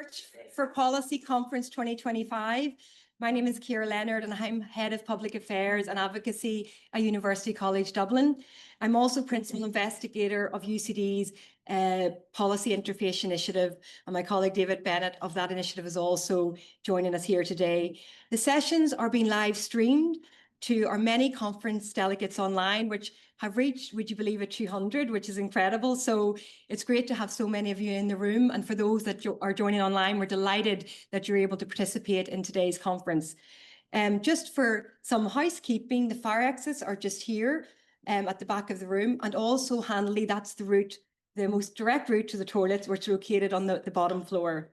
Search for Policy Conference 2025. My name is Ciara Leonard and I'm Head of Public Affairs and Advocacy at University College Dublin. I'm also Principal Investigator of UCD's Policy Interface Initiative, and my colleague David Bennett of that initiative is also joining us here today. The sessions are being live streamed to our many conference delegates online, which have reached, would you believe it, 200, which is incredible. So it's great to have so many of you in the room. And for those that are joining online, we're delighted that you're able to participate in today's conference. Just for some housekeeping, the fire exits are just here at the back of the room. And also handily, that's the route, the most direct route to the toilets, which are located on the bottom floor.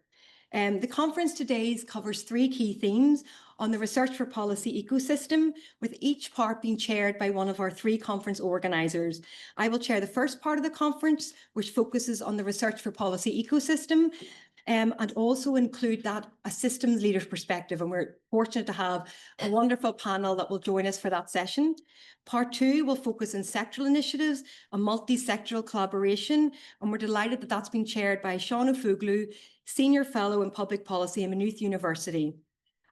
The conference today covers three key themes on the research for policy ecosystem, with each part being chaired by one of our three conference organisers. I will chair the first part of the conference, which focuses on the research for policy ecosystem, and also include that a systems leader's perspective. And we're fortunate to have a wonderful panel that will join us for that session. Part two will focus on sectoral initiatives, a multi-sectoral collaboration, and we're delighted that that's been chaired by Sean O'Fuglu, Senior Fellow in Public Policy at Maynooth University.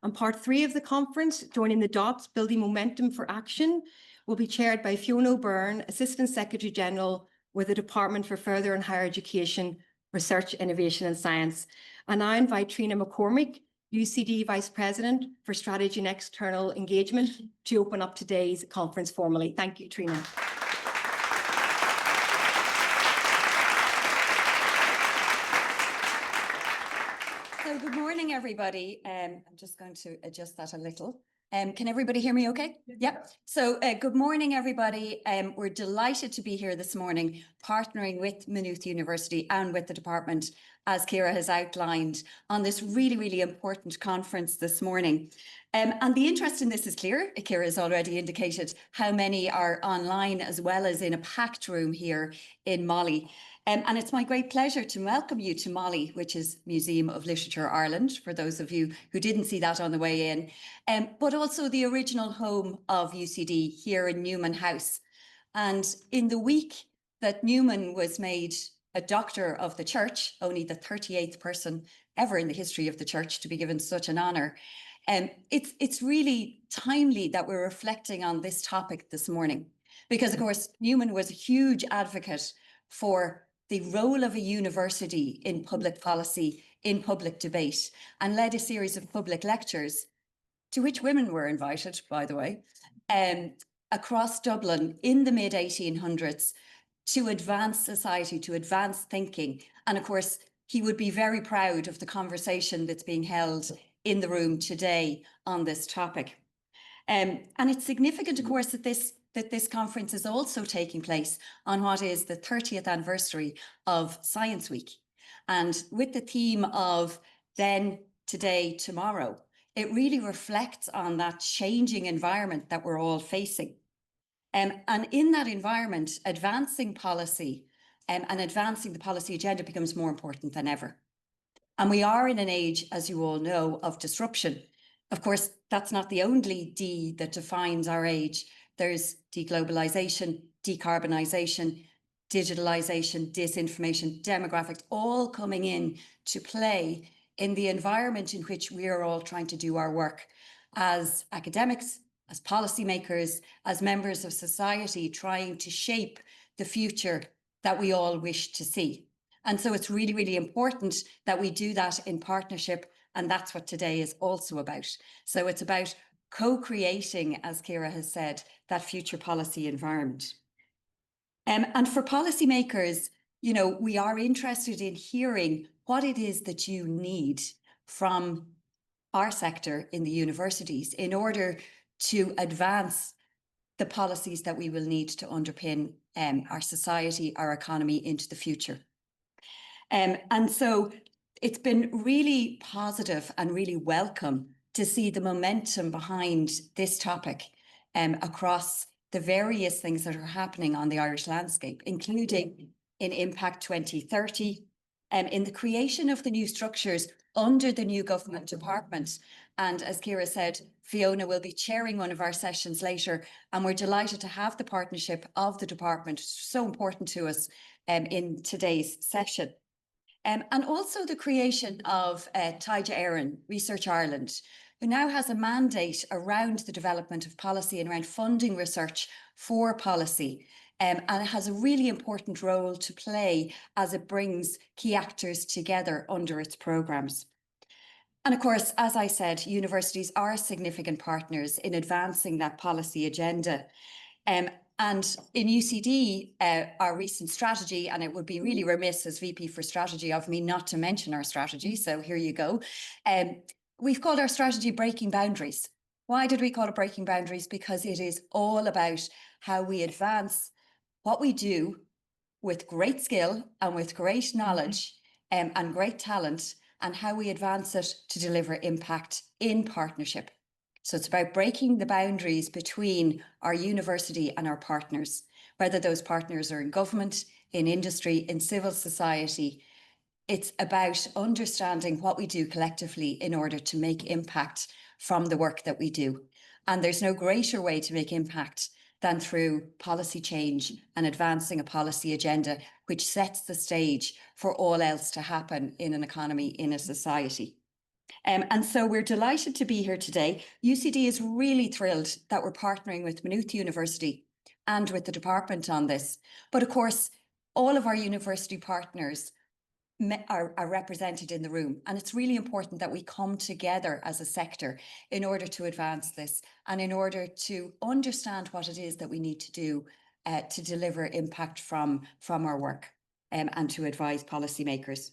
And part three of the conference, Joining the Dots, Building Momentum for Action, will be chaired by Fiona Byrne, Assistant Secretary General with the Department for Further and Higher Education, Research, Innovation and Science. And I invite Triona McCormack, UCD Vice President for Strategy and External Engagement, to open up today's conference formally. Thank you, Triona. So good morning, everybody. I'm just going to adjust that a little. Can everybody hear me okay? Yep. So good morning, everybody. We're delighted to be here this morning, partnering with Maynooth University and with the department, as Ciara has outlined, on this really, really important conference this morning. And the interest in this is clear. Ciara has already indicated how many are online, as well as in a packed room here in Molly. And it's my great pleasure to welcome you to Molly, which is Museum of Literature Ireland, for those of you who didn't see that on the way in, but also the original home of UCD here in Newman House. And in the week that Newman was made a Doctor of the Church, only the 38th person ever in the history of the Church to be given such an honour, it's really timely that we're reflecting on this topic this morning, because of course Newman was a huge advocate for the role of a university in public policy, in public debate, and led a series of public lectures, to which women were invited, by the way, across Dublin in the mid-1800s to advance society, to advance thinking. And of course, he would be very proud of the conversation that's being held in the room today on this topic. And it's significant, of course, that this conference is also taking place on what is the 30th anniversary of Science Week. And with the theme of then, today, tomorrow, it really reflects on that changing environment that we're all facing. And in that environment, advancing policy and advancing the policy agenda becomes more important than ever. And we are in an age, as you all know, of disruption. Of course, that's not the only D that defines our age. There's deglobalization, decarbonisation, digitalisation, disinformation, demographics, all coming in to play in the environment in which we are all trying to do our work as academics, as policymakers, as members of society, trying to shape the future that we all wish to see. And so it's really, really important that we do that in partnership. And that's what today is also about. So it's about co-creating, as Ciara has said, that future policy environment. And for policymakers, you know, we are interested in hearing what it is that you need from our sector in the universities in order to advance the policies that we will need to underpin our society, our economy into the future. And so it's been really positive and really welcome to see the momentum behind this topic across the various things that are happening on the Irish landscape, including in Impact 2030, in the creation of the new structures under the new government department. And as Ciara said, Fiona will be chairing one of our sessions later, and we're delighted to have the partnership of the department, so important to us in today's session. And also the creation of Taoiseach Research Ireland, who now has a mandate around the development of policy and around funding research for policy. And it has a really important role to play as it brings key actors together under its programmes. And of course, as I said, universities are significant partners in advancing that policy agenda. And in UCD, our recent strategy, and it would be really remiss as VP for Strategy of me not to mention our strategy, so here you go. We've called our strategy Breaking Boundaries. Why did we call it Breaking Boundaries? Because it is all about how we advance what we do with great skill and with great knowledge and great talent, and how we advance it to deliver impact in partnership. So it's about breaking the boundaries between our university and our partners, whether those partners are in government, in industry, in civil society. It's about understanding what we do collectively in order to make impact from the work that we do. And there's no greater way to make impact than through policy change and advancing a policy agenda, which sets the stage for all else to happen in an economy, in a society. And so we're delighted to be here today. UCD is really thrilled that we're partnering with Maynooth University and with the department on this. But of course, all of our university partners are represented in the room. And it's really important that we come together as a sector in order to advance this and in order to understand what it is that we need to do to deliver impact from our work and to advise policymakers.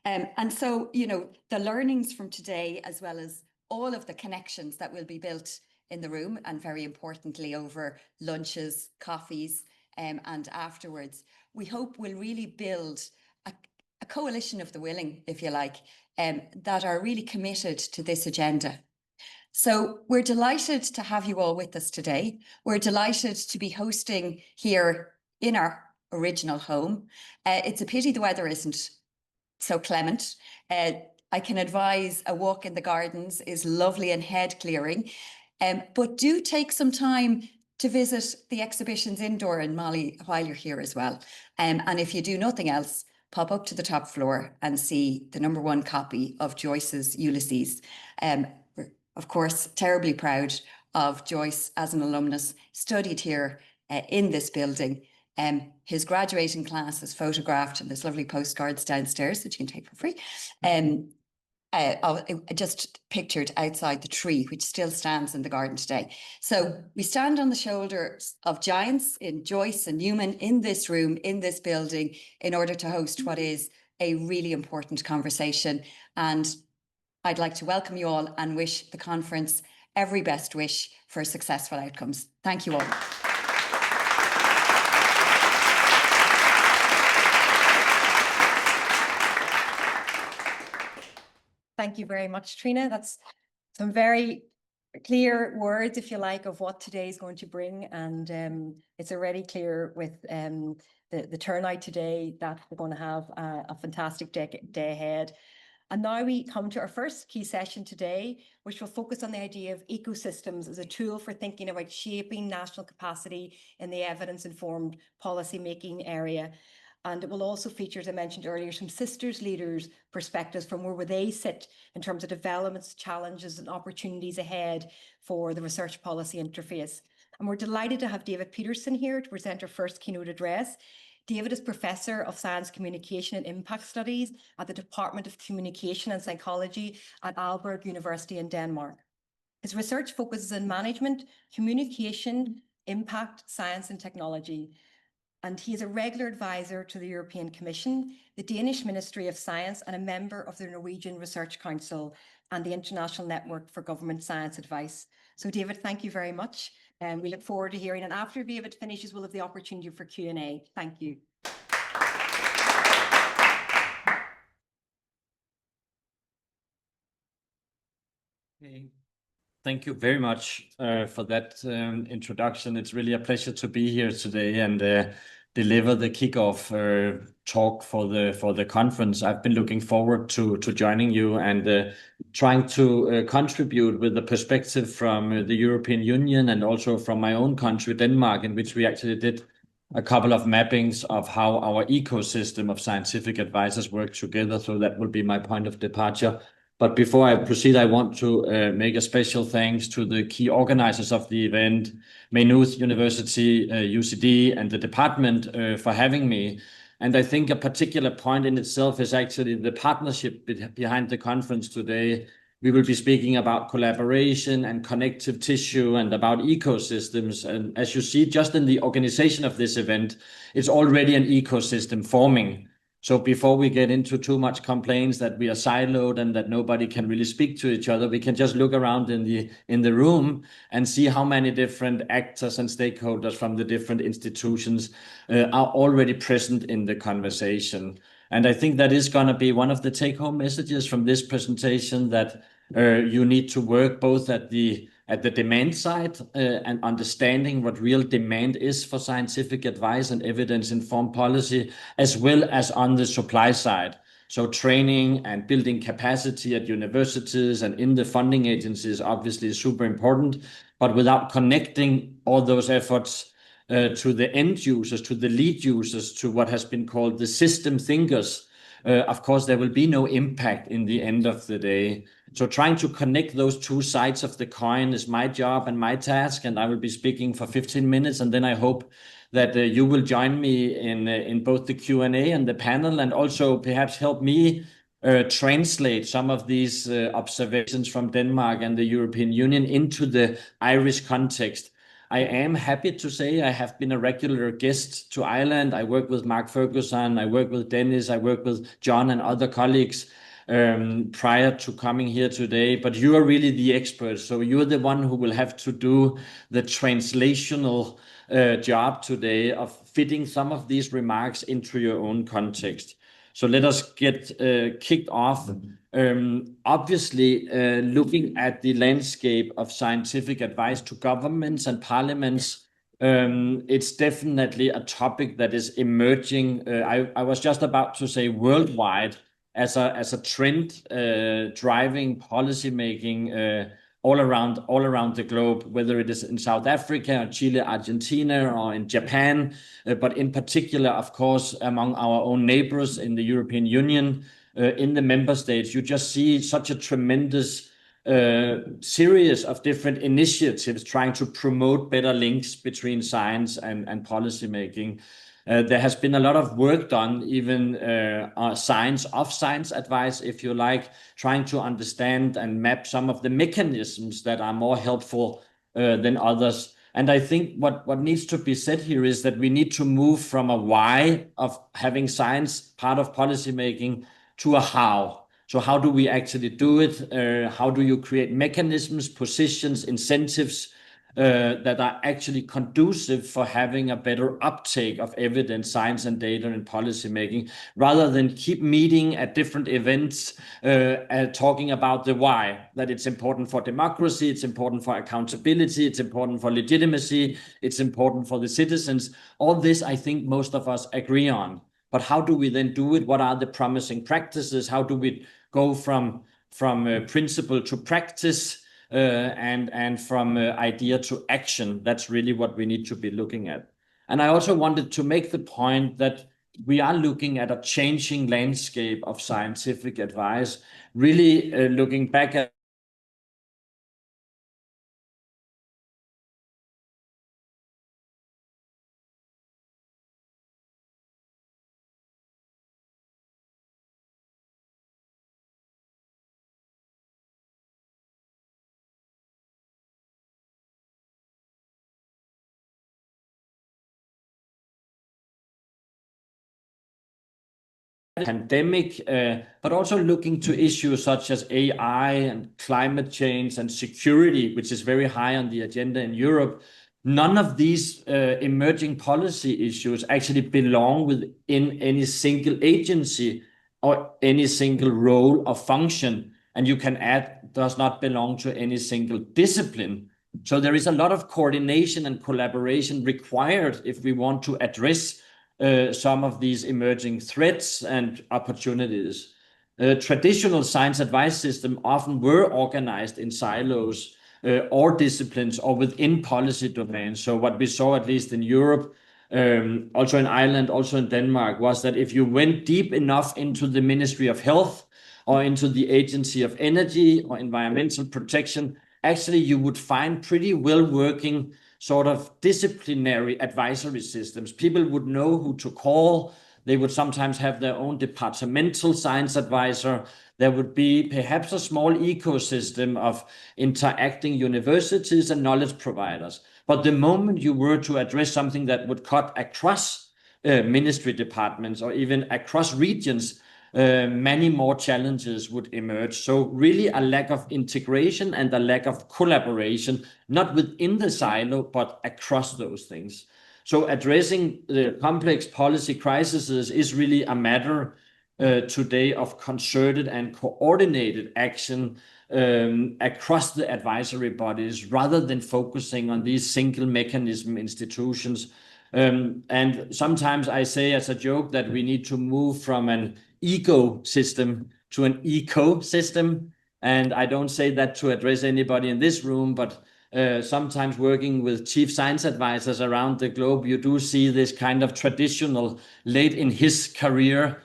And so, you know, the learnings from today, as well as all of the connections that will be built in the room, and very importantly over lunches, coffees, and afterwards, we hope will really build a coalition of the willing, if you like, that are really committed to this agenda. So we're delighted to have you all with us today. We're delighted to be hosting here in our original home. It's a pity the weather isn't so clement. I can advise a walk in the gardens is lovely and head clearing, but do take some time to visit the exhibitions indoor in Molly while you're here as well. And if you do nothing else, pop up to the top floor and see the #1 copy of Joyce's Ulysses. We're, of course, terribly proud of Joyce as an alumnus, studied here in this building. His graduating class is photographed, and there's lovely postcards downstairs that you can take for free. Just pictured outside the tree, which still stands in the garden today. So we stand on the shoulders of giants in Joyce and Newman in this room, in this building, in order to host what is a really important conversation. And I'd like to welcome you all and wish the conference every best wish for successful outcomes. Thank you all. Thank you very much, Triona. That's some very clear words, if you like, of what today is going to bring. And it's already clear with the turnout today that we're going to have a fantastic day ahead. And now we come to our first key session today, which will focus on the idea of ecosystems as a tool for thinking about shaping national capacity in the evidence-informed policy-making area. And it will also feature, as I mentioned earlier, some sisters leaders' perspectives from where they sit in terms of developments, challenges and opportunities ahead for the research policy interface. And we're delighted to have David Pedersen here to present our first keynote address. David is Professor of Science Communication and Impact Studies at the Department of Communication and Psychology at Aalborg University in Denmark. His research focuses on management, communication, impact, science and technology. And he is a regular advisor to the European Commission, the Danish Ministry of Science, and a member of the Norwegian Research Council and the International Network for Government Science Advice. So David, thank you very much. And we look forward to hearing. And after David finishes, we'll have the opportunity for Q&A. Thank you. Okay. Thank you very much for that introduction. It's really a pleasure to be here today and deliver the kickoff talk for the conference. I've been looking forward to joining you and trying to contribute with the perspective from the European Union and also from my own country, Denmark, in which we actually did a couple of mappings of how our ecosystem of scientific advisors work together. So that will be my point of departure. But before I proceed, I want to make a special thanks to the key organizers of the event, Maynooth University, UCD, and the department for having me. And I think a particular point in itself is actually the partnership behind the conference today. We will be speaking about collaboration and connective tissue and about ecosystems. And as you see, just in the organization of this event, it's already an ecosystem forming. So before we get into too much complaints that we are siloed and that nobody can really speak to each other, we can just look around in the room and see how many different actors and stakeholders from the different institutions are already present in the conversation. And I think that is going to be one of the take-home messages from this presentation, that you need to work both at the demand side and understanding what real demand is for scientific advice and evidence-informed policy, as well as on the supply side. So training and building capacity at universities and in the funding agencies obviously is super important, but without connecting all those efforts to the end users, to the lead users, to what has been called the system thinkers, of course, there will be no impact in the end of the day. So trying to connect those two sides of the coin is my job and my task, and I will be speaking for 15 minutes, and then I hope that you will join me in both the Q&A and the panel, and also perhaps help me translate some of these observations from Denmark and the European Union into the Irish context. I am happy to say I have been a regular guest to Ireland. I work with Mark Ferguson, I work with Dennis, I work with John and other colleagues prior to coming here today, but you are really the experts. So you're the one who will have to do the translational job today of fitting some of these remarks into your own context. So let us get kicked off. Obviously, looking at the landscape of scientific advice to governments and parliaments, it's definitely a topic that is emerging. I was just about to say worldwide, as a trend driving policy making all around the globe, whether it is in South Africa or Chile, Argentina, or in Japan, but in particular, of course, among our own neighbors in the European Union, in the member states. You just see such a tremendous series of different initiatives trying to promote better links between science and policy making. There has been a lot of work done, even science of science advice, if you like, trying to understand and map some of the mechanisms that are more helpful than others. And I think what needs to be said here is that we need to move from a why of having science part of policy making to a how. So how do we actually do it? How do you create mechanisms, positions, incentives that are actually conducive for having a better uptake of evidence, science and data in policy making, rather than keep meeting at different events talking about the why, that it's important for democracy, it's important for accountability, it's important for legitimacy, it's important for the citizens. All this, I think most of us agree on. But how do we then do it? What are the promising practices? How do we go from principle to practice? And from idea to action? That's really what we need to be looking at. And I also wanted to make the point that we are looking at a changing landscape of scientific advice, really looking back at pandemic, but also looking to issues such as AI and climate change and security, which is very high on the agenda in Europe. None of these emerging policy issues actually belong within any single agency or any single role or function. And you can add, does not belong to any single discipline. So there is a lot of coordination and collaboration required if we want to address some of these emerging threats and opportunities. Traditional science advice systems often were organized in silos or disciplines or within policy domains. So what we saw, at least in Europe, also in Ireland, also in Denmark, was that if you went deep enough into the Ministry of Health or into the Agency of Energy or Environmental Protection, actually you would find pretty well working sort of disciplinary advisory systems. People would know who to call. They would sometimes have their own departmental science advisor. There would be perhaps a small ecosystem of interacting universities and knowledge providers. But the moment you were to address something that would cut across ministry departments or even across regions, many more challenges would emerge. So really a lack of integration and a lack of collaboration, not within the silo, but across those things. So addressing the complex policy crises is really a matter today of concerted and coordinated action across the advisory bodies, rather than focusing on these single mechanism institutions. And sometimes I say as a joke that we need to move from an ecosystem to an ecosystem. And I don't say that to address anybody in this room, but sometimes working with chief science advisors around the globe, you do see this kind of traditional late in his career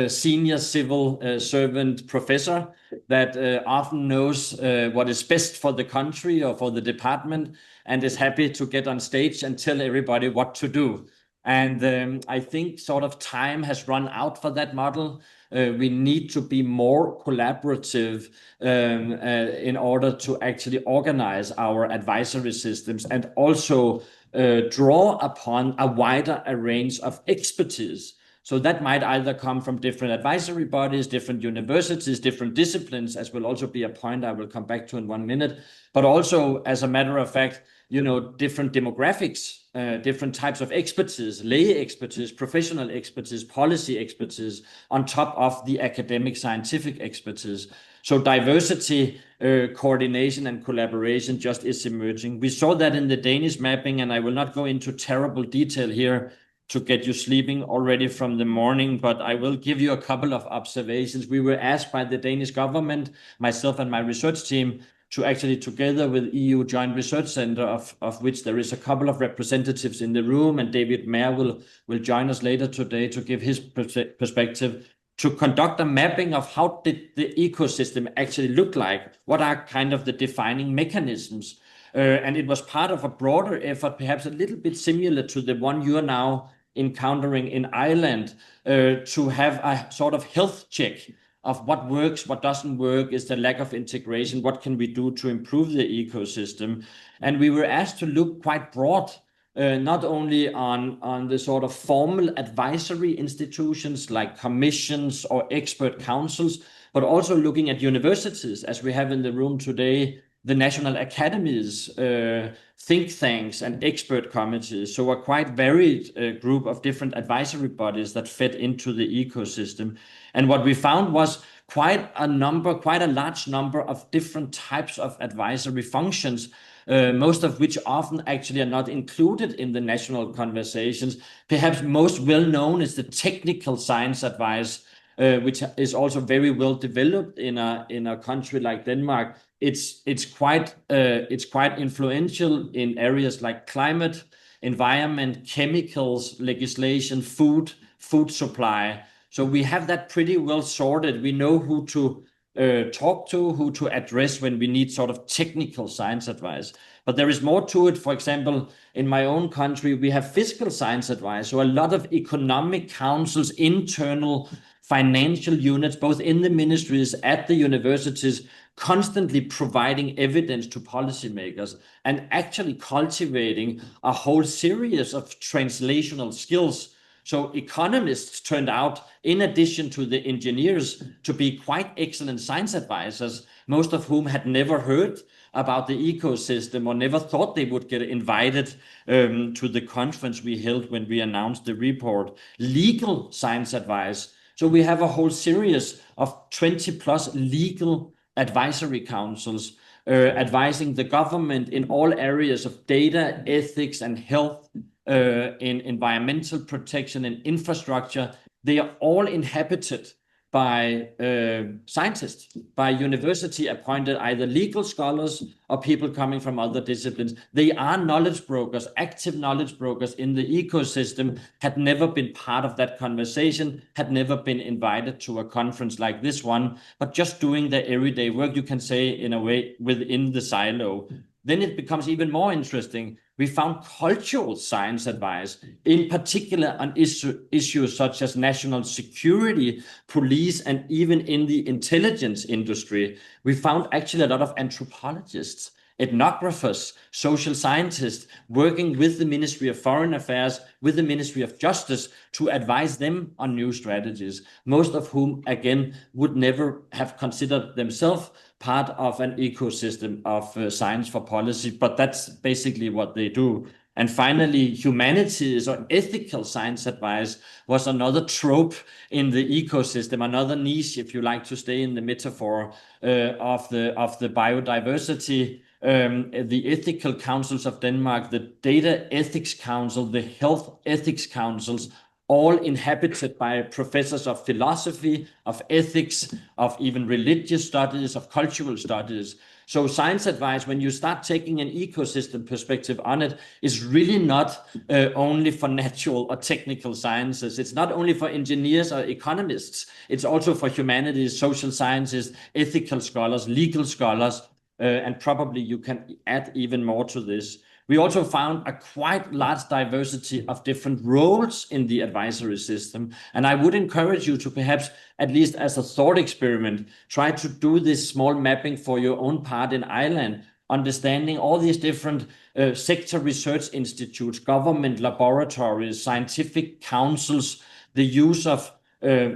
senior civil servant professor that often knows what is best for the country or for the department and is happy to get on stage and tell everybody what to do. And I think sort of time has run out for that model. We need to be more collaborative in order to actually organize our advisory systems and also draw upon a wider range of expertise. So that might either come from different advisory bodies, different universities, different disciplines, as will also be a point I will come back to in 1 minute, but also, as a matter of fact, different demographics, different types of expertise, lay expertise, professional expertise, policy expertise, on top of the academic scientific expertise. So diversity, coordination and collaboration just is emerging. We saw that in the Danish mapping, and I will not go into terrible detail here to get you sleeping already from the morning, but I will give you a couple of observations. We were asked by the Danish government, myself and my research team, to actually, together with EU Joint Research Center, of which there is a couple of representatives in the room, and David Mayer will join us later today to give his perspective, to conduct a mapping of how did the ecosystem actually look like, what are kind of the defining mechanisms. And it was part of a broader effort, perhaps a little bit similar to the one you are now encountering in Ireland, to have a sort of health check of what works, what doesn't work, is the lack of integration, what can we do to improve the ecosystem. And we were asked to look quite broad, not only on the sort of formal advisory institutions like commissions or expert councils, but also looking at universities, as we have in the room today, the national academies, think tanks and expert committees. So a quite varied group of different advisory bodies that fed into the ecosystem. And what we found was quite a large number of different types of advisory functions, most of which often actually are not included in the national conversations. Perhaps most well known is the technical science advice, which is also very well developed in a country like Denmark. It's quite influential in areas like climate, environment, chemicals, legislation, food supply. So we have that pretty well sorted. We know who to talk to, who to address when we need sort of technical science advice. But there is more to it. For example, in my own country, we have fiscal science advice. So a lot of economic councils, internal financial units, both in the ministries, at the universities, constantly providing evidence to policymakers and actually cultivating a whole series of translational skills. So economists turned out, in addition to the engineers, to be quite excellent science advisors, most of whom had never heard about the ecosystem or never thought they would get invited to the conference we held when we announced the report. Legal science advice. So we have a whole series of 20 plus legal advisory councils advising the government in all areas of data, ethics and health, in environmental protection and infrastructure. They are all inhabited by scientists, by university-appointed either legal scholars or people coming from other disciplines. They are knowledge brokers, active knowledge brokers in the ecosystem, had never been part of that conversation, had never been invited to a conference like this one, but just doing their everyday work, you can say, in a way, within the silo. Then it becomes even more interesting. We found cultural science advice, in particular on issues such as national security, police, and even in the intelligence industry. We found actually a lot of anthropologists, ethnographers, social scientists working with the Ministry of Foreign Affairs, with the Ministry of Justice to advise them on new strategies, most of whom, again, would never have considered themselves part of an ecosystem of science for policy, but that's basically what they do. And finally, humanities or ethical science advice was another trope in the ecosystem, another niche, if you like to stay in the metaphor of the biodiversity. The ethical councils of Denmark, the data ethics council, the health ethics councils, all inhabited by professors of philosophy, of ethics, of even religious studies, of cultural studies. So science advice, when you start taking an ecosystem perspective on it, is really not only for natural or technical sciences. It's not only for engineers or economists. It's also for humanities, social sciences, ethical scholars, legal scholars, and probably you can add even more to this. We also found a quite large diversity of different roles in the advisory system. And I would encourage you to perhaps, at least as a thought experiment, try to do this small mapping for your own part in Ireland, understanding all these different sector research institutes, government laboratories, scientific councils, the use of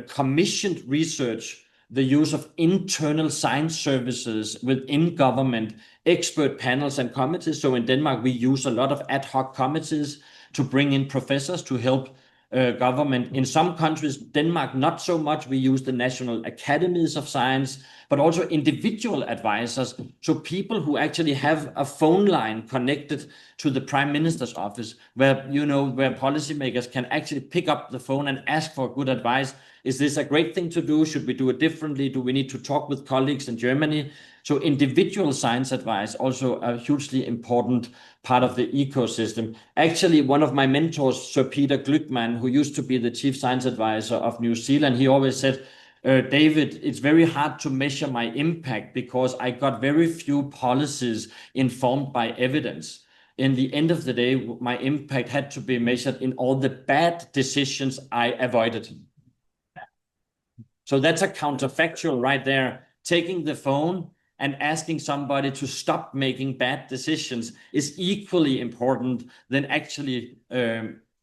commissioned research, the use of internal science services within government, expert panels and committees. So in Denmark, we use a lot of ad hoc committees to bring in professors to help government. In some countries, Denmark, not so much. We use the national academies of science, but also individual advisors. So people who actually have a phone line connected to the Prime Minister's office, where, you know, where policymakers can actually pick up the phone and ask for good advice. Is this a great thing to do? Should we do it differently? Do we need to talk with colleagues in Germany? So individual science advice, also a hugely important part of the ecosystem. Actually, one of my mentors, Sir Peter Glückman, who used to be the chief science advisor of New Zealand, he always said, David, it's very hard to measure my impact because I got very few policies informed by evidence. In the end of the day, my impact had to be measured in all the bad decisions I avoided. So that's a counterfactual right there. Taking the phone and asking somebody to stop making bad decisions is equally important than actually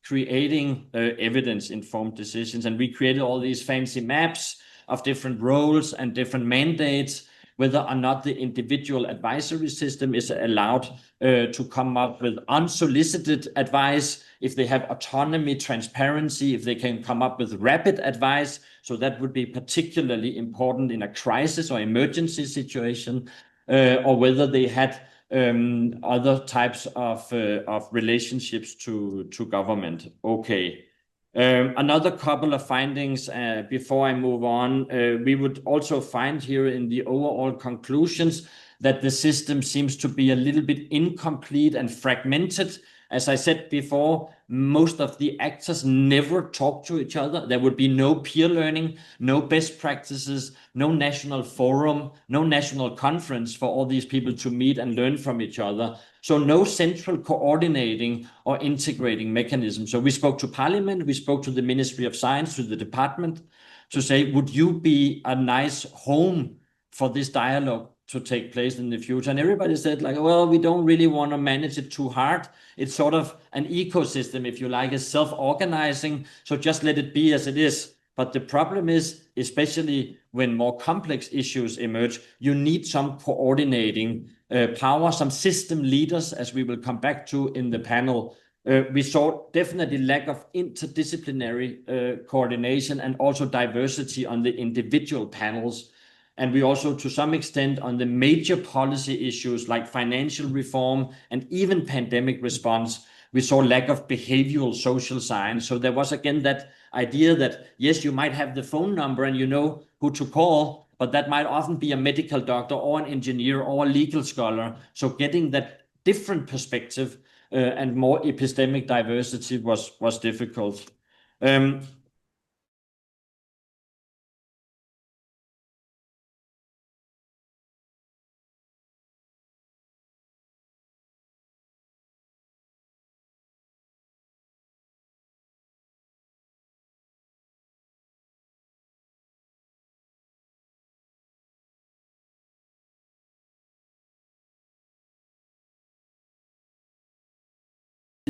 creating evidence-informed decisions. And we created all these fancy maps of different roles and different mandates, whether or not the individual advisory system is allowed to come up with unsolicited advice, if they have autonomy, transparency, if they can come up with rapid advice. So that would be particularly important in a crisis or emergency situation, or whether they had other types of relationships to government. Okay. Another couple of findings before I move on. We would also find here in the overall conclusions that the system seems to be a little bit incomplete and fragmented. As I said before, most of the actors never talk to each other. There would be no peer learning, no best practices, no national forum, no national conference for all these people to meet and learn from each other. So no central coordinating or integrating mechanism. So we spoke to Parliament, we spoke to the Ministry of Science, to the department, to say, would you be a nice home for this dialogue to take place in the future? And everybody said, like, well, we don't really want to manage it too hard. It's sort of an ecosystem, if you like, is self-organizing. So just let it be as it is. But the problem is, especially when more complex issues emerge, you need some coordinating power, some system leaders, as we will come back to in the panel. We saw definitely lack of interdisciplinary coordination and also diversity on the individual panels. And we also, to some extent, on the major policy issues like financial reform and even pandemic response, We saw lack of behavioral social science. So there was again that idea that, yes, you might have the phone number and you know who to call, but that might often be a medical doctor or an engineer or a legal scholar. So getting that different perspective and more epistemic diversity was difficult.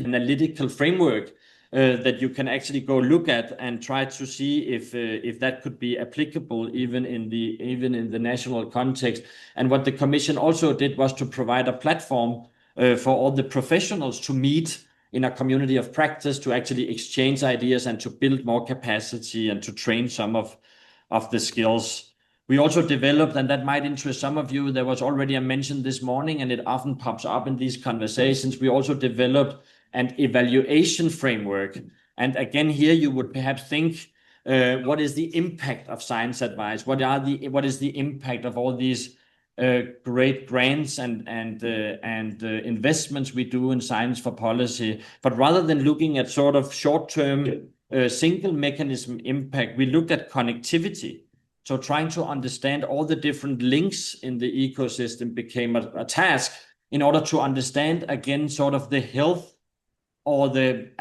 Analytical framework that you can actually go look at and try to see if that could be applicable even in the national context. And what the Commission also did was to provide a platform for all the professionals to meet in a community of practice, to actually exchange ideas and to build more capacity and to train some of the skills. We also developed, and that might interest some of you, there was already a mention this morning and it often pops up in these conversations. We also developed an evaluation framework. And again, here you would perhaps think, what is the impact of science advice? What is the impact of all these great grants and investments we do in science for policy? But rather than looking at sort of short-term single mechanism impact, we looked at connectivity. So trying to understand all the different links in the ecosystem became a task in order to understand, again, sort of the health or the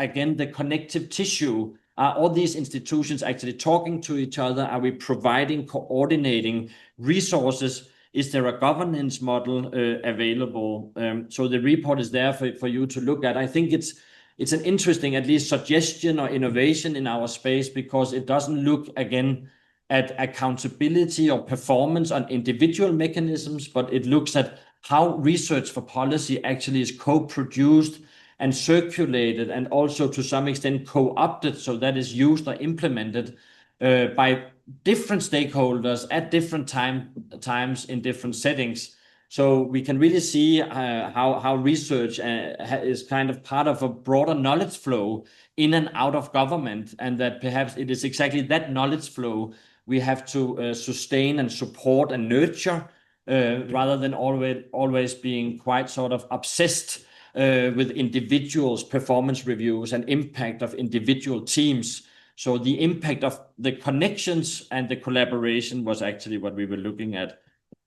connective tissue. Are all these institutions actually talking to each other? Are we providing, coordinating resources? Is there a governance model available? So the report is there for you to look at. I think it's an interesting, at least, suggestion or innovation in our space, because it doesn't look, again, at accountability or performance on individual mechanisms, but it looks at how research for policy actually is co-produced and circulated, and also to some extent co-opted, so that is used or implemented by different stakeholders at different times in different settings. So we can really see how research is kind of part of a broader knowledge flow in and out of government, and that perhaps it is exactly that knowledge flow we have to sustain and support and nurture, rather than always being quite sort of obsessed with individuals' performance reviews and impact of individual teams. So the impact of the connections and the collaboration was actually what we were looking at.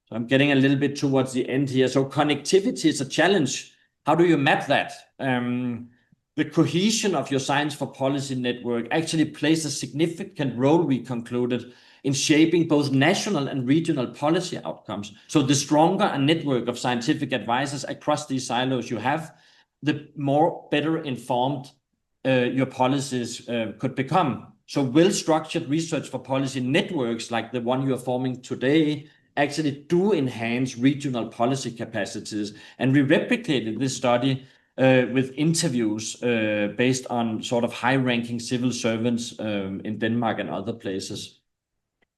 So I'm getting a little bit towards the end here. So connectivity is a challenge. How do you map that? The cohesion of your Science for Policy network actually plays a significant role, we concluded, in shaping both national and regional policy outcomes. So the stronger a network of scientific advisors across these silos you have, the better informed your policies could become. So well-structured research for policy networks like the one you are forming today actually do enhance regional policy capacities. And we replicated this study with interviews based on sort of high-ranking civil servants in Denmark and other places.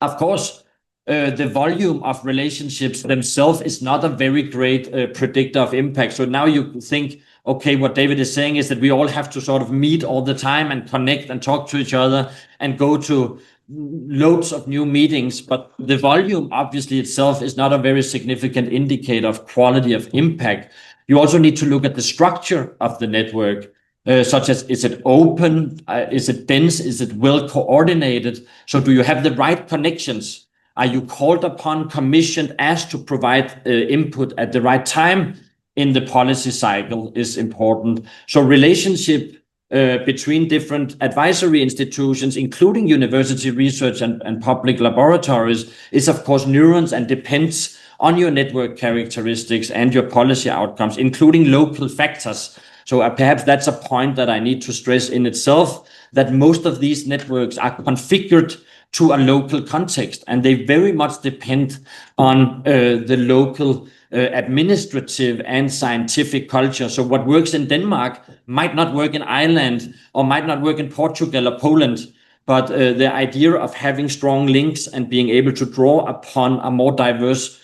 Of course, the volume of relationships themselves is not a very great predictor of impact. So now you think, okay, what David is saying is that we all have to sort of meet all the time and connect and talk to each other and go to loads of new meetings. But the volume, obviously, itself is not a very significant indicator of quality of impact. You also need to look at the structure of the network. Such as, is it open? Is it dense? Is it well coordinated? So do you have the right connections? Are you called upon, commissioned, asked to provide input at the right time in the policy cycle is important. So relationship between different advisory institutions, including university research and public laboratories, is of course nuanced and depends on your network characteristics and your policy outcomes, including local factors. So perhaps that's a point that I need to stress in itself, that most of these networks are configured to a local context, and they very much depend on the local administrative and scientific culture. So what works in Denmark might not work in Ireland or might not work in Portugal or Poland, but the idea of having strong links and being able to draw upon a more diverse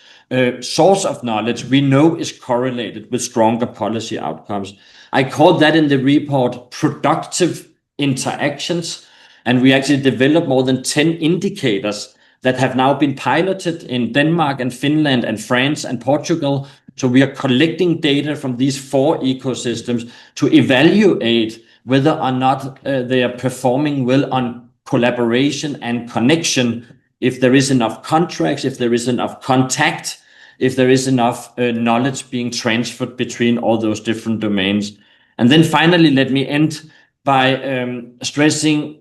source of knowledge we know is correlated with stronger policy outcomes. I call that in the report productive interactions, and we actually developed more than 10 indicators that have now been piloted in Denmark and Finland and France and Portugal. So we are collecting data from these 4 ecosystems to evaluate whether or not they are performing well on collaboration and connection, if there is enough contracts, if there is enough contact, if there is enough knowledge being transferred between all those different domains. And then finally, let me end by stressing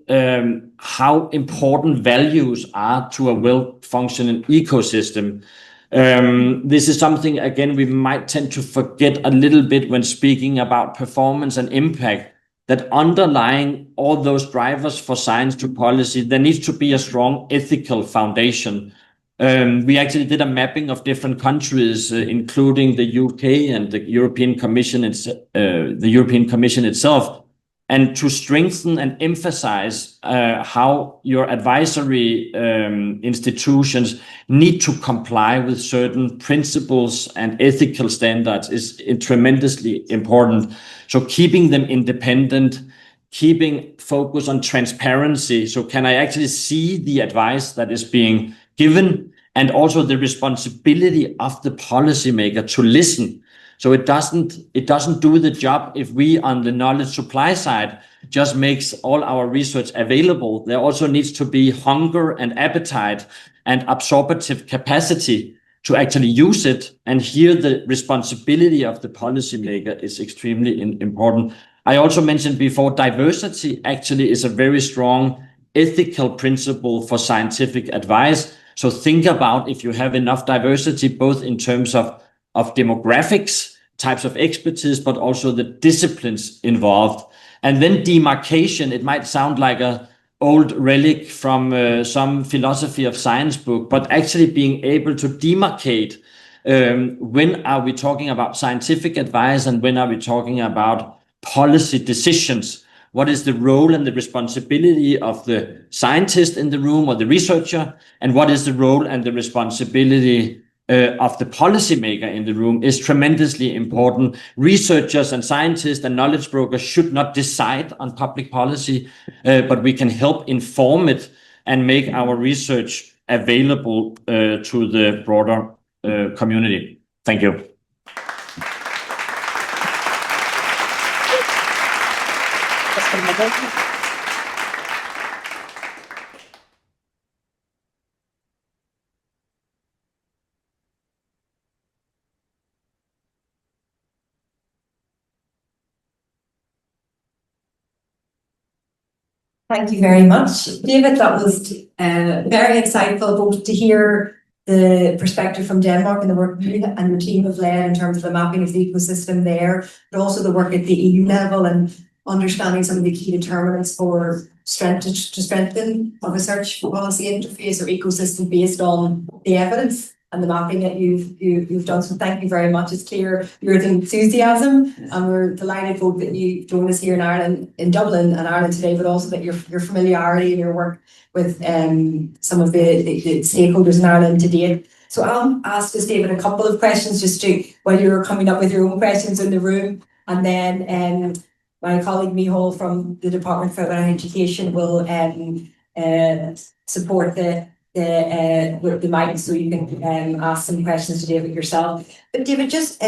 how important values are to a well-functioning ecosystem. This is something, again, we might tend to forget a little bit when speaking about performance and impact, that underlying all those drivers for science to policy, there needs to be a strong ethical foundation. We actually did a mapping of different countries, including the UK and the European Commission, itself, and to strengthen and emphasize how your advisory institutions need to comply with certain principles and ethical standards is tremendously important. So keeping them independent, keeping focus on transparency. So can I actually see the advice that is being given, and also the responsibility of the policymaker to listen. So it doesn't do the job if we on the knowledge supply side just makes all our research available. There also needs to be hunger and appetite and absorptive capacity to actually use it. And here the responsibility of the policymaker is extremely important. I also mentioned before, diversity actually is a very strong ethical principle for scientific advice. So think about if you have enough diversity, both in terms of demographics, types of expertise, but also the disciplines involved. And then demarcation, it might sound like an old relic from some philosophy of science book, but actually being able to demarcate when are we talking about scientific advice and when are we talking about policy decisions. What is the role and the responsibility of the scientist in the room or the researcher? And what is the role and the responsibility of the policymaker in the room is tremendously important. Researchers and scientists and knowledge brokers should not decide on public policy, but we can help inform it and make our research available to the broader community. Thank you. Thank you very much, David. That was very insightful, both to hear the perspective from Denmark and the work you and your team have led in terms of the mapping of the ecosystem there, but also the work at the EU level and understanding some of the key determinants for strengthen a research policy interface or ecosystem based on the evidence and the mapping that you've done. So thank you very much. It's clear your enthusiasm, and we're delighted both that you joined us here in Ireland, in Dublin and Ireland today, but also that your familiarity and your work with some of the stakeholders in Ireland to date. So I'll ask just David a couple of questions just to while you're coming up with your own questions in the room, and then my colleague Micheál from the Department for Education will support the mic so you can ask some questions to David yourself. But David, just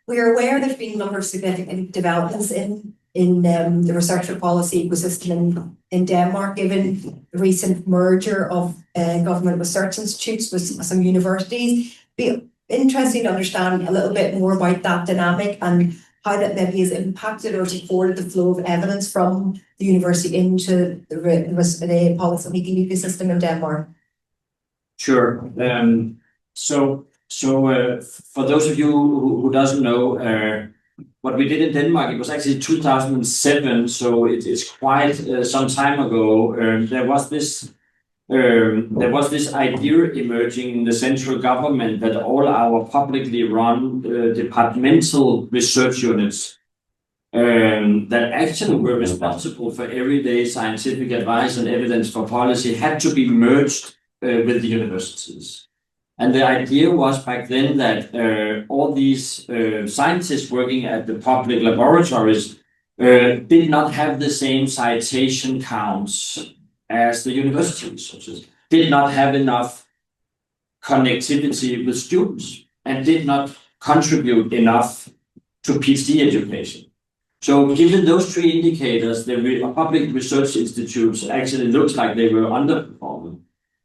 we're aware there's been a number of significant developments in the research for policy ecosystem in Denmark, given the recent merger of government research institutes with some universities. Be interesting to understand a little bit more about that dynamic and how that maybe has impacted or supported the flow of evidence from the university into the policy making ecosystem in Denmark. Sure. So for those of you who doesn't know, what we did in Denmark, it was actually 2007, so it's quite some time ago. There was this idea emerging in the central government that all our publicly run departmental research units that actually were responsible for everyday scientific advice and evidence for policy had to be merged with the universities. And the idea was back then that all these scientists working at the public laboratories did not have the same citation counts as the university researchers, did not have enough connectivity with students, and did not contribute enough to PhD education. So given those three indicators, the public research institutes actually looks like they were underperforming.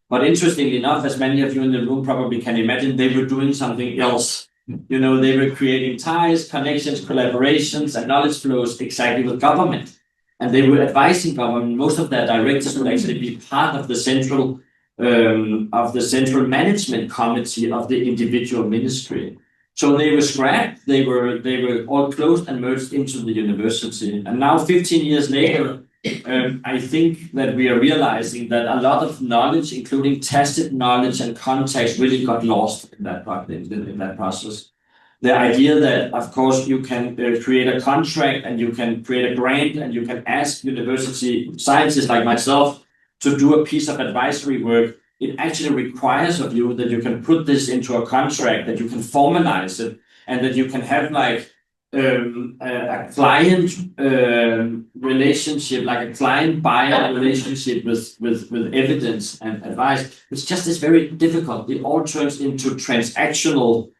But interestingly enough, as many of you in the room probably can imagine, they were doing something else. You know, they were creating ties, connections, collaborations, and knowledge flows exactly with government. And they were advising government. Most of their directors would actually be part of the central management committee of the individual ministry. So they were scrapped, they were all closed and merged into the university. And now 15 years later, I think that we are realizing that a lot of knowledge, including tacit knowledge and context, really got lost in that process. The idea that, of course, you can create a contract and you can create a grant and you can ask university scientists like myself to do a piece of advisory work, it actually requires of you that you can put this into a contract, that you can formalize it, and that you can have like a client relationship, like a client-buyer relationship with evidence and advice. It's just is very difficult. It all turns into transactional,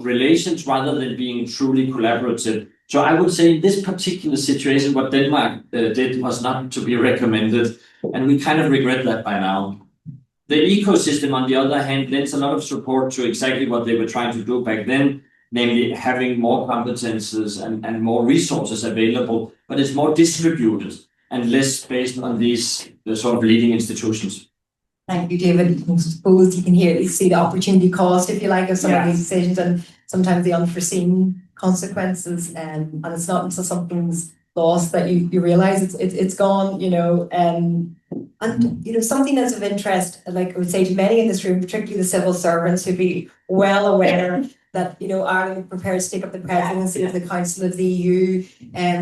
relations rather than being truly collaborative. So I would say in this particular situation, what Denmark did was not to be recommended, and we kind of regret that by now. The ecosystem, on the other hand, lends a lot of support to exactly what they were trying to do back then, namely having more competences and more resources available, but it's more distributed and less based on these sort of leading institutions. Thank you, David. I suppose you can see the opportunity cost, if you like, of some of these decisions, and sometimes the unforeseen consequences. And it's not until something's lost that you realize it's gone, and something that's of interest, like I would say to many in this room, particularly the civil servants, who'd be well aware that Ireland prepared to take up the presidency of the Council of the EU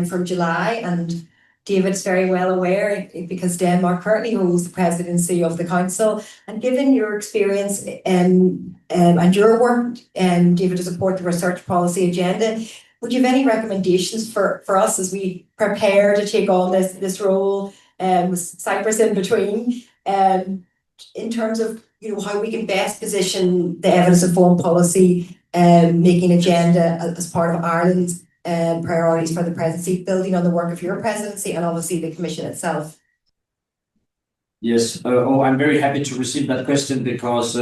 from July, and David's very well aware because Denmark currently holds the presidency of the Council. And given your experience and your work, David, to support the research policy agenda, would you have any recommendations for us as we prepare to take on this role, with Cyprus in between, in terms of how we can best position the evidence-informed policy making agenda as part of Ireland's priorities for the presidency, building on the work of your presidency and obviously the Commission itself? Yes, I'm very happy to receive that question because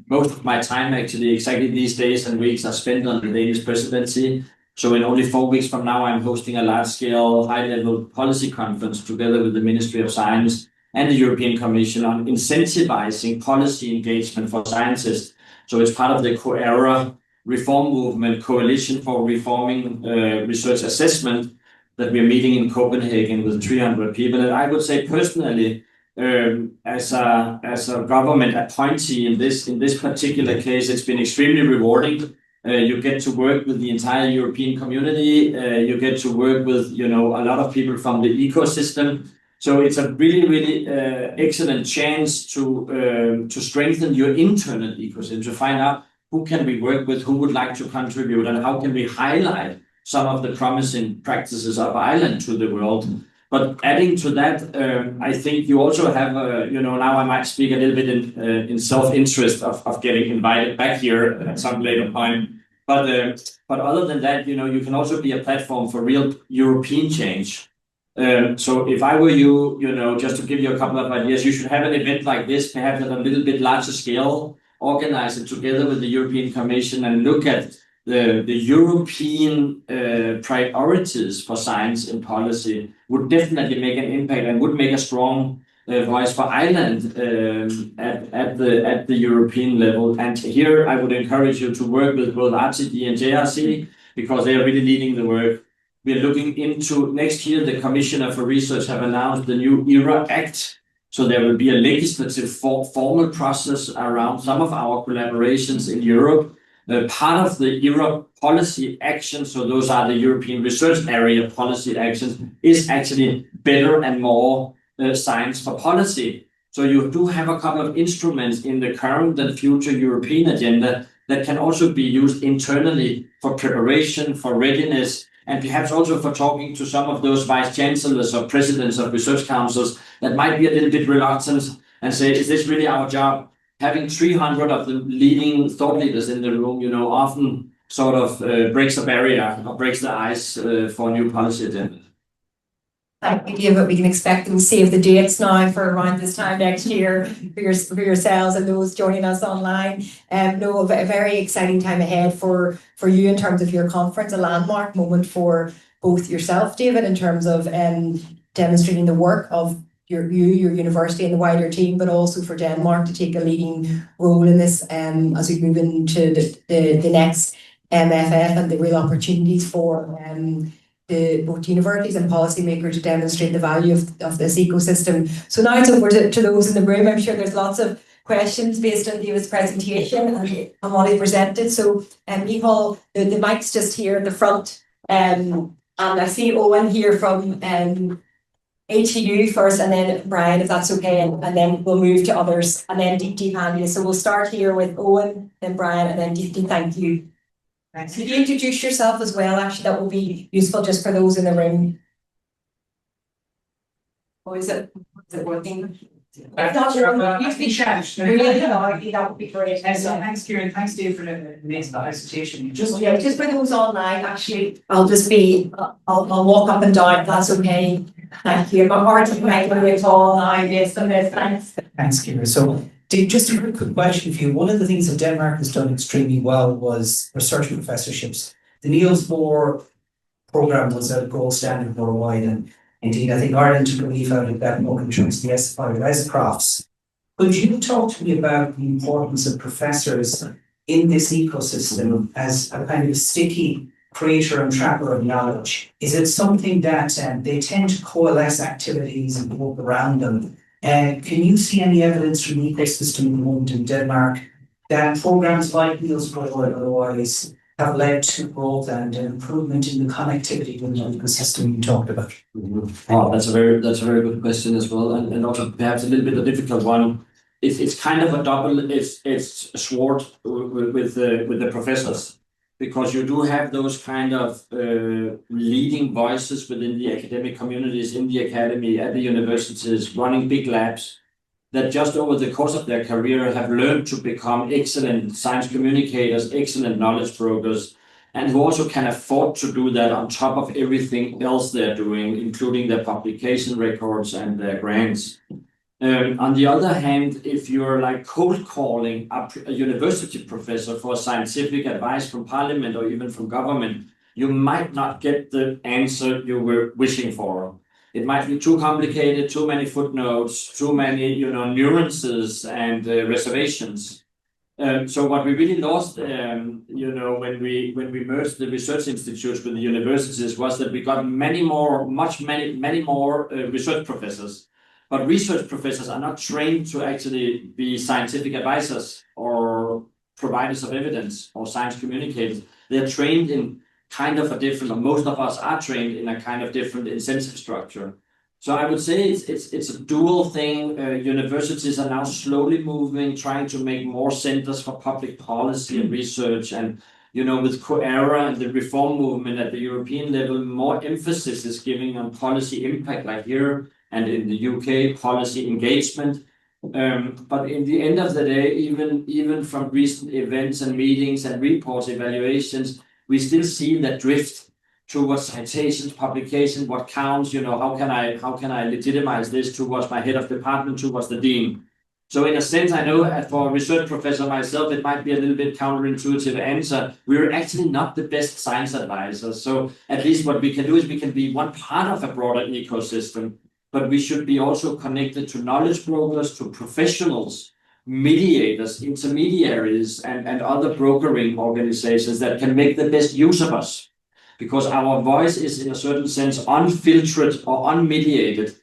most of my time actually exactly these days and weeks are spent on the Danish presidency. So in only 4 weeks from now, I'm hosting a large-scale, high-level policy conference together with the Ministry of Science and the European Commission on incentivizing policy engagement for scientists. So it's part of the COERA reform movement, Coalition for Reforming Research Assessment, that we're meeting in Copenhagen with 300 people. And I would say personally, as a government appointee in this particular case, it's been extremely rewarding. You get to work with the entire European community. You get to work with a lot of people from the ecosystem. So it's a really, really excellent chance to strengthen your internal ecosystem, to find out who can we work with, who would like to contribute, and how can we highlight some of the promising practices of Ireland to the world. But adding to that, I think you also have, now I might speak a little bit in self-interest of getting invited back here at some later point. But other than that, you can also be a platform for real European change. So if I were you, just to give you a couple of ideas, you should have an event like this, perhaps at a little bit larger scale, organize it together with the European Commission and look at the European priorities for science and policy. Would definitely make an impact and would make a strong voice for Ireland at the European level. And here I would encourage you to work with both RTD and JRC because they are really leading the work. We are looking into next year. The Commissioner for Research have announced the new ERA Act. So there will be a legislative formal process around some of our collaborations in Europe. Part of the ERA policy actions, so those are the European research area policy actions, is actually better and more science for policy. So you do have a couple of instruments in the current and future European agenda that can also be used internally for preparation, for readiness, and perhaps also for talking to some of those vice chancellors or presidents of research councils that might be a little bit reluctant and say, is this really our job? Having 300 of the leading thought leaders in the room, often sort of breaks a barrier or breaks the ice for new policy agenda. Thank you, but we can expect and save the dates now for around this time next year for yourselves and those joining us online. No, a very exciting time ahead for you in terms of your conference, a landmark moment for both yourself, David, in terms of demonstrating the work of your university and the wider team, but also for Denmark to take a leading role in this as we move into the next MFF and the real opportunities for both universities and policymakers to demonstrate the value of this ecosystem. So now it's over to those in the room. I'm sure there's lots of questions based on David's presentation and what he presented. So Aoife, the mic's just here at the front. And I see Owen here from HEU first, and then Brian, if that's okay, and then we'll move to others, and then Deep Handy. So we'll start here with Owen, then Brian, and then Deep. Thank you. Thanks. Could you introduce yourself as well? Actually, that will be useful just for those in the room. Or is it working? That would be great. Thanks, Kieran. Thanks, Dave, for the amazing presentation. Just for those online, actually, I'll walk up and down. If that's okay. Thank you. My heart is making me tall now. Yes, thanks. Thanks, Kieran. So, Dave, just a very quick question for you. One of the things that Denmark has done extremely well was research professorships. The Niels Bohr program was a gold standard for a while, and indeed, I think Ireland took a leaf out of that more in terms of the S5 Rescrafts. Could you talk to me about the importance of professors in this ecosystem as a kind of a sticky creator and trapper of knowledge? Is it something that they tend to coalesce activities and work around them? Can you see any evidence from the ecosystem at the moment in Denmark that programs like Niels Bohr or otherwise have led to growth and improvement in the connectivity with the ecosystem you talked about? Oh, that's a very good question as well, and also perhaps a little bit a difficult one. It's kind of a it's sword with the professors, because you do have those kind of leading voices within the academic communities, in the academy, at the universities, running big labs, that just over the course of their career have learned to become excellent science communicators, excellent knowledge brokers, and who also can afford to do that on top of everything else they're doing, including their publication records and their grants. On the other hand, if you're like cold calling a university professor for scientific advice from parliament or even from government, you might not get the answer you were wishing for. It might be too complicated, too many footnotes, too many, nuances and reservations. So what we really lost, when we merged the research institutes with the universities, was that we got many more research professors. But research professors are not trained to actually be scientific advisors or providers of evidence or science communicators. They're trained in kind of a different, or most of us are trained in a kind of different incentive structure. So I would say it's a dual thing. Universities are now slowly moving, trying to make more centers for public policy and research. And, with COERA and the reform movement at the European level, more emphasis is given on policy impact, like here, and in the UK, policy engagement. But in the end of the day, even from recent events and meetings and reports, evaluations, we still see that drift towards citations, publication, what counts, how can I legitimize this towards my head of department, towards the dean. So in a sense, I know for a research professor myself, it might be a little bit counterintuitive answer. We're actually not the best science advisors. So at least what we can do is we can be one part of a broader ecosystem, but we should be also connected to knowledge brokers, to professionals, mediators, intermediaries, and other brokering organizations that can make the best use of us. Because our voice is, in a certain sense, unfiltered or unmediated,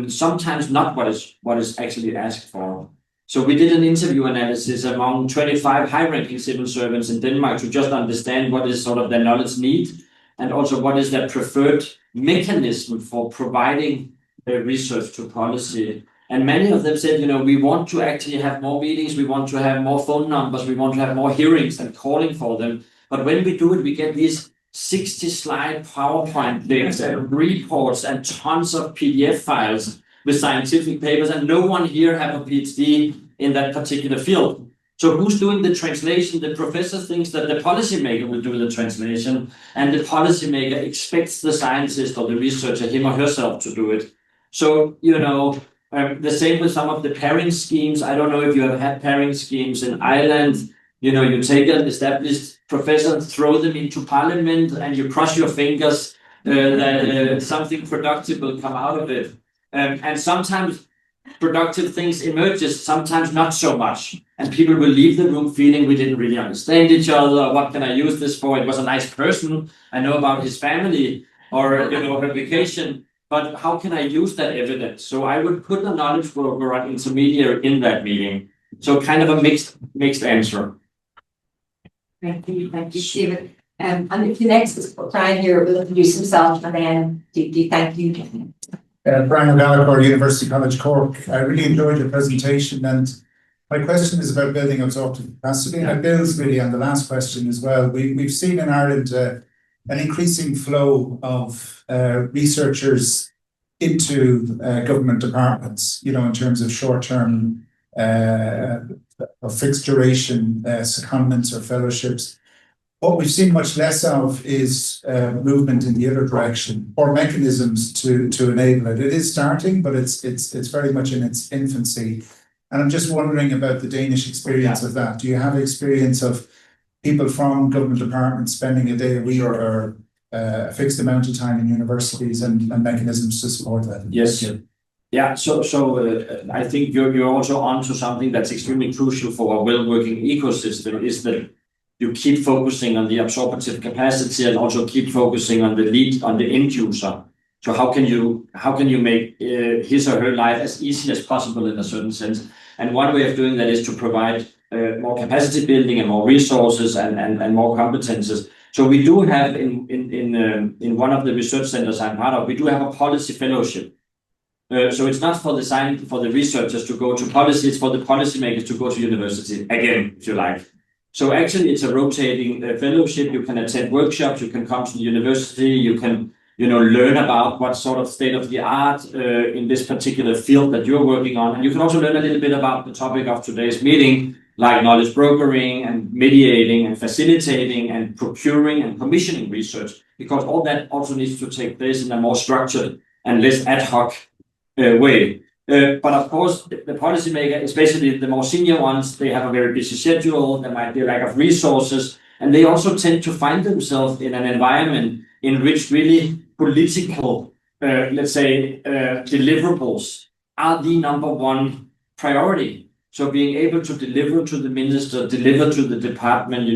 sometimes not what is actually asked for. So we did an interview analysis among 25 high-ranking civil servants in Denmark to just understand what is sort of their knowledge need, and also what is their preferred mechanism for providing research to policy. And many of them said, we want to actually have more meetings, we want to have more phone numbers, we want to have more hearings and calling for them. But when we do it, we get these 60-slide PowerPoint things and reports and tons of PDF files with scientific papers, and no one here have a PhD in that particular field. So who's doing the translation? The professor thinks that the policymaker will do the translation, and the policymaker expects the scientist or the researcher, him or herself, to do it. So, the same with some of the pairing schemes. I don't know if you have had pairing schemes in Ireland. You take an established professor, throw them into parliament, and you cross your fingers that something productive will come out of it. And sometimes productive things emerges, sometimes not so much. And people will leave the room feeling we didn't really understand each other. What can I use this for? It was a nice person. I know about his family or, her vacation. But how can I use that evidence? So I would put a knowledge broker or intermediary in that meeting. So kind of a mixed answer. Thank you, Stephen. And if the next Brian here will introduce himself, and then thank you. Brian O'Gallagher, University College Cork. I really enjoyed the presentation, and my question is about building absorptive capacity, and it builds really on the last question as well. We've seen in Ireland an increasing flow of researchers into government departments, in terms of short-term or fixed duration secondments or fellowships. What we've seen much less of is movement in the other direction or mechanisms to enable it. It is starting, but it's very much in its infancy. And I'm just wondering about the Danish experience of that. Do you have experience of people from government departments spending a day a week or a fixed amount of time in universities and mechanisms to support that? Yes. Yeah, so I think you're also onto something that's extremely crucial for a well-working ecosystem, is that you keep focusing on the absorptive capacity and also keep focusing on the end user. So how can you make his or her life as easy as possible in a certain sense? And one way of doing that is to provide more capacity building and more resources and more competences. So we do have in one of the research centers I'm part of, we do have a policy fellowship. So it's not for the researchers to go to policy, it's for the policymakers to go to university again, if you like. So actually it's a rotating fellowship. You can attend workshops, you can come to the university, you can learn about what sort of state of the art in this particular field that you're working on. And you can also learn a little bit about the topic of today's meeting, like knowledge brokering and mediating and facilitating and procuring and commissioning research, because all that also needs to take place in a more structured and less ad hoc way. But of course, the policymaker, especially the more senior ones, they have a very busy schedule, there might be a lack of resources, and they also tend to find themselves in an environment in which really political, deliverables are the number one priority. So being able to deliver to the minister, deliver to the department,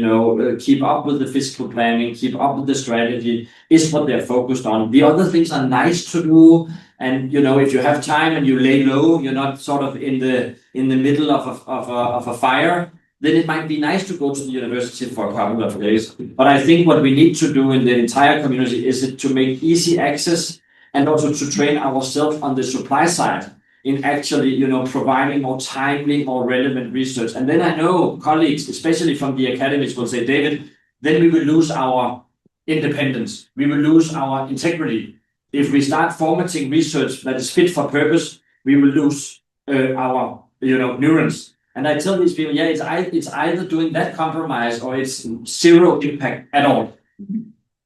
keep up with the fiscal planning, keep up with the strategy is what they're focused on. The other things are nice to do. And, if you have time and you lay low, you're not sort of in the middle of a fire, then it might be nice to go to the university for a couple of days. But I think what we need to do in the entire community is to make easy access and also to train ourselves on the supply side in actually, providing more timely, more relevant research. And then I know colleagues, especially from the academies, will say, David, then we will lose our independence. We will lose our integrity. If we start formatting research that is fit for purpose, we will lose our, neurons. And I tell these people, it's either doing that compromise or it's zero impact at all.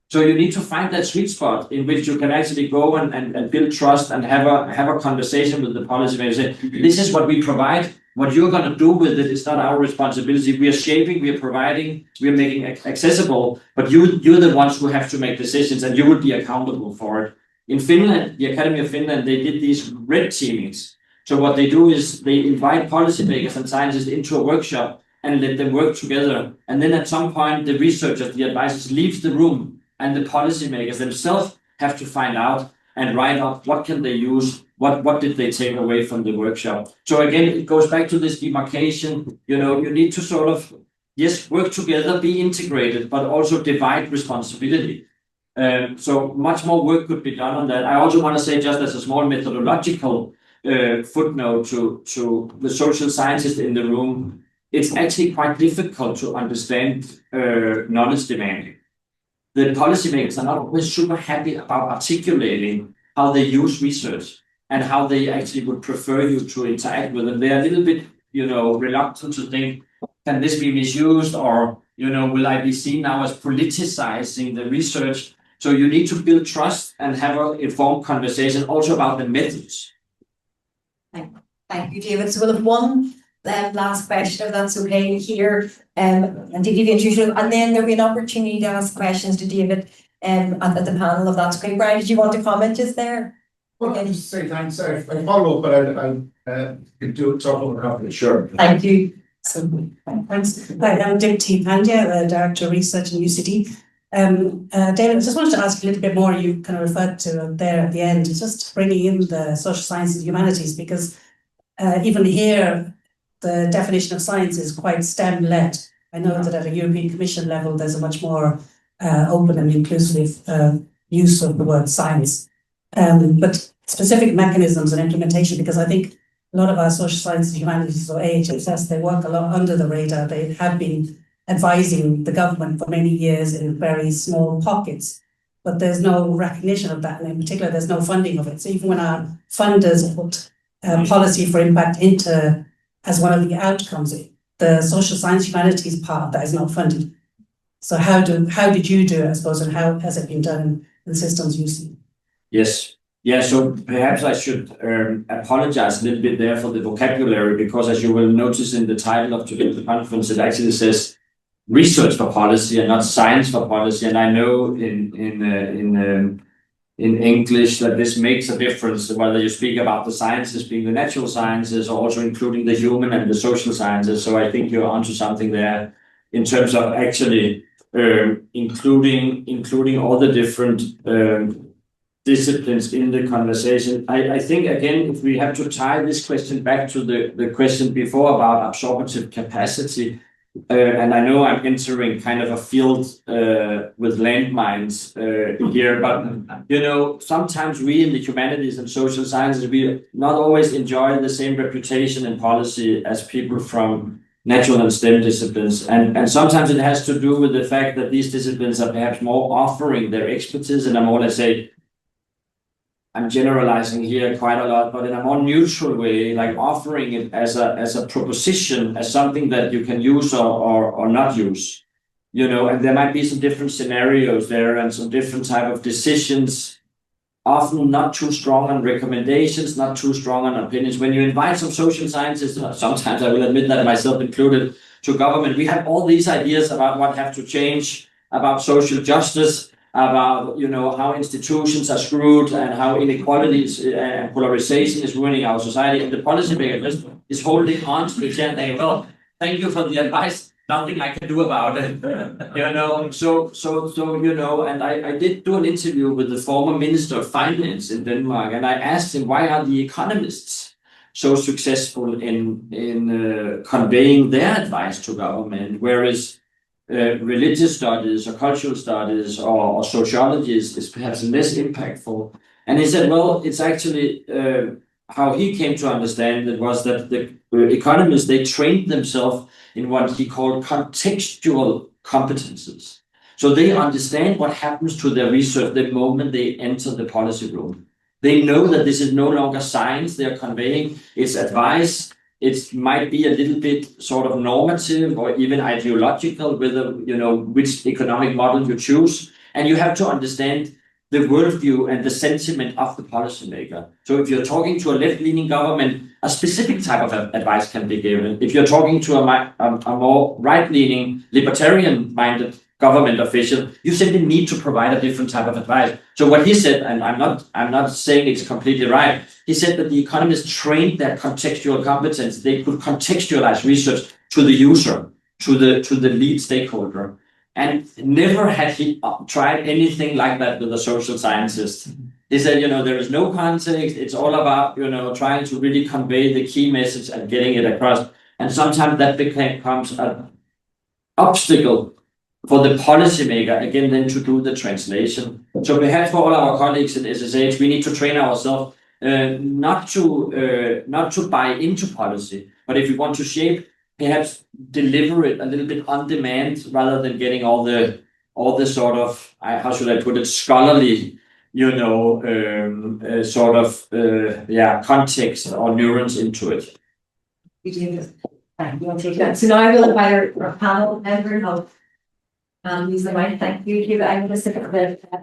So you need to find that sweet spot in which you can actually go and build trust and have a conversation with the policymaker. Say, this is what we provide. What you're going to do with it is not our responsibility. We are shaping, we are providing, we are making accessible, but you're the ones who have to make decisions and you will be accountable for it. In Finland, the Academy of Finland, they did these red teamings. So what they do is they invite policymakers and scientists into a workshop and let them work together. And then at some point, the researchers, the advisors leave the room and the policymakers themselves have to find out and write up what can they use, what did they take away from the workshop. So again, it goes back to this demarcation. You need to sort of, yes, work together, be integrated, but also divide responsibility. So much more work could be done on that. I also want to say, just as a small methodological footnote to the social scientists in the room, it's actually quite difficult to understand knowledge demanding. The policymakers are not always super happy about articulating how they use research and how they actually would prefer you to interact with them. They are a little bit, reluctant to think, can this be misused, or, will I be seen now as politicizing the research? So you need to build trust and have an informed conversation also about the methods. Thank you, David. So we'll have one last question, if that's okay, here, and to give you an introduction, and then there'll be an opportunity to ask questions to David at the panel, if that's okay. Brian, did you want to comment just there? Well, I'll just say thanks. I follow up, but I can do it talk over coffee. Sure. Thank you. So, thanks. Hi, I'm Dipti Pandya, Director of Research in UCD. David, I just wanted to ask a little bit more. You kind of referred to there at the end, just bringing in the social sciences and humanities, because even here, the definition of science is quite STEM-led. I know that at a European Commission level, there's a much more open and inclusive use of the word science. But specific mechanisms and implementation, because I think a lot of our social sciences and humanities, or AHSS, they work a lot under the radar. They have been advising the government for many years in very small pockets, but there's no recognition of that, and in particular, there's no funding of it. So even when our funders put policy for impact into as one of the outcomes, the social science humanities part of that is not funded. So how did you do it, I suppose, and how has it been done in the systems you see? Yes. Yeah, so perhaps I should apologize a little bit there for the vocabulary, because as you will notice in the title of today's conference, it actually says research for policy and not science for policy. And I know in English that this makes a difference, whether you speak about the sciences being the natural sciences or also including the human and the social sciences. So I think you're onto something there in terms of actually including all the different disciplines in the conversation. I think, again, if we have to tie this question back to the question before about absorptive capacity, and I know I'm entering kind of a field with landmines here, but sometimes we in the humanities and social sciences, we not always enjoy the same reputation in policy as people from natural and STEM disciplines. And sometimes it has to do with the fact that these disciplines are perhaps more offering their expertise in a more, let's say, I'm generalizing here quite a lot, but in a more neutral way, like offering it as a proposition, as something that you can use or not use, and there might be some different scenarios there and some different type of decisions, often not too strong on recommendations, not too strong on opinions. When you invite some social scientists, sometimes I will admit that myself included, to government, we have all these ideas about what have to change, about social justice, about how institutions are screwed and how inequalities and polarization is ruining our society, and the policymaker is holding on to the chair and saying, well, thank you for the advice, nothing I can do about it. And I did do an interview with the former Minister of Finance in Denmark, and I asked him, why are the economists so successful in conveying their advice to government, whereas religious studies or cultural studies or sociology is perhaps less impactful? And he said, well, it's actually how he came to understand it was that the economists, they trained themselves in what he called contextual competences. So they understand what happens to their research the moment they enter the policy room. They know that this is no longer science they're conveying, it's advice. It might be a little bit sort of normative or even ideological, whether, which economic model you choose. And you have to understand the worldview and the sentiment of the policymaker. So if you're talking to a left-leaning government, a specific type of advice can be given. If you're talking to a more right-leaning, libertarian-minded government official, you simply need to provide a different type of advice. So what he said, and I'm not saying it's completely right, he said that the economists trained their contextual competence. They could contextualize research to the user, to the lead stakeholder. And never had he tried anything like that with a social scientist. He said, there is no context. It's all about, trying to really convey the key message and getting it across. And sometimes that becomes an obstacle for the policymaker, again, then to do the translation. So perhaps for all our colleagues in SSH, we need to train ourselves not to buy into policy, but if we want to shape, perhaps deliver it a little bit on demand rather than getting all the sort of, how should I put it, scholarly, context or neurons into it. Thank you. So now I will invite our panel member of use the mic. Thank you. I'm going to sit a bit. I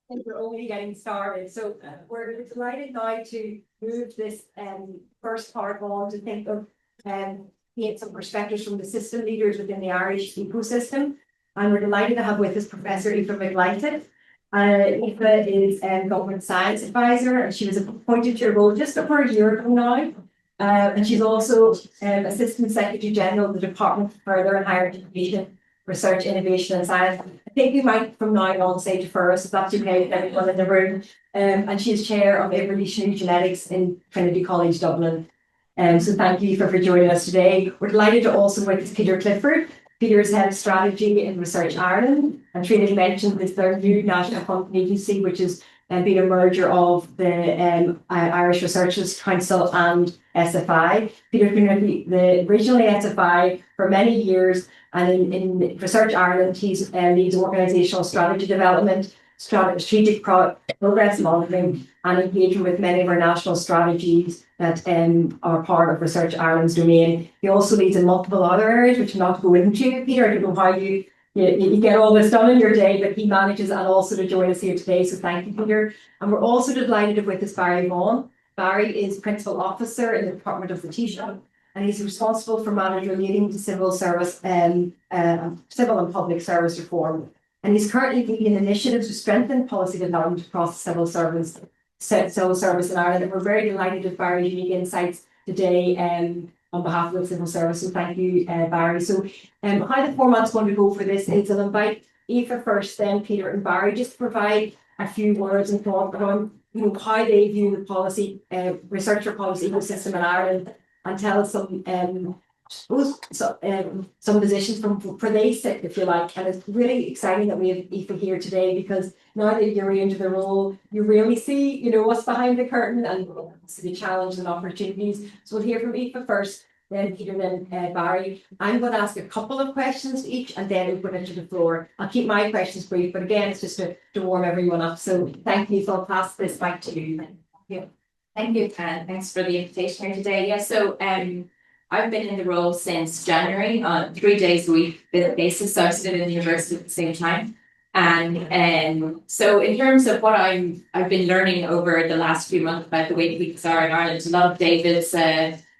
think we're only getting started. So we're delighted now to move this first part on to think of get some perspectives from the system leaders within the Irish ecosystem. And we're delighted to have with us Professor Aoife McLysaght. Aoife is Government Science Advisor, and she was appointed to her role just over a year ago now. And she's also Assistant Secretary General of the Department for Further and Higher Education, Research, Innovation and Science. I think we might from now on say to first, if that's okay with everyone in the room. And she is Chair of Evolutionary Genetics in Trinity College Dublin. So thank you for joining us today. We're delighted to also with Peter Clifford. Peter is Head of Strategy in Research Ireland, and Triona mentioned this their new National Funding Agency, which has been a merger of the Irish Researchers Council and SFI. Peter's been with the originally SFI for many years, and in Research Ireland, he's leads organisational strategy development, strategic progress monitoring, and engagement with many of our national strategies that are part of Research Ireland's domain. He also leads in multiple other areas, which I'm not going into. Peter, I don't know how you get all this done in your day, but he manages and also to join us here today. So thank you, Peter. And we're also delighted with this Barry Vaughan. Barry is Principal Officer in the Department of the Taoiseach, and he's responsible for managing relating to civil service civil and public service reform. And he's currently leading initiatives to strengthen policy development across the civil service in Ireland. And we're very delighted with Barry's unique insights today on behalf of the civil service. So thank you, Barry. So how the format's going to go for this is I'll invite Aoife first, then Peter and Barry, just to provide a few words and thoughts on how they view the policy, researcher policy ecosystem in Ireland, and tell us some positions for they sit, if you like. And it's really exciting that we have Aoife here today, because now that you're into the role, you really see, what's behind the curtain and the challenges and opportunities. So we'll hear from Aoife first, then Peter, then Barry. I'm going to ask a couple of questions to each, and then open it to the floor. I'll keep my questions brief, but again, it's just to warm everyone up. So thank you. So I'll pass this back to you. Thank you. Thank you, thanks for the invitation here today. Yeah, so I've been in the role since January on 3 days a week basis. So I've studied in the university at the same time. And so in terms of what I've been learning over the last few months about the way weeks are in Ireland, a lot of David's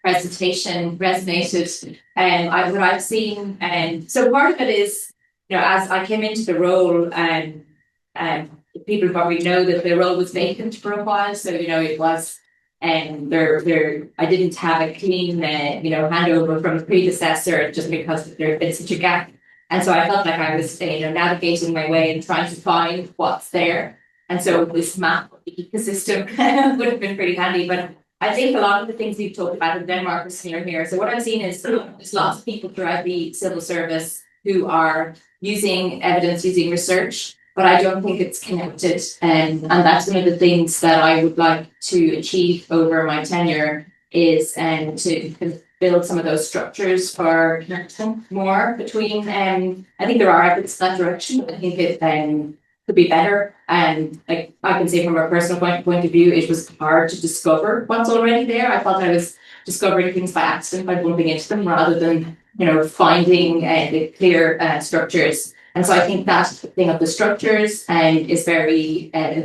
presentation resonated. What I've seen, and so part of it is, as I came into the role, people probably know that the role was vacant for a while. So it was. I didn't have a clean, handover from the predecessor, just because there had been such a gap. And so I felt like I was, navigating my way and trying to find what's there. And so this map of the ecosystem would have been pretty handy. But I think a lot of the things we've talked about in Denmark are similar here. So what I've seen is there's lots of people throughout the civil service who are using evidence, using research, but I don't think it's connected. And that's one of the things that I would like to achieve over my tenure is to build some of those structures for connecting more between, I think there are efforts in that direction. I think it could be better. And I can say from a personal point of view, it was hard to discover what's already there. I thought I was discovering things by accident, by bumping into them, rather than, finding the clear structures. And so I think that thing of the structures is very, I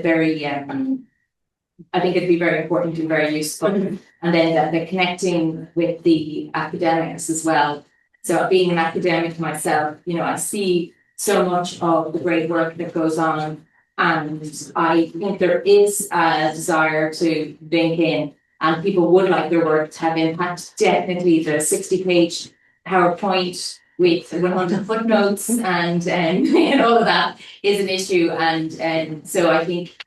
think it'd be very important and very useful. And then the connecting with the academics as well. So being an academic myself, I see so much of the great work that goes on. And I think there is a desire to link in, and people would like their work to have impact. Definitely the 60-page PowerPoint with 100 footnotes and all of that is an issue. And so I think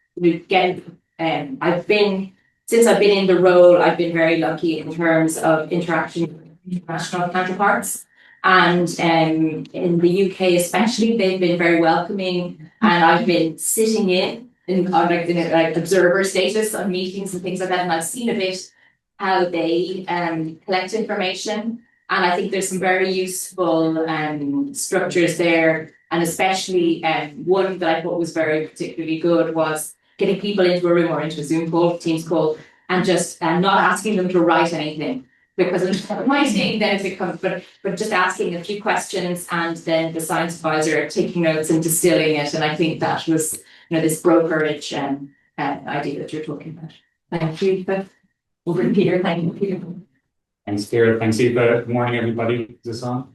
since I've been in the role, I've been very lucky in terms of interaction with international counterparts. And in the UK especially, they've been very welcoming, and I've been sitting in observer status on meetings and things like that, and I've seen a bit how they collect information, and I think there's some very useful structures there, and especially one that I thought was very particularly good was getting people into a room or into a Zoom call, Teams call, and just not asking them to write anything, because of writing then it becomes, but just asking a few questions, and then the science advisor taking notes and distilling it. And I think that was, this brokerage idea that you're talking about. Thank you. Over to Peter. Thank you, Peter. Thanks, Ciara. Thanks, Aoife. Good morning, everybody. Is this on?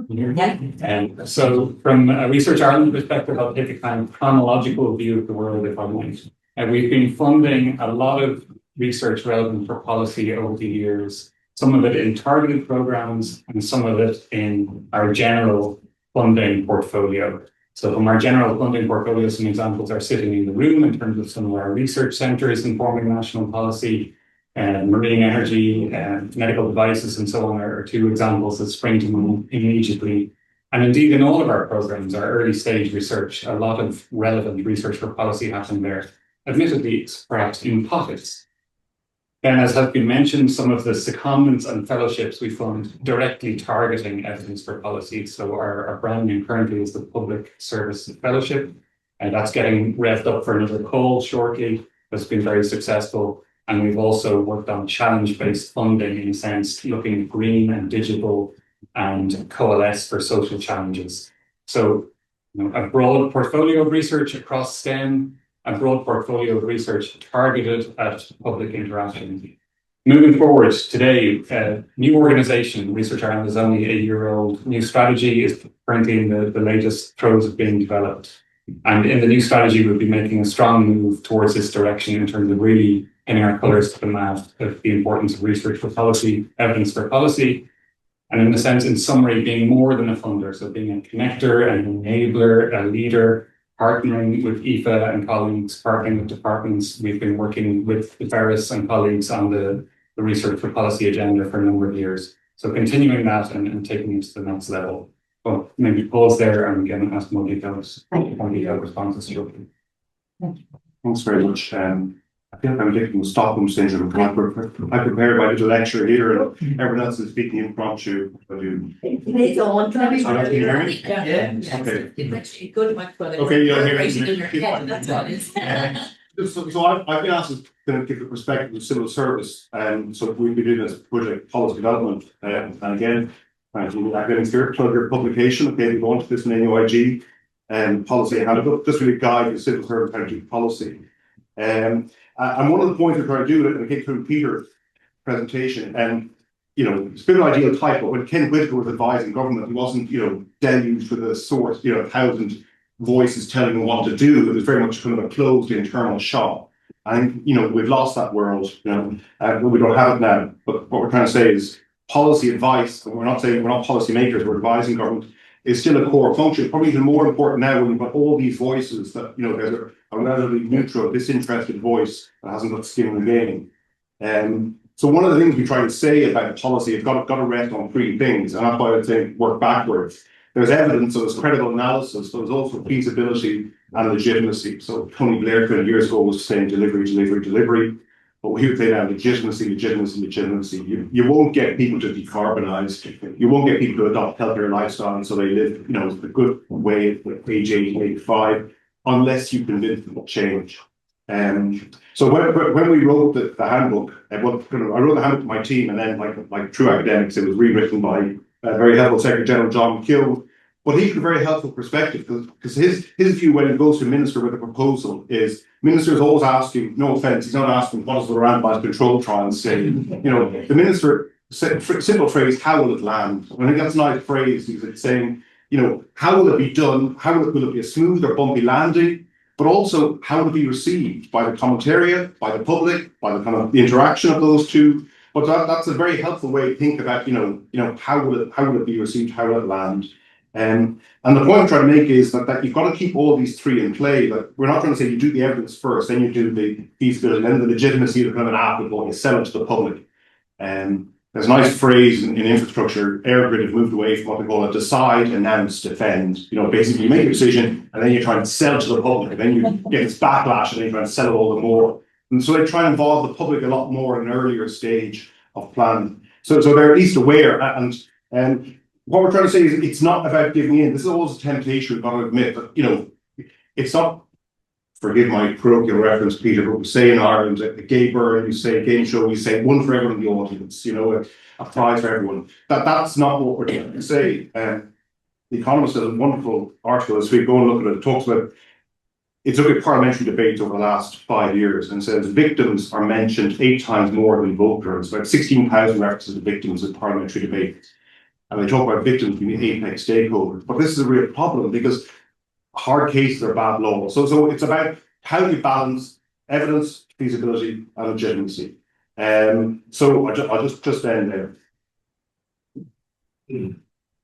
Yeah. And so from a Research Ireland perspective, I'll take a kind of chronological view of the world, if I might. We've been funding a lot of research relevant for policy over the years, some of it in targeted programs and some of it in our general funding portfolio. So from our general funding portfolio, some examples are sitting in the room in terms of some of our research centres informing national policy, marine energy, medical devices and so on are two examples that spring to mind immediately. And indeed in all of our programs, our early stage research, a lot of relevant research for policy happening there. Admittedly, it's perhaps in pockets. And as has been mentioned, some of the secondments and fellowships we fund directly targeting evidence for policy. So our brand name currently is the Public Service Fellowship, and that's getting revved up for another call shortly. That's been very successful. And we've also worked on challenge-based funding, in a sense, looking green and digital and coalesce for social challenges. So a broad portfolio of research across STEM, a broad portfolio of research targeted at public interaction. Moving forward today, new organisation, Research Ireland is only a year old. New strategy is currently in the latest throes of being developed. And in the new strategy, we'll be making a strong move towards this direction in terms of really pinning our colours to the mast of the importance of research for policy, evidence for policy, and in a sense, in summary, being more than a funder, so being a connector, an enabler, a leader, partnering with Aoife and colleagues, partnering with departments. We've been working with the Ferris and colleagues on the research for policy agenda for a number of years. So continuing that and taking it to the next level. Well, maybe pause there and again ask more detailed responses. Thanks very much. I feel like I'm taking Stockholm syndrome. I prepared my little lecture here, and everyone else is speaking impromptu. It's on. Can I Can you hear me? Yeah. Okay. It's actually good microphone. Okay, you'll hear Right in your head, that's what it is. So I've been asked to give the perspective of civil service, and so we've been doing this project policy development, and again, academic spirit, plug your publication. Okay, we go into this in AOIG and policy handbook. This really guide the civil service how to do policy. And one of the points we're trying to do, and I came through Peter's presentation, and it's been an ideal type, but when Ken Whitaker was advising government, he wasn't, deluged with a source, 1,000 voices telling him what to do. It was very much kind of a closed internal shop. And we've lost that world, we don't have it now. But what we're trying to say is policy advice, and we're not saying we're not policy makers, we're advising government, is still a core function, probably even more important now when you've got all these voices that, there's a relatively neutral, disinterested voice that hasn't got skin in the game. So one of the things we try to say about policy, it's got to rest on three things, and that's why I would say work backwards. There's evidence, so there's credible analysis, but there's also feasibility and legitimacy. So Tony Blair 20 years ago was saying delivery. But we would say now legitimacy. You won't get people to decarbonise. You won't get people to adopt healthier lifestyles so they live, a good way at age 80, 85, unless you convince them of change. So when we wrote the handbook, I wrote the handbook to my team, and then like true academics, it was rewritten by very helpful Secretary General John McKeown. But he had a very helpful perspective because his view when he goes to a minister with a proposal is minister is always asking, no offence, he's not asking what does the randomised control trials say. The minister said simple phrase, how will it land? I think that's a nice phrase. He's saying, how will it be done? Will it be a smooth or bumpy landing? But also how will it be received by the commentariat, by the public, by the kind of the interaction of those two. But that's a very helpful way to think about, how will it be received? How will it land? And the point I'm trying to make is that you've got to keep all these three in play. That we're not trying to say you do the evidence first, then you do the feasibility, and then the legitimacy of kind of an applicable, you sell it to the public. there's a nice phrase in infrastructure, EirGrid has moved away from what they call a decide, announce, defend. You know, basically you make a decision and then you try and sell it to the public, and then you get this backlash and then you try and sell it all the more. And so they try and involve the public a lot more in an earlier stage of planning. So they're at least aware. And what we're trying to say is it's not about giving in. This is always a temptation, we've got to admit, but you know, it's not, forgive my parochial reference, Peter, but we say in Ireland, a gay bird, you say a game show, we say one for everyone in the audience, you know, a prize for everyone. That's not what we're trying to say. The Economist has a wonderful article this week, go and look at it. It talks about, it's looked at parliamentary debates over the last 5 years and says victims are mentioned 8 times more than voters. About 16,000 references to victims in parliamentary debates. And they talk about victims being apex stakeholders. But this is a real problem because hard cases are bad law. So it's about how do you balance evidence, feasibility, and legitimacy. So I'll just end there.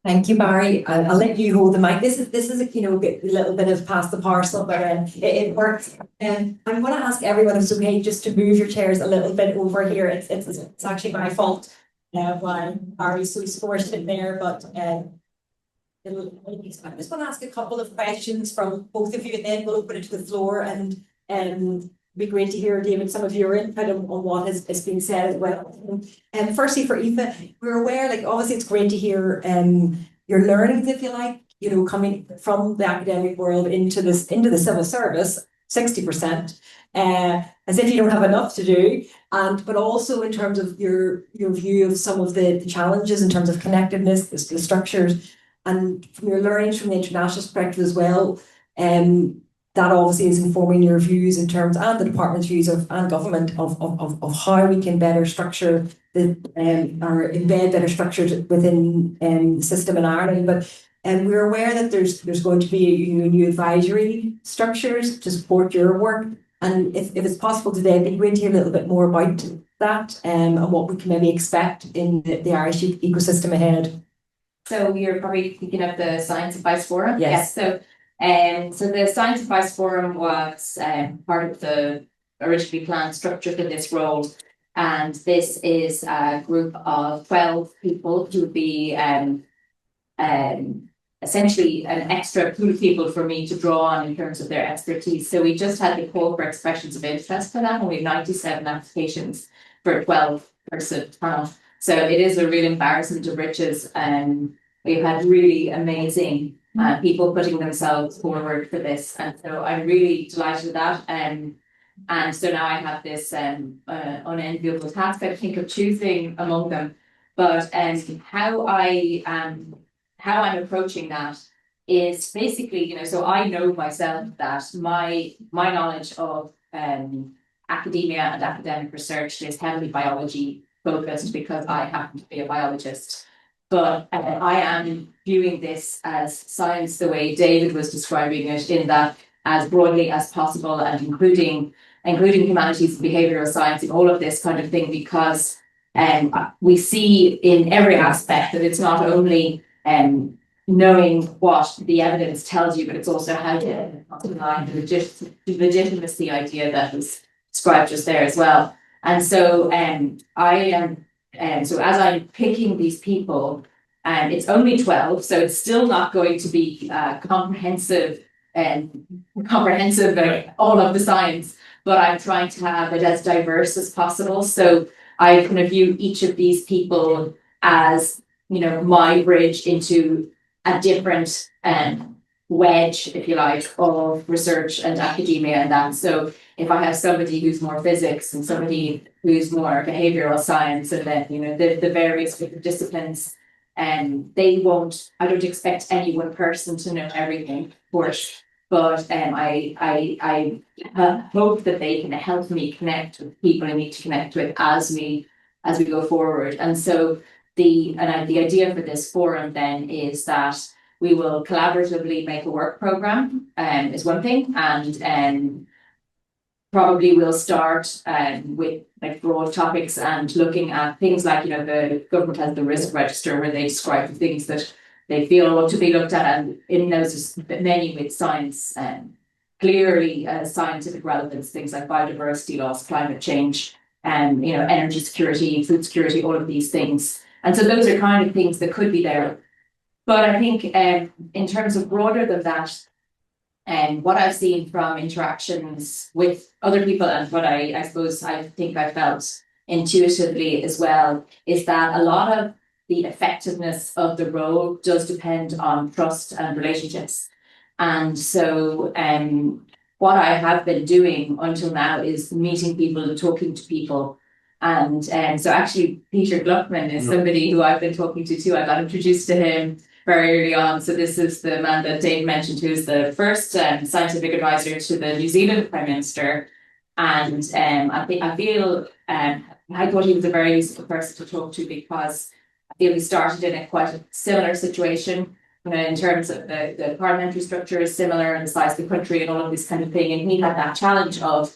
Thank you, Barry. I'll let you hold the mic. This is a, you know, a little bit of pass the parcel, but it works. I'm going to ask everyone if it's okay just to move your chairs a little bit over here. It's actually my fault why Barry's so forced in there, but I'm just going to ask a couple of questions from both of you, and then we'll open it to the floor, and it'd be great to hear, David, some of your input on what has been said as well. Firstly, for Aoife, we're aware, like, obviously it's great to hear your learnings, if you like, you know, coming from the academic world into the civil service, 60%, as if you don't have enough to do, but also in terms of your view of some of the challenges in terms of connectedness, the structures, and from your learnings from the international perspective as well. That obviously is informing your views in terms, and the department's views and government of how we can better structure or embed better structures within the system in Ireland. But we're aware that there's going to be new advisory structures to support your work. And if it's possible today, I'd be great to hear a little bit more about that and what we can maybe expect in the Irish ecosystem ahead. So you're probably thinking of the Science Advice Forum? Yes. So the Science Advice Forum was part of the originally planned structure for this role, and this is a group of 12 people who would be essentially an extra pool of people for me to draw on in terms of their expertise. So we just had the call for expressions of interest for that, and we have 97 applications for a 12-person panel. So it is a real embarrassment of riches, and we've had really amazing people putting themselves forward for this, and so I'm really delighted with that. And so now I have this unenviable task, I think, of choosing among them. But how I'm approaching that is basically, you know, so I know myself that my knowledge of academia and academic research is heavily biology focused because I happen to be a biologist. But I am viewing this as science the way David was describing it, in that as broadly as possible, and including humanities and behavioural science and all of this kind of thing, because we see in every aspect that it's not only knowing what the evidence tells you, but it's also how to underline the legitimacy idea that was described just there as well. And so so as I'm picking these people, and it's only 12, so it's still not going to be comprehensive all of the science, but I'm trying to have it as diverse as possible. So I kind of view each of these people as, you know, my bridge into a different wedge, if you like, of research and academia and that. So if I have somebody who's more physics and somebody who's more behavioral science, and then, you know, the various different disciplines, and I don't expect any one person to know everything, of course, but I hope that they can help me connect with people I need to connect with as we go forward. And so the idea for this forum then is that we will collaboratively make a work program, is one thing, and probably we'll start with like broad topics and looking at things like, you know, the government has the risk register where they describe the things that they feel ought to be looked at, and in those many with science, clearly scientific relevance, things like biodiversity loss, climate change, energy security, food security, all of these things. And so those are kind of things that could be there. But I think in terms of broader than that, what I've seen from interactions with other people and what I suppose I think I felt intuitively as well, is that a lot of the effectiveness of the role does depend on trust and relationships. And so what I have been doing until now is meeting people and talking to people. And so actually Peter Gluckman is somebody who I've been talking to too. I got introduced to him very early on. So this is the man that Dave mentioned, who's the first scientific advisor to the New Zealand Prime Minister. And I thought he was a very useful person to talk to, because I feel he started in a quite a similar situation, in terms of the parliamentary structure is similar and the size of the country and all of this kind of thing. And he had that challenge of,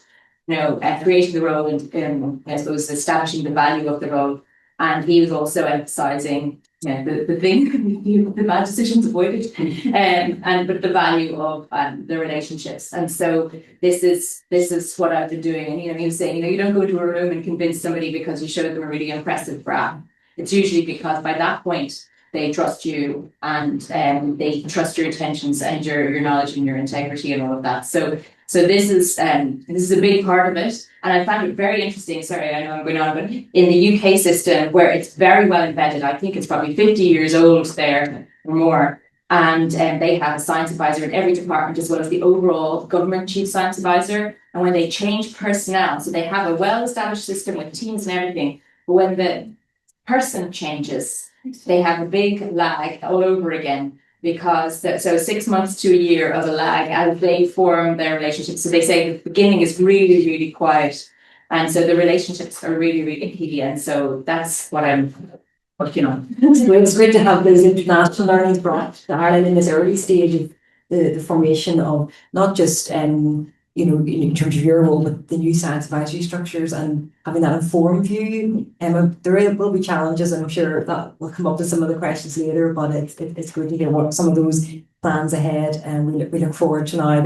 creating the role and I suppose establishing the value of the role. And he was also emphasising the bad decisions avoided, but the value of the relationships. And so this is what I've been doing. And he was saying, you don't go to a room and convince somebody because you showed them a really impressive graph. It's usually because by that point they trust you and they trust your intentions and your knowledge and your integrity and all of that. So this is a big part of it. And I found it very interesting, sorry, I know I'm going on, but in the UK system, where it's very well embedded, I think it's probably 50 years old there or more, and they have a science advisor in every department as well as the overall government chief science advisor. And when they change personnel, so they have a well-established system with teams and everything, but when the person changes, they have a big lag all over again. Because so 6 months to a year of a lag as they form their relationships. So they say the beginning is really, really quiet. And so the relationships are really, really key. And so that's what I'm working on. It's great to have those international learnings brought to Ireland in this early stage of the formation of not just in terms of your role, but the new science advisory structures and having that informed view. There will be challenges, and I'm sure that will come up with some of the questions later, but it's good to hear what some of those plans ahead, and we look forward to now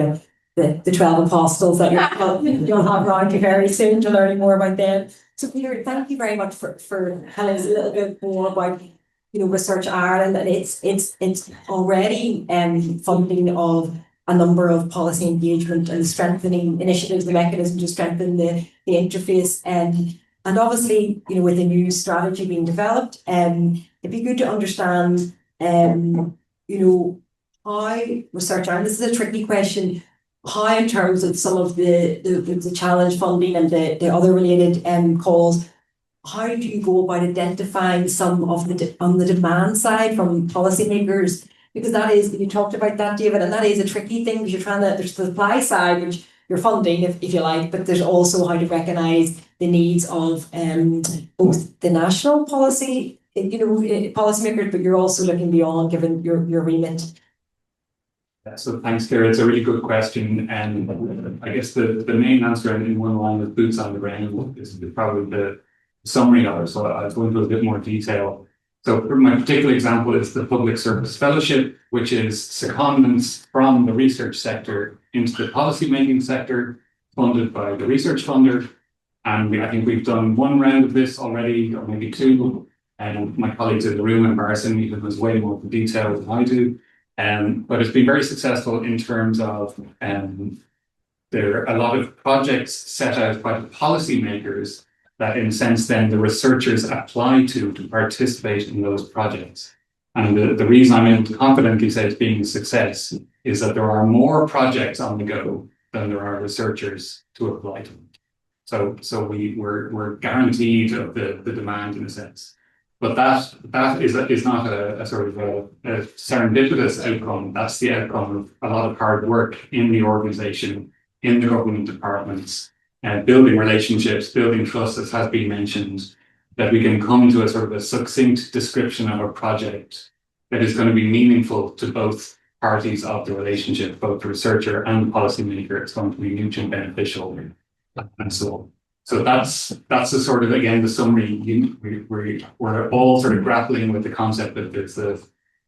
the 12 apostles that you'll have around you very soon to learning more about them. So Peter, thank you very much for telling us a little bit more about Research Ireland, and it's already funding of a number of policy engagement and strengthening initiatives, the mechanism to strengthen the interface, and obviously, with a new strategy being developed, it'd be good to understand, how Research Ireland, this is a tricky question, how in terms of some of the challenge funding and the other related calls, how do you go about identifying some of on the demand side from policymakers? Because that is, you talked about that, David, and that is a tricky thing, because there's the supply side, which you're funding, if you like, but there's also how to recognise the needs of both the national policy, policymakers, but you're also looking beyond, given your remit. So thanks, Ciara. It's a really good question, and I guess the main answer in one line is boots on the ground is probably the summary of it. So I'll go into a bit more detail. So my particular example is the Public Service Fellowship, which is secondments from the research sector into the policy-making sector, funded by the research funder. And I think we've done one round of this already, or maybe two. And my colleagues in the room, and Pedersen, even was way more detail than I do. But it's been very successful in terms of there are a lot of projects set out by the policymakers that in a sense then the researchers apply to participate in those projects. And the reason I'm able to confidently say it's being a success is that there are more projects on the go than there are researchers to apply to. So we're guaranteed of the demand in a sense. But that is not a sort of a serendipitous outcome. That's the outcome of a lot of hard work in the organisation, in the government departments, building relationships, building trust, as has been mentioned, that we can come to a sort of a succinct description of a project that is going to be meaningful to both parties of the relationship, both the researcher and the policymaker. It's going to be mutually beneficial and so on. So that's the sort of, again, the summary. We're all sort of grappling with the concept that it's the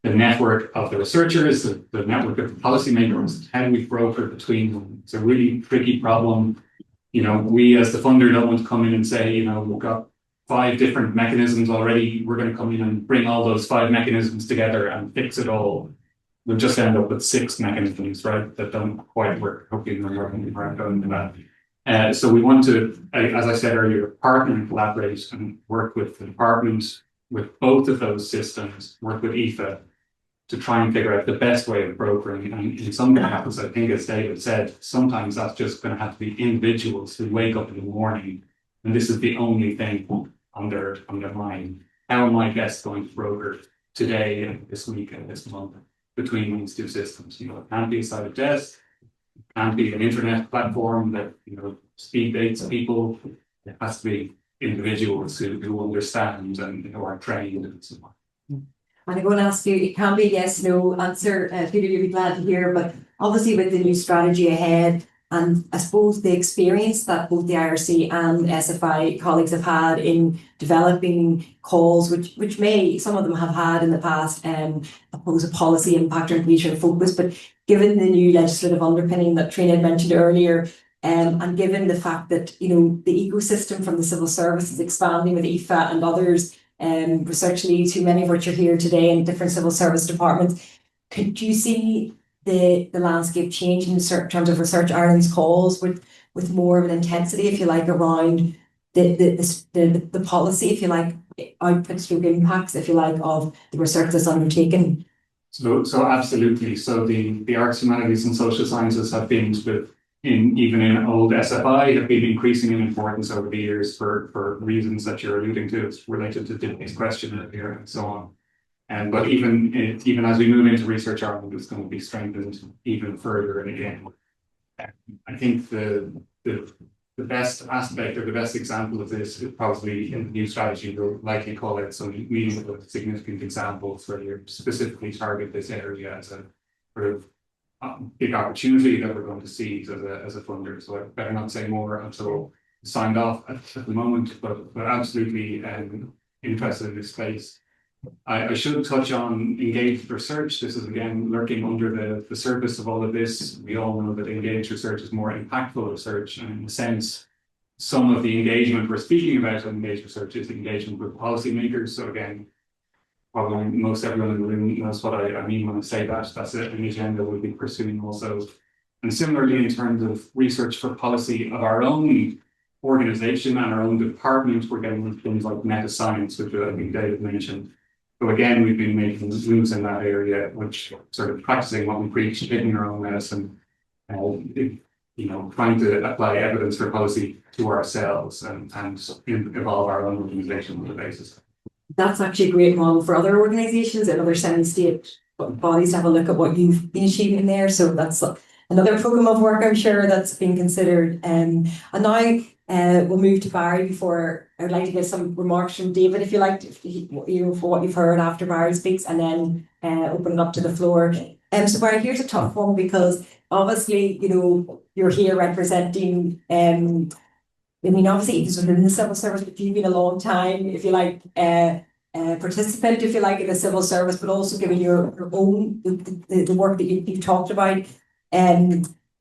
network of the researchers, the network of the policymakers, how do we broker between them? It's a really tricky problem. we as the funder don't want to come in and say, we've got 5 different mechanisms already. We're going to come in and bring all those 5 mechanisms together and fix it all. We'll just end up with 6 mechanisms, right, that don't quite work. Hopefully, we're working around that. So we want to, as I said earlier, partner and collaborate and work with the department, with both of those systems, work with Aoife to try and figure out the best way of brokering. And in some cases, I think, as David said, sometimes that's just going to have to be individuals who wake up in the morning and this is the only thing on their mind. How am I best going to broker today and this week and this month between these 2 systems? It can't be a side of desk, it can't be an internet platform that speed dates people. It has to be individuals who understand and who are trained and so on. And I'm going to ask you, it can be a yes, no answer, Peter, you'll be glad to hear, but obviously with the new strategy ahead, and I suppose the experience that both the IRC and SFI colleagues have had in developing calls, which some of them have had in the past, oppose a policy impact or engagement focus, but given the new legislative underpinning that Triona had mentioned earlier, and given the fact that, the ecosystem from the civil service is expanding with Aoife and others, research leads, who many of which are here today in different civil service departments, could you see the landscape changing in terms of Research Ireland's calls with more of an intensity, if you like, around the policy, if you like, outputs through impacts, if you like, of the research that's undertaken? So absolutely. So the arts, humanities and social sciences have been even in old SFI have been increasing in importance over the years for reasons that you're alluding to. It's related to Disney's question earlier and so on. But even as we move into Research Ireland, it's going to be strengthened even further. And again, I think the best aspect or the best example of this is probably in the new strategy. We'll likely call it some meaningful, significant examples where you specifically target this area as a sort of big opportunity that we're going to seize as a funder. So I better not say more until signed off at the moment, but absolutely interested in this space. I should touch on engaged research. This is again lurking under the surface of all of this. We all know that engaged research is more impactful research, and in a sense, some of the engagement we're speaking about in engaged research is engagement with policymakers. So again, probably most everyone in the room knows what I mean when I say that. That's an agenda we'll be pursuing also. And similarly, in terms of research for policy of our own organization and our own department, we're getting things like meta science, which I think David mentioned. So again, we've been making moves in that area, which sort of practicing what we preach, taking our own medicine, trying to apply evidence for policy to ourselves and evolve our own organization on the basis. That's actually a great model for other organisations and other semi-state bodies to have a look at what you've been achieving there. So that's another programme of work, I'm sure, that's being considered. And now we'll move to Barry. Before I would like to get some remarks from David, if you like, for what you've heard after Barry speaks, and then open it up to the floor. So Barry, here's a tough one, because obviously, you're here representing obviously it was within the civil service, but you've been a long time, if you like, participant, if you like, in the civil service, but also given your own the work that you've talked about.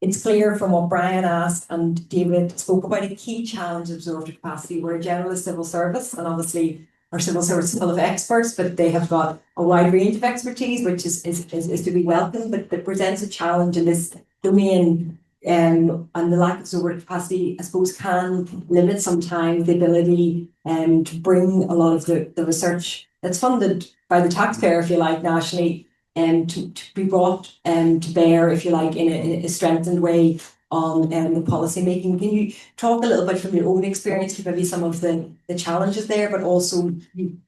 It's clear from what Brian asked and David spoke about, a key challenge of absorptive capacity. We're a generalist civil service, and obviously our civil service is full of experts, but they have got a wide range of expertise, which is to be welcomed, but that presents a challenge in this domain. And the lack of absorptive capacity, I suppose, can limit sometimes the ability to bring a lot of the research that's funded by the taxpayer, if you like, nationally, to be brought to bear, if you like, in a strengthened way on the policy making. Can you talk a little bit from your own experience, maybe some of the challenges there, but also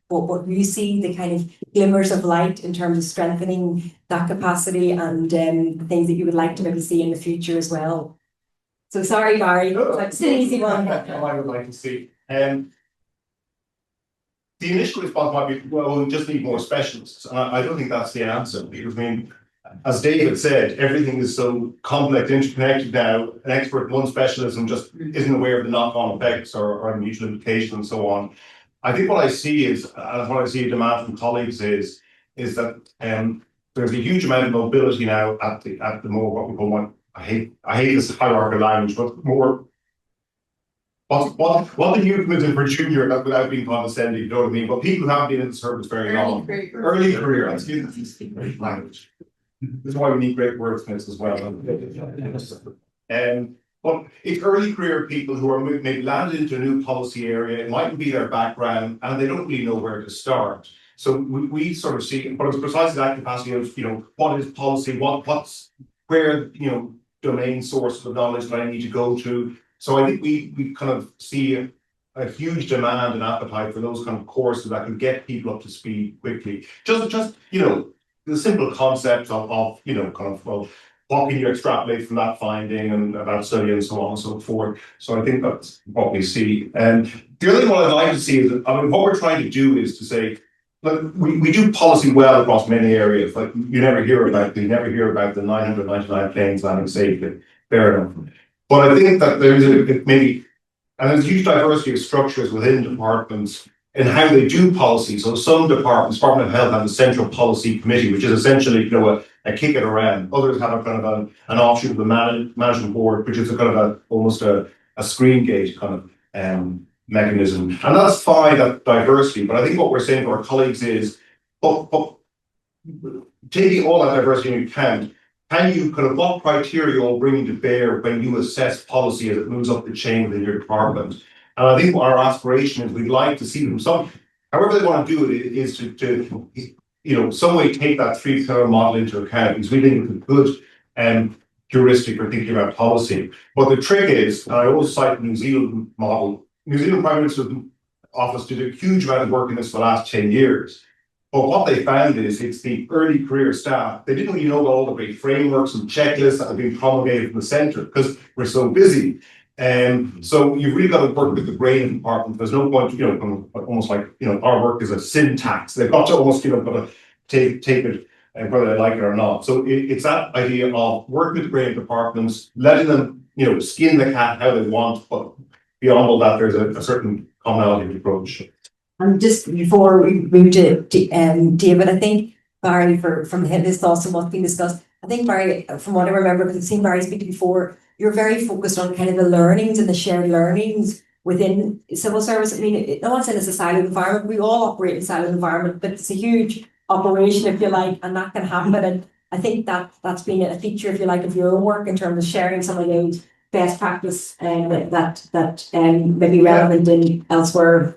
what you see, the kind of glimmers of light in terms of strengthening that capacity, and things that you would like to maybe see in the future as well? So sorry, Barry, it's an easy one. I would like to see. The initial response might be, well, we just need more specialists. I don't think that's the answer, because as David said, everything is so complex, interconnected now. An expert in one specialism just isn't aware of the knock-on effects or mutual implications and so on. I think what I see is, and what I see a demand from colleagues is that there's a huge amount of mobility now at the more what we call I hate this hierarchical language, but more what the euphemism for junior without being condescending, you know what I mean? But people who haven't been in the service very long. Early career, excuse me, great language. This is why we need great wordsmiths as well. But it's early career people who are maybe landed into a new policy area, it mightn't be their background, and they don't really know where to start. So we sort of see, but it's precisely that capacity of, you know, what is policy, what's where, you know, domain sources of knowledge that I need to go to. So I think we kind of see a huge demand and appetite for those kind of courses that can get people up to speed quickly. Just you know, the simple concept of you know, kind of, well, what can you extrapolate from that finding and about study and so on and so forth. So I think that's what we see. And the other thing what I'd like to see is that, I mean, what we're trying to do is to say, look, we do policy well across many areas. Like you never hear about the 999 planes landing safely. Fair enough. But I think that there's maybe, and there's a huge diversity of structures within departments and how they do policy. So some departments, Department of Health, have a central policy committee, which is essentially, you know, a kick it around. Others have a kind of an offshoot of the management board, which is a kind of almost a screen gate kind of mechanism. And that's fine, that diversity. But I think what we're saying to our colleagues is, but taking all that diversity into account, can you kind of, what criteria are bringing to bear when you assess policy as it moves up the chain within your department? And I think our aspiration is we'd like to see them, however they want to do it, is to you know, some way take that 3-pillar model into account, because we think it's a good heuristic for thinking about policy. But the trick is, and I always cite the New Zealand model, New Zealand Prime Minister's office did a huge amount of work in this for the last 10 years. But what they found is it's the early career staff. They didn't really know about all the great frameworks and checklists that have been promulgated from the centre because we're so busy. So you've really got to work with the brain department. There's no point, you know, almost like, you know, our work is a syntax. They've got to almost, you know, got to take it whether they like it or not. So it's that idea of working with the brain departments, letting them, you know, skin the cat how they want, but beyond all that, there's a certain commonality of approach. And just before we move to David, I think Barry, from his thoughts on what's been discussed, I think Barry, from what I remember, because I've seen Barry speak before, you're very focused on kind of the learnings and the shared learnings within civil service. I mean, no one said it's a siloed environment. We all operate in a siloed environment, but it's a huge operation, if you like, and that can happen. And I think that's been a feature, if you like, of your own work in terms of sharing some of those best practice that may be relevant in elsewhere.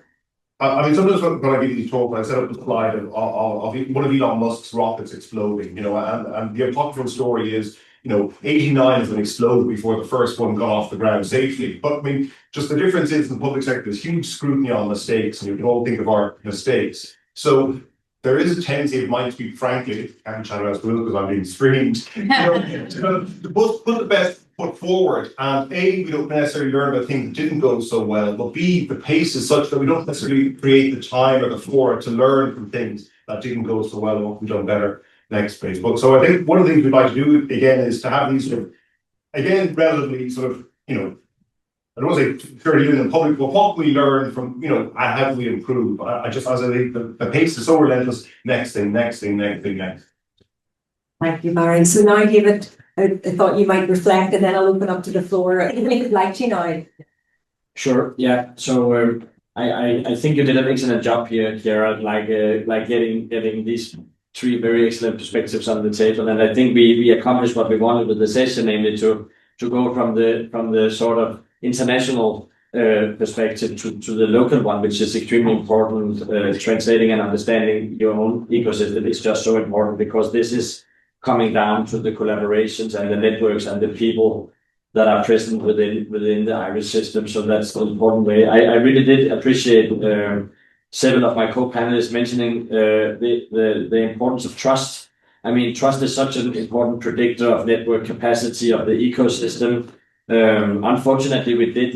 I mean, sometimes when I give these talks, I set up a slide of one of Elon Musk's rockets exploding, you know, and the apocryphal story is, you know, 89 has been exploded before the first one got off the ground safely. But I mean, just the difference is in the public sector, there's huge scrutiny on mistakes, and you can all think of our mistakes. So there is a tendency, it might be, frankly, I can't chat about school because I'm being streamed, you know, to put the best foot forward. And A, we don't necessarily learn about things that didn't go so well, but B, the pace is such that we don't necessarily create the time or the floor to learn from things that didn't go so well and what we've done better next phase. But so I think one of the things we'd like to do again is to have these sort of, again, relatively sort of, you know, I don't want to say purely in the public, but what we learn from, you know, and how do we improve? I just, as I think the pace is so relentless, next thing. Thank you, Barry. So now, David, I thought you might reflect, and then I'll open up to the floor. Like you now. Sure. Yeah. So I think you did an excellent job here, Ciara, like getting these 3 very excellent perspectives on the table, and I think we accomplished what we wanted with the session, namely to go from the sort of international perspective to the local one, which is extremely important. Translating and understanding your own ecosystem is just so important, because this is coming down to the collaborations and the networks and the people that are present within the Irish system. So that's an important way. I really did appreciate several of my co-panelists mentioning the importance of trust. I mean, trust is such an important predictor of network capacity of the ecosystem. Unfortunately, we did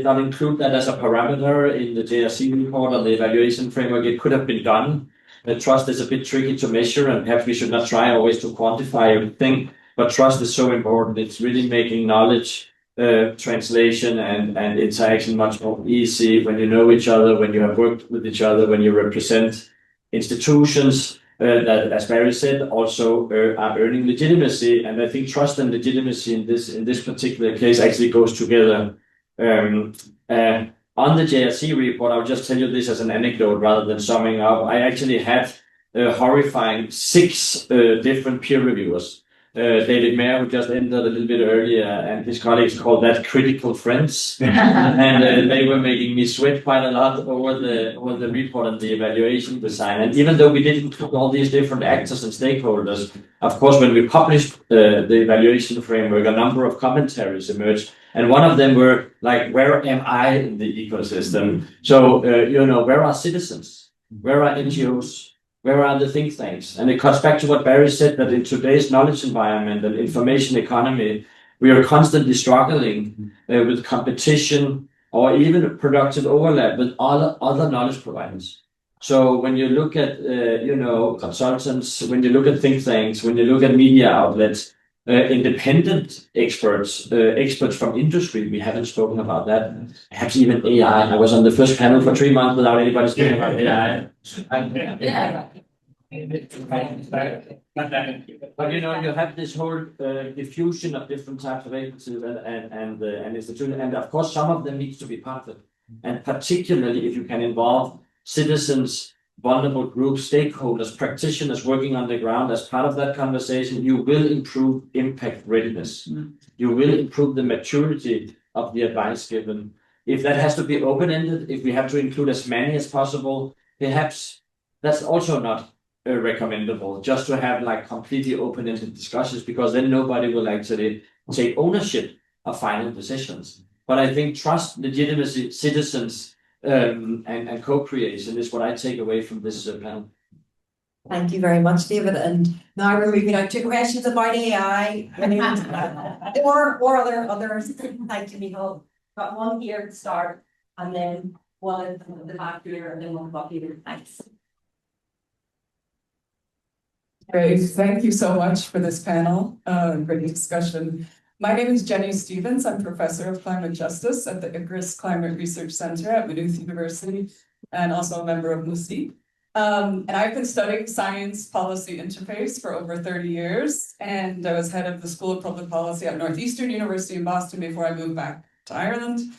not include that as a parameter in the JRC report on the evaluation framework. It could have been done. The trust is a bit tricky to measure, and perhaps we should not try always to quantify everything, but trust is so important. It's really making knowledge translation and interaction much more easy when you know each other, when you have worked with each other, when you represent institutions that, as Barry said, also are earning legitimacy. And I think trust and legitimacy in this particular case actually goes together On the JRC report, I'll just tell you this as an anecdote rather than summing up. I actually had horrifying 6 different peer reviewers. David Mayer, who just entered a little bit earlier, and his colleagues called that critical friends. And they were making me sweat quite a lot over the report and the evaluation design. And even though we didn't include all these different actors and stakeholders, of course, when we published the evaluation framework, a number of commentaries emerged. And one of them were like, where am I in the ecosystem? So, where are citizens? Where are NGOs? Where are the think tanks? And it comes back to what Barry said, that in today's knowledge environment and information economy, we are constantly struggling with competition or even productive overlap with other knowledge providers. So when you look at, consultants, when you look at think tanks, when you look at media outlets, independent experts, experts from industry, we haven't spoken about that. Perhaps even AI. I was on the first panel for 3 months without anybody speaking about AI. But you have this whole diffusion of different types of agencies and institutions, and of course some of them needs to be partnered. And particularly if you can involve citizens, vulnerable groups, stakeholders, practitioners working on the ground as part of that conversation, you will improve impact readiness. You will improve the maturity of the advice given. If that has to be open-ended, if we have to include as many as possible, perhaps that's also not recommendable, just to have like completely open-ended discussions, because then nobody will actually take ownership of final decisions. But I think trust, legitimacy, citizens, and co-creation is what I take away from this panel. Thank you very much, David. And now we're moving on to questions about AI or others. Thank you, Michael. Got one here to start, and then one in the back here, and then one back here. Thanks. Great, thank you so much for this panel, great discussion. My name is Jenny Stevens. I'm Professor of Climate Justice at the ICRIS Climate Research Center at Maynooth University, and also a member of MUSI. And I've been studying science policy interface for over 30 years, and I was head of the School of Public Policy at Northeastern University in Boston before I moved back to Ireland.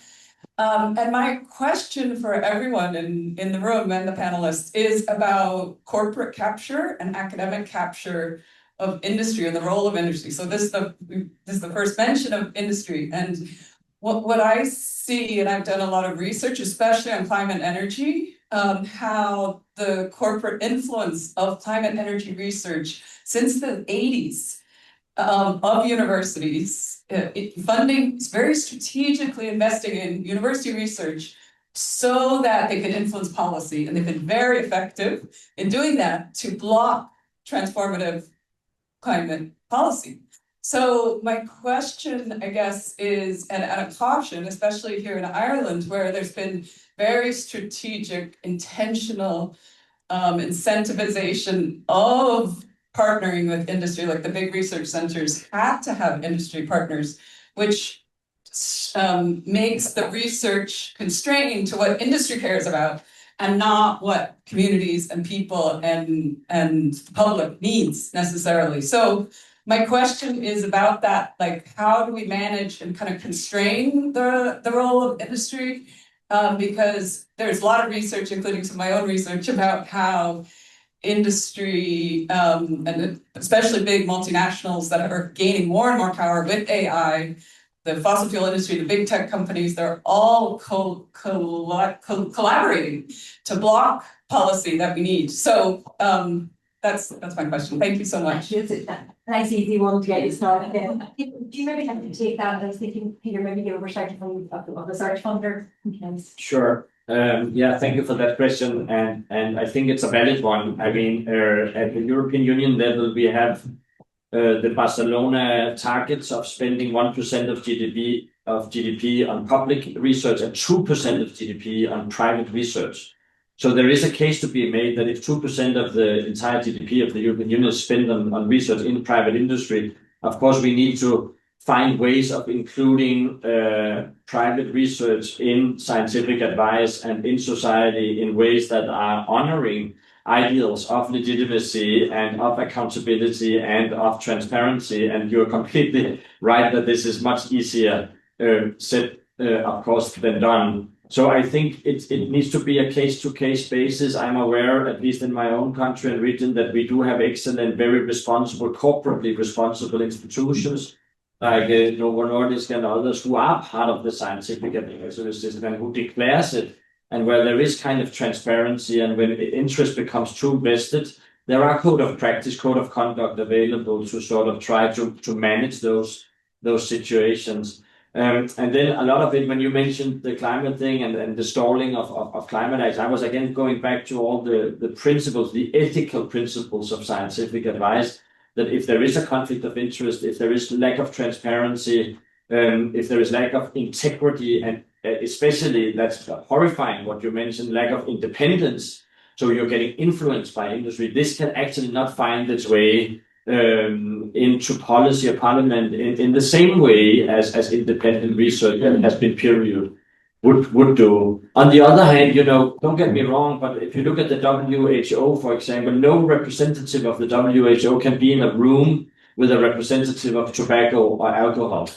And my question for everyone in the room and the panelists is about corporate capture and academic capture of industry and the role of industry. So this is the first mention of industry. And what I see, and I've done a lot of research, especially on climate energy, how the corporate influence of climate energy research since the 80s of universities, funding is very strategically investing in university research so that they can influence policy. And they've been very effective in doing that to block transformative climate policy. So my question, I guess, is, and a caution, especially here in Ireland, where there's been very strategic, intentional incentivization of partnering with industry, like the big research centers had to have industry partners, which makes the research constrained to what industry cares about and not what communities and people and the public needs necessarily. So my question is about that, like how do we manage and kind of constrain the role of industry? Because there's a lot of research, including some of my own research, about how industry and especially big multinationals that are gaining more and more power with AI, the fossil fuel industry, the big tech companies, they're all collaborating to block policy that we need. So that's my question. Thank you so much. Nice easy one to get you started. Do you maybe have to take that? I was thinking, Peter, maybe the oversight of the search funder. Sure. Yeah, thank you for that question. And I think it's a valid one. I mean, at the European Union level, we have the Barcelona targets of spending 1% of GDP on public research and 2% of GDP on private research. So there is a case to be made that if 2% of the entire GDP of the European Union is spent on research in private industry, of course we need to find ways of including private research in scientific advice and in society in ways that are honoring ideals of legitimacy and of accountability and of transparency. And you're completely right that this is much easier said of course, been done. So I think it needs to be a case-to-case basis. I'm aware, at least in my own country and region, that we do have excellent, very responsible, corporately responsible institutions like Novo Nordisk and others who are part of the scientific advisory system and who declares it, and where there is kind of transparency, and when interest becomes too vested, there are code of practice, code of conduct available to sort of try to manage those situations. And then a lot of it, when you mentioned the climate thing and the stalling of climate action, I was again going back to all the principles, the ethical principles of scientific advice, that if there is a conflict of interest, if there is lack of transparency, if there is lack of integrity, and especially that's horrifying what you mentioned, lack of independence, so you're getting influenced by industry, this can actually not find its way into policy or parliament in the same way as independent research that has been peer reviewed would do. On the other hand, don't get me wrong, but if you look at the WHO, for example, no representative of the WHO can be in a room with a representative of tobacco or alcohol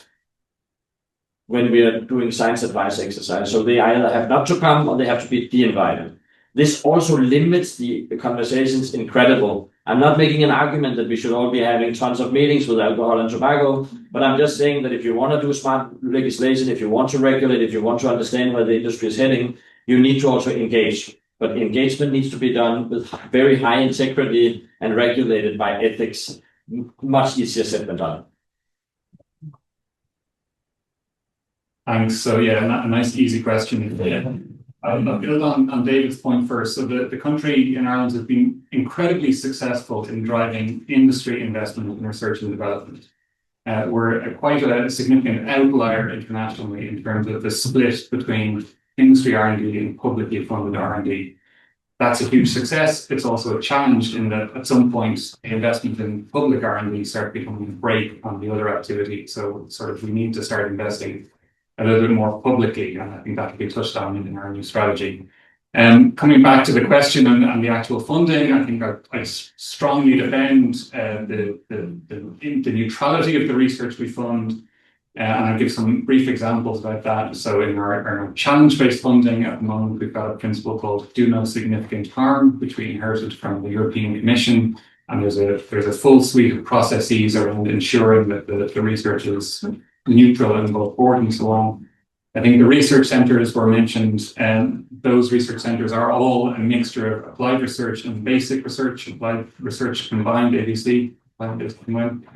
when we are doing science advice exercise. So they either have not to come or they have to be de-invited. This also limits the conversations incredible. I'm not making an argument that we should all be having tons of meetings with alcohol and tobacco, but I'm just saying that if you want to do smart legislation, if you want to regulate, if you want to understand where the industry is heading, you need to also engage. But engagement needs to be done with very high integrity and regulated by ethics. Much easier said than done. Thanks. So yeah, a nice easy question. Yeah. I'll build on David's point first. So the country in Ireland has been incredibly successful in driving industry investment in research and development. We're quite a significant outlier internationally in terms of the split between industry R&D and publicly funded R&D. That's a huge success. It's also a challenge in that at some point, investment in public R&D start becoming a brake on the other activity. So sort of we need to start investing a little bit more publicly, and I think that can be touched on in our new strategy. Coming back to the question and the actual funding, I think I strongly defend the neutrality of the research we fund, and I'll give some brief examples about that. So in our challenge-based funding at the moment, we've got a principle called "Do No Significant Harm," which we inherited from the European Commission, and there's a full suite of processes around ensuring that the research is neutral and above board and so on. I think the research centres were mentioned, and those research centres are all a mixture of applied research and basic research, applied research combined, ABC, combined.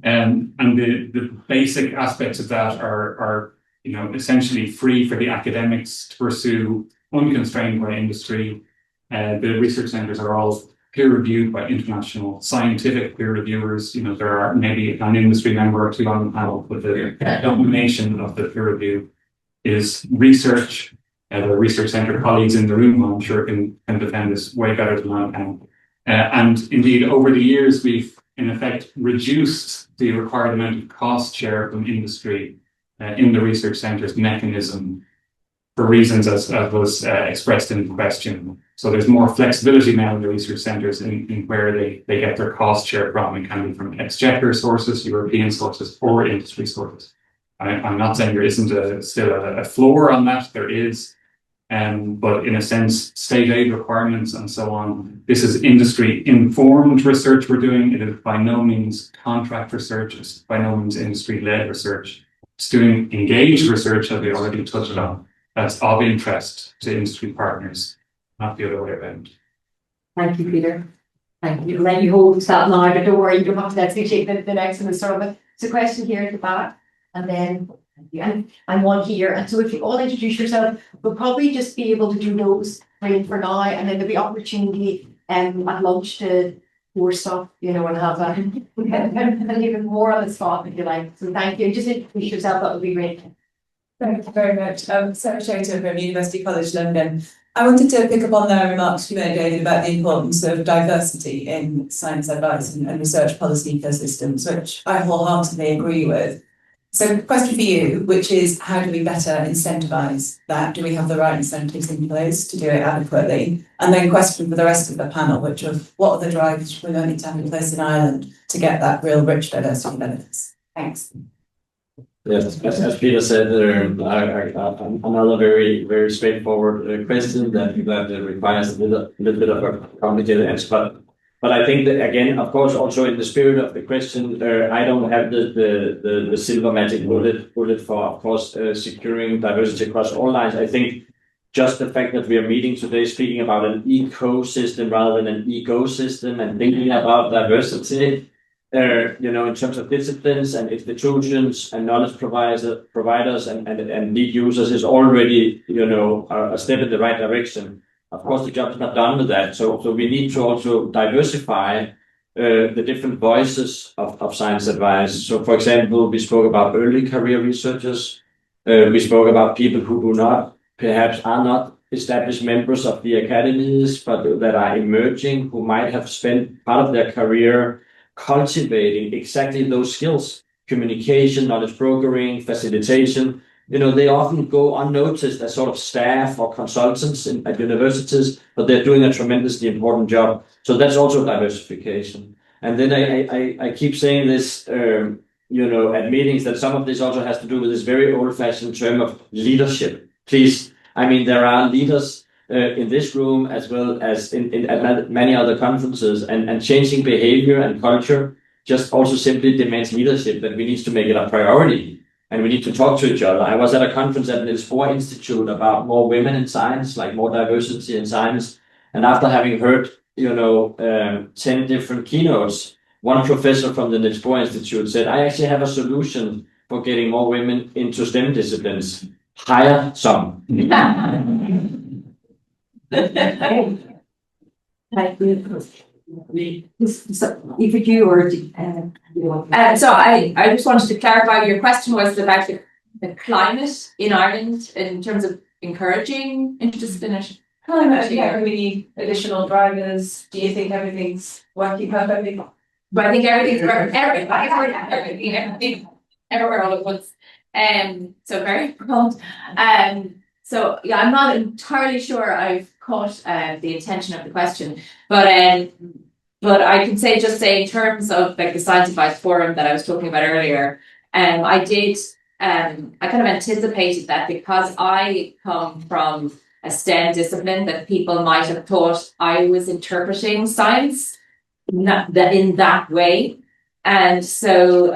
And the basic aspects of that are essentially free for the academics to pursue, unconstrained by industry. The research centres are all peer-reviewed by international scientific peer reviewers. There are maybe an industry member or two on the panel, but the domination of the peer review is research. There are research centre colleagues in the room, I'm sure, can defend this way better than I can. And indeed, over the years, we've in effect reduced the required amount of cost share from industry in the research centre's mechanism for reasons as was expressed in the question. So there's more flexibility now in the research centres in where they get their cost share from. It can be from exchequer sources, European sources, or industry sources. I'm not saying there isn't still a floor on that, there is, but in a sense, state aid requirements and so on. This is industry-informed research we're doing. It is by no means contract research, it's by no means industry-led research. It's doing engaged research, as we already touched on, that's of interest to industry partners, not the other way around. Thank you, Peter. Thank you. Let you hold that now, but don't worry, you don't have to take the next one. It's a question here at the back, and then and one here. And so if you all introduce yourself, we'll probably just be able to do those for now, and then there'll be opportunity at lunch to more stuff, and have and even more on the spot if you like. So thank you. Just introduce yourself, that would be great. Thank you very much. I'm Sarah Chater from University College London. I wanted to pick up on the remarks you made, David, about the importance of diversity in science advice and research policy ecosystems, which I wholeheartedly agree with. So question for you, which is how do we better incentivise that? Do we have the right incentives in place to do it adequately? And then question for the rest of the panel, which of what are the drivers we're going to have in place in Ireland to get that real rich diversity benefits? Thanks. Yes, as Peter said, another very straightforward question that requires a little bit of a complicated answer. But I think that, again, of course, also in the spirit of the question, I don't have the silver magic bullet for, of course, securing diversity across all lines. I think just the fact that we are meeting today, speaking about an ecosystem rather than an ecosystem, and thinking about diversity, in terms of disciplines and institutions and knowledge providers and lead users is already, a step in the right direction. Of course, the job is not done with that. So we need to also diversify the different voices of science advice. So, for example, we spoke about early career researchers. We spoke about people who perhaps are not established members of the academies, but that are emerging, who might have spent part of their career cultivating exactly those skills: communication, knowledge brokering, facilitation. They often go unnoticed as sort of staff or consultants at universities, but they're doing a tremendously important job. So that's also diversification. And then I keep saying this, at meetings, that some of this also has to do with this very old-fashioned term of leadership. Please, there are leaders in this room as well as at many other conferences, and changing behavior and culture just also simply demands leadership, that we need to make it a priority. And we need to talk to each other. I was at a conference at the Aalborg Institute about more women in science, like more diversity in science. And after having heard, 10 different keynotes, one professor from the Aalborg Institute said, I actually have a solution for getting more women into STEM disciplines. Hire some. Thank you. So, if you or so I just wanted to clarify, your question was about the climate in Ireland in terms of encouraging interdisciplinary climate. Yeah, we need additional drivers. Do you think everything's working perfectly? But I think everything's everything everywhere all at once. So very prompt. So yeah, I'm not entirely sure I've caught the intention of the question, but I can say in terms of like the Science Advice Forum that I was talking about earlier, I kind of anticipated that, because I come from a STEM discipline, that people might have thought I was interpreting science in that way, and so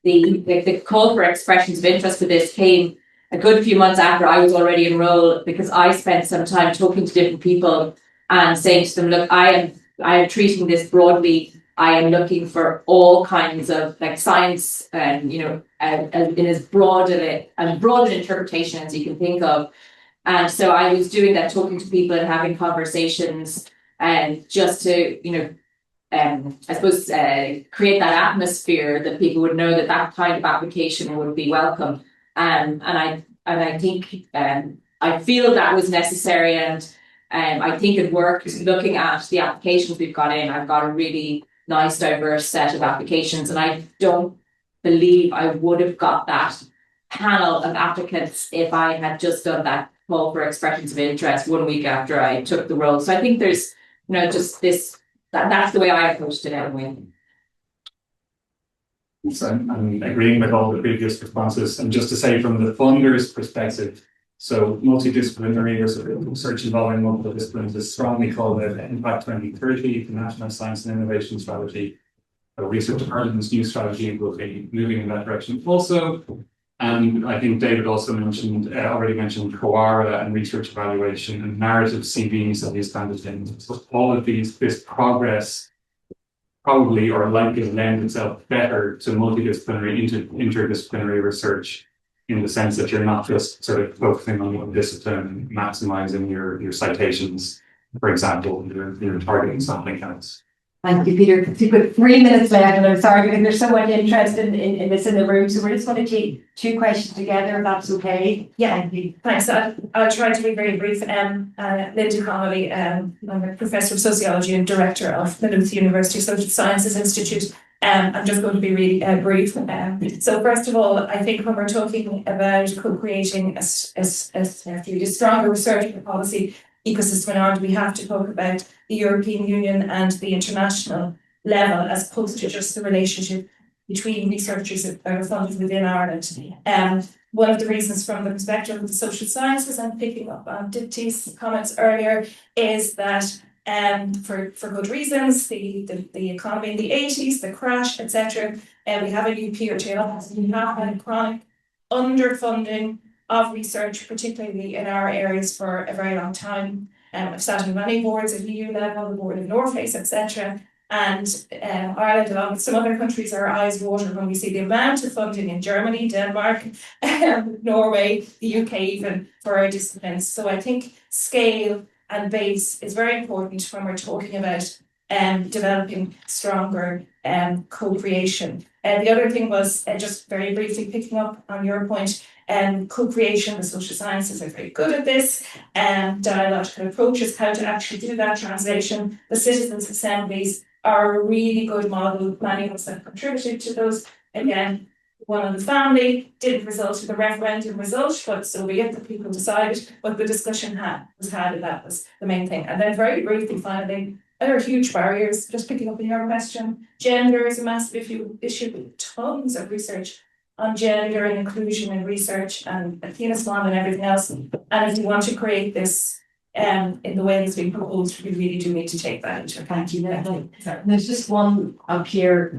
the call for expressions of interest for this came a good few months after I was already enrolled, because I spent some time talking to different people and saying to them, look, I am treating this broadly. I am looking for all kinds of like science and, in as broad an interpretation as you can think of. And so I was doing that, talking to people and having conversations, and just to, I suppose, create that atmosphere that people would know that kind of application would be welcome. And I think I feel that was necessary, and I think it worked. Looking at the applications we've got in, I've got a really nice diverse set of applications, and I don't believe I would have got that panel of applicants if I had just done that call for expressions of interest 1 week after I took the role. So I think there's just this that's the way I approached it anyway. So I'm agreeing with all the previous responses, and just to say from the funder's perspective, so multidisciplinary research involving multiple disciplines is strongly called the Impact 2030, the National Science and Innovation Strategy. Research Ireland's new strategy will be moving in that direction also. And I think David also already mentioned COARA and research evaluation and narrative CVs and these kinds of things. So all of this progress probably or likely lend itself better to multidisciplinary, interdisciplinary research, in the sense that you're not just sort of focusing on one discipline, maximizing your citations, for example, you're targeting something else. Thank you, Peter. We've got 3 minutes left, and I'm sorry because there's so much interest in this in the room. So we're just going to take 2 questions together, if that's okay. Yeah, thanks. I'll try to be very brief. Linda Connolly, I'm a professor of sociology and director of Maynooth University Social Sciences Institute. I'm just going to be really brief. So first of all, I think when we're talking about co-creating a stronger research and policy ecosystem in Ireland, we have to talk about the European Union and the international level, as opposed to just the relationship between researchers that are funded within Ireland. One of the reasons from the perspective of the social sciences, and picking up on Dipty's comments earlier, is that for good reasons, the economy in the 80s, the crash, etc. We have a new period. We have had chronic underfunding of research, particularly in our areas, for a very long time. I've sat on many boards at EU level, the board of Norface, etc. And Ireland, along with some other countries, our eyes water when we see the amount of funding in Germany, Denmark, Norway, the UK even, for our disciplines. So I think scale and base is very important when we're talking about developing stronger co-creation. The other thing was, just very briefly picking up on your point, co-creation. The social sciences are very good at this, dialogical approaches, how to actually do that translation. The citizens' assemblies are a really good model. Many of us have contributed to those. Again, one on the family didn't result in the referendum result, but so be it, the people decided, but the discussion was had, and that was the main thing. And then very briefly, finally, there are huge barriers, just picking up on your question. Gender is a massive issue with tons of research on gender and inclusion in research, and Athena Swan and everything else. And if you want to create this in the way that's being proposed, we really do need to take that into account. There's just one up here.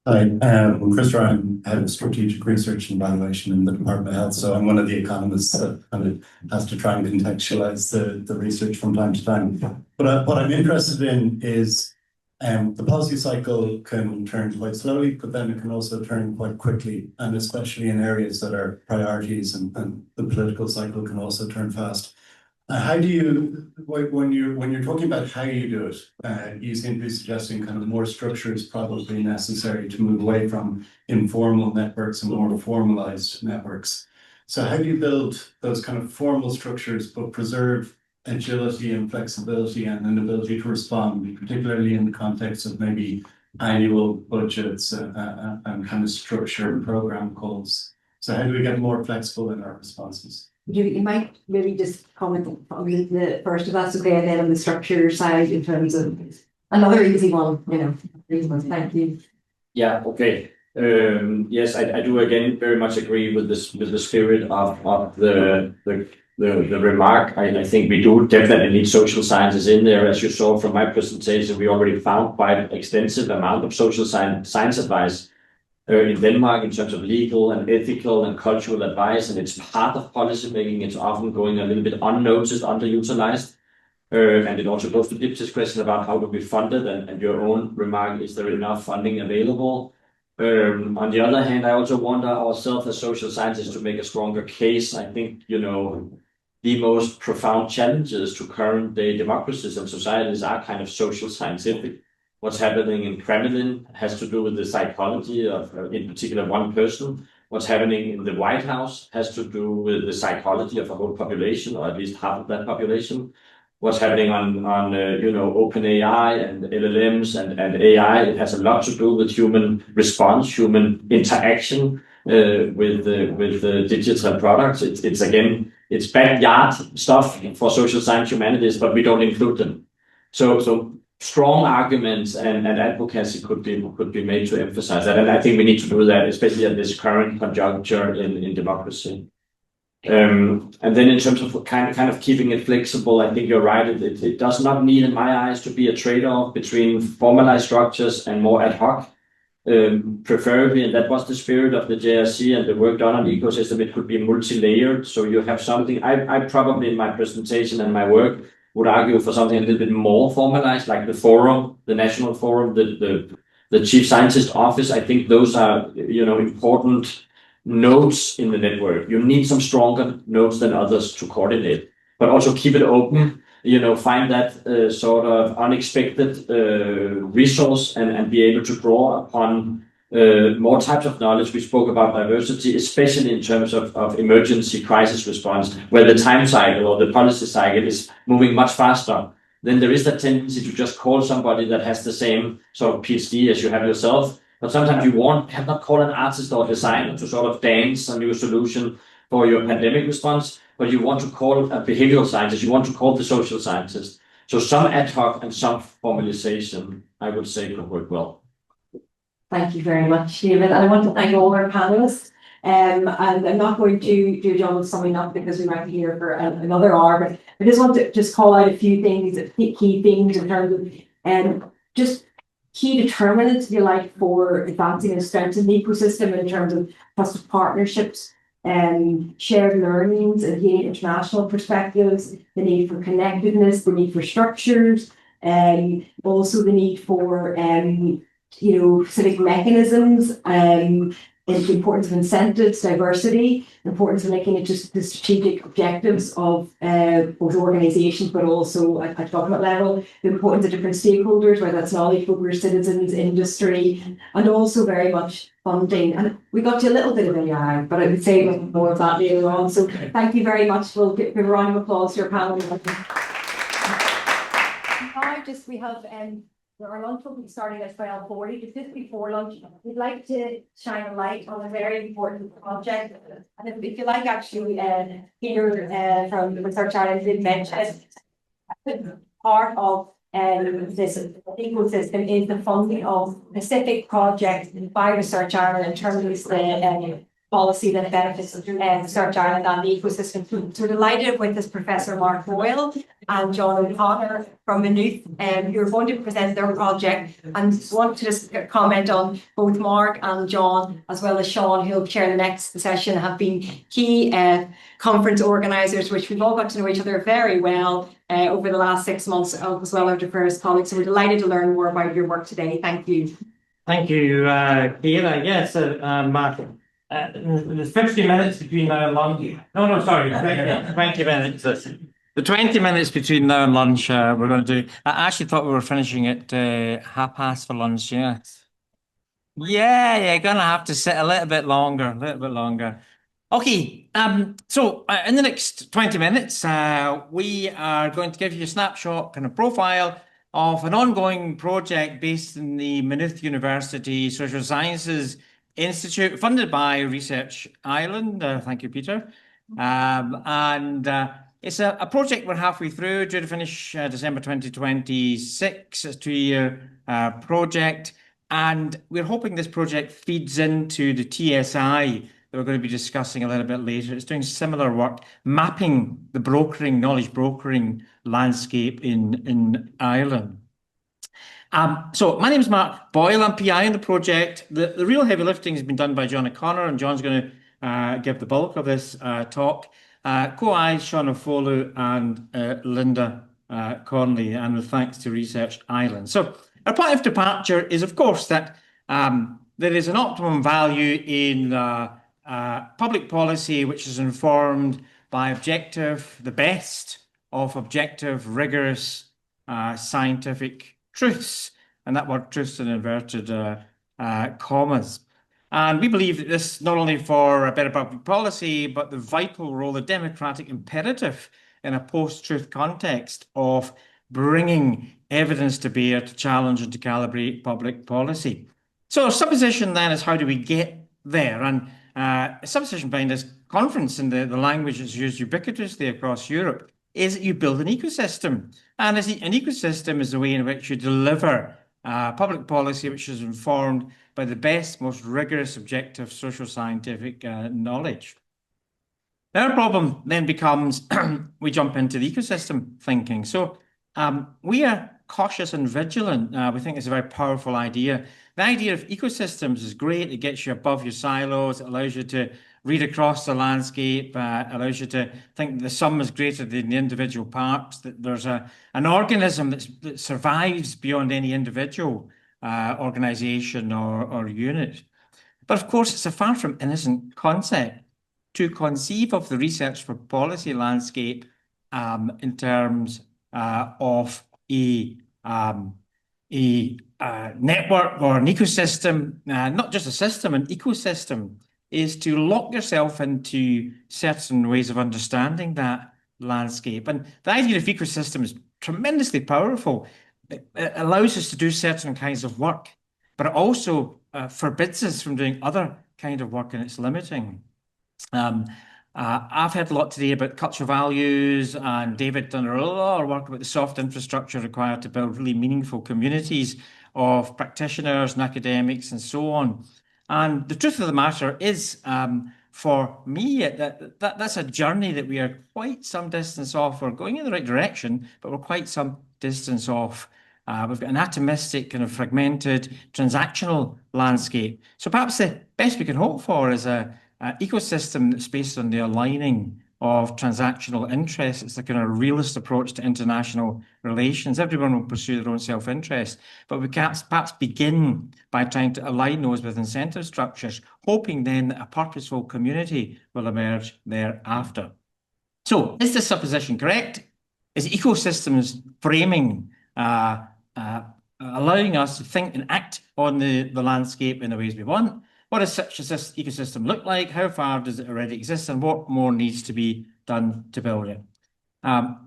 Hi, I'm Chris Ryan, head of strategic research and evaluation in the Department of Health. So I'm one of the economists that kind of has to try and contextualize the research from time to time. But what I'm interested in is the policy cycle can turn quite slowly, but then it can also turn quite quickly, and especially in areas that are priorities, and the political cycle can also turn fast. How do you, when you're talking about how you do it, you seem to be suggesting kind of more structure is probably necessary to move away from informal networks and more formalized networks. So how do you build those kind of formal structures but preserve agility and flexibility and an ability to respond, particularly in the context of maybe annual budgets and kind of structured program calls? So how do we get more flexible in our responses? You might maybe just comment on the first, if that's okay, and then on the structure side in terms of another easy one, Thank you. Yeah, okay. Yes, I do again very much agree with this, with the spirit of the remark. I think we do definitely need social sciences in there. As you saw from my presentation, we already found quite an extensive amount of social science advice in Denmark in terms of legal and ethical and cultural advice, and it's part of policy making. It's often going a little bit unnoticed, underutilized. And it also goes to Dipty's question about how do we fund it, and your own remark, is there enough funding available? On the other hand, I also wonder ourselves as social scientists to make a stronger case. I think, the most profound challenges to current day democracies and societies are kind of social scientific. What's happening in Kremlin has to do with the psychology of, in particular, one person. What's happening in the White House has to do with the psychology of a whole population, or at least half of that population. What's happening on OpenAI and LLMs and AI, it has a lot to do with human response, human interaction with the digital products. It's backyard stuff for social science humanities, but we don't include them. So strong arguments and advocacy could be made to emphasize that, and I think we need to do that, especially at this current conjuncture in democracy. And then in terms of kind of keeping it flexible, I think you're right. It does not need, in my eyes, to be a trade-off between formalized structures and more ad hoc. Preferably, and that was the spirit of the JRC and the work done on ecosystem, it could be multi-layered. So you have something, I probably in my presentation and my work would argue for something a little bit more formalized, like the forum, the national forum, the chief scientist office. I think those are, important nodes in the network. You need some stronger nodes than others to coordinate, but also keep it open. Find that sort of unexpected resource and be able to draw upon more types of knowledge. We spoke about diversity, especially in terms of emergency crisis response, where the time cycle or the policy cycle is moving much faster. Then there is that tendency to just call somebody that has the same sort of PhD as you have yourself. But sometimes you have not called an artist or designer to sort of dance a new solution for your pandemic response, but you want to call a behavioral scientist, you want to call the social scientist. So some ad hoc and some formalization, I would say, could work well. Thank you very much, David. And I want to thank all our panelists. And I'm not going to do a job of summing up because we might be here for another hour, but I just want to just call out a few things, key things in terms of just key determinants, if you like, for advancing and strengthening the ecosystem in terms of trusted partnerships and shared learnings and gaining international perspectives, the need for connectedness, the need for structures, and also the need for civic mechanisms, and the importance of incentives, diversity, the importance of linking it to the strategic objectives of both organisations, but also at government level, the importance of different stakeholders, whether that's knowledge holders, citizens, industry, and also very much funding. And we got to a little bit of AI, but I would say more of that later on. So thank you very much. We'll give a round of applause to your panel. Now we have our lunch will be starting at 12:40, but just before lunch, we'd like to shine a light on a very important project. And if you like, actually, Peter from the Research Ireland did mention part of this ecosystem is the funding of specific projects by Research Ireland in terms of the policy that benefits Research Ireland and the ecosystem. So we're delighted with this Professor Mark Boyle and John O'Connor from Maynooth, who are going to present their project, and want to just comment on both Mark and John, as well as Sean, who will chair the next session, have been key conference organisers, which we've all got to know each other very well over the last 6 months, as well as our first colleagues. So we're delighted to learn more about your work today. Thank you. Thank you, Ciara. Yes, Mark. The 50 minutes between now and lunch. No, sorry, 20 minutes. The 20 minutes between now and lunch, we're going to do. I actually thought we were finishing at past for lunch. Yeah, you're going to have to sit a little bit longer, Okay, so in the next 20 minutes, we are going to give you a snapshot, kind of profile of an ongoing project based in the Maynooth University Social Sciences Institute, funded by Research Ireland. Thank you, Peter. It's a project we're halfway through, due to finish December 2026. It's a 2-year project, and we're hoping this project feeds into the TSI that we're going to be discussing a little bit later. It's doing similar work, mapping the knowledge brokering landscape in Ireland. So my name is Mark Boyle. I'm PI in the project. The real heavy lifting has been done by John O'Connor, and John's going to give the bulk of this talk. Co-eyes Sean O'Foley and Linda Conley, and with thanks to Research Ireland. So our point of departure is, of course, that there is an optimum value in public policy which is informed by the best of objective, rigorous, scientific truths, and that word truths in inverted commas. And we believe that this, not only for a better public policy, but the vital role, the democratic imperative in a post-truth context of bringing evidence to bear to challenge and to calibrate public policy. So supposition then is, how do we get there? And a supposition behind this conference, and the language that's used ubiquitously across Europe, is that you build an ecosystem. And an ecosystem is the way in which you deliver public policy which is informed by the best, most rigorous, objective, social scientific knowledge. Our problem then becomes we jump into the ecosystem thinking. So we are cautious and vigilant. We think it's a very powerful idea. The idea of ecosystems is great. It gets you above your silos. It allows you to read across the landscape, allows you to think that the sum is greater than the individual parts, that there's an organism that survives beyond any individual organisation or unit. But of course, it's a far from innocent concept to conceive of the research for policy landscape in terms of a network or an ecosystem, not just a system, an ecosystem, is to lock yourself into certain ways of understanding that landscape. And the idea of ecosystem is tremendously powerful. It allows us to do certain kinds of work, but it also forbids us from doing other kind of work, and it's limiting. I've heard a lot today about cultural values, and David done a lot of work about the soft infrastructure required to build really meaningful communities of practitioners and academics and so on. And the truth of the matter is, for me, that's a journey that we are quite some distance off. We're going in the right direction, but we're quite some distance off. We've got an atomistic, kind of fragmented, transactional landscape. So perhaps the best we can hope for is an ecosystem that's based on the aligning of transactional interests. It's a kind of realist approach to international relations. Everyone will pursue their own self-interest, but we can perhaps begin by trying to align those with incentive structures, hoping then that a purposeful community will emerge thereafter. So is this supposition correct? Is ecosystems framing allowing us to think and act on the landscape in the ways we want? What does such a ecosystem look like? How far does it already exist? And what more needs to be done to build it?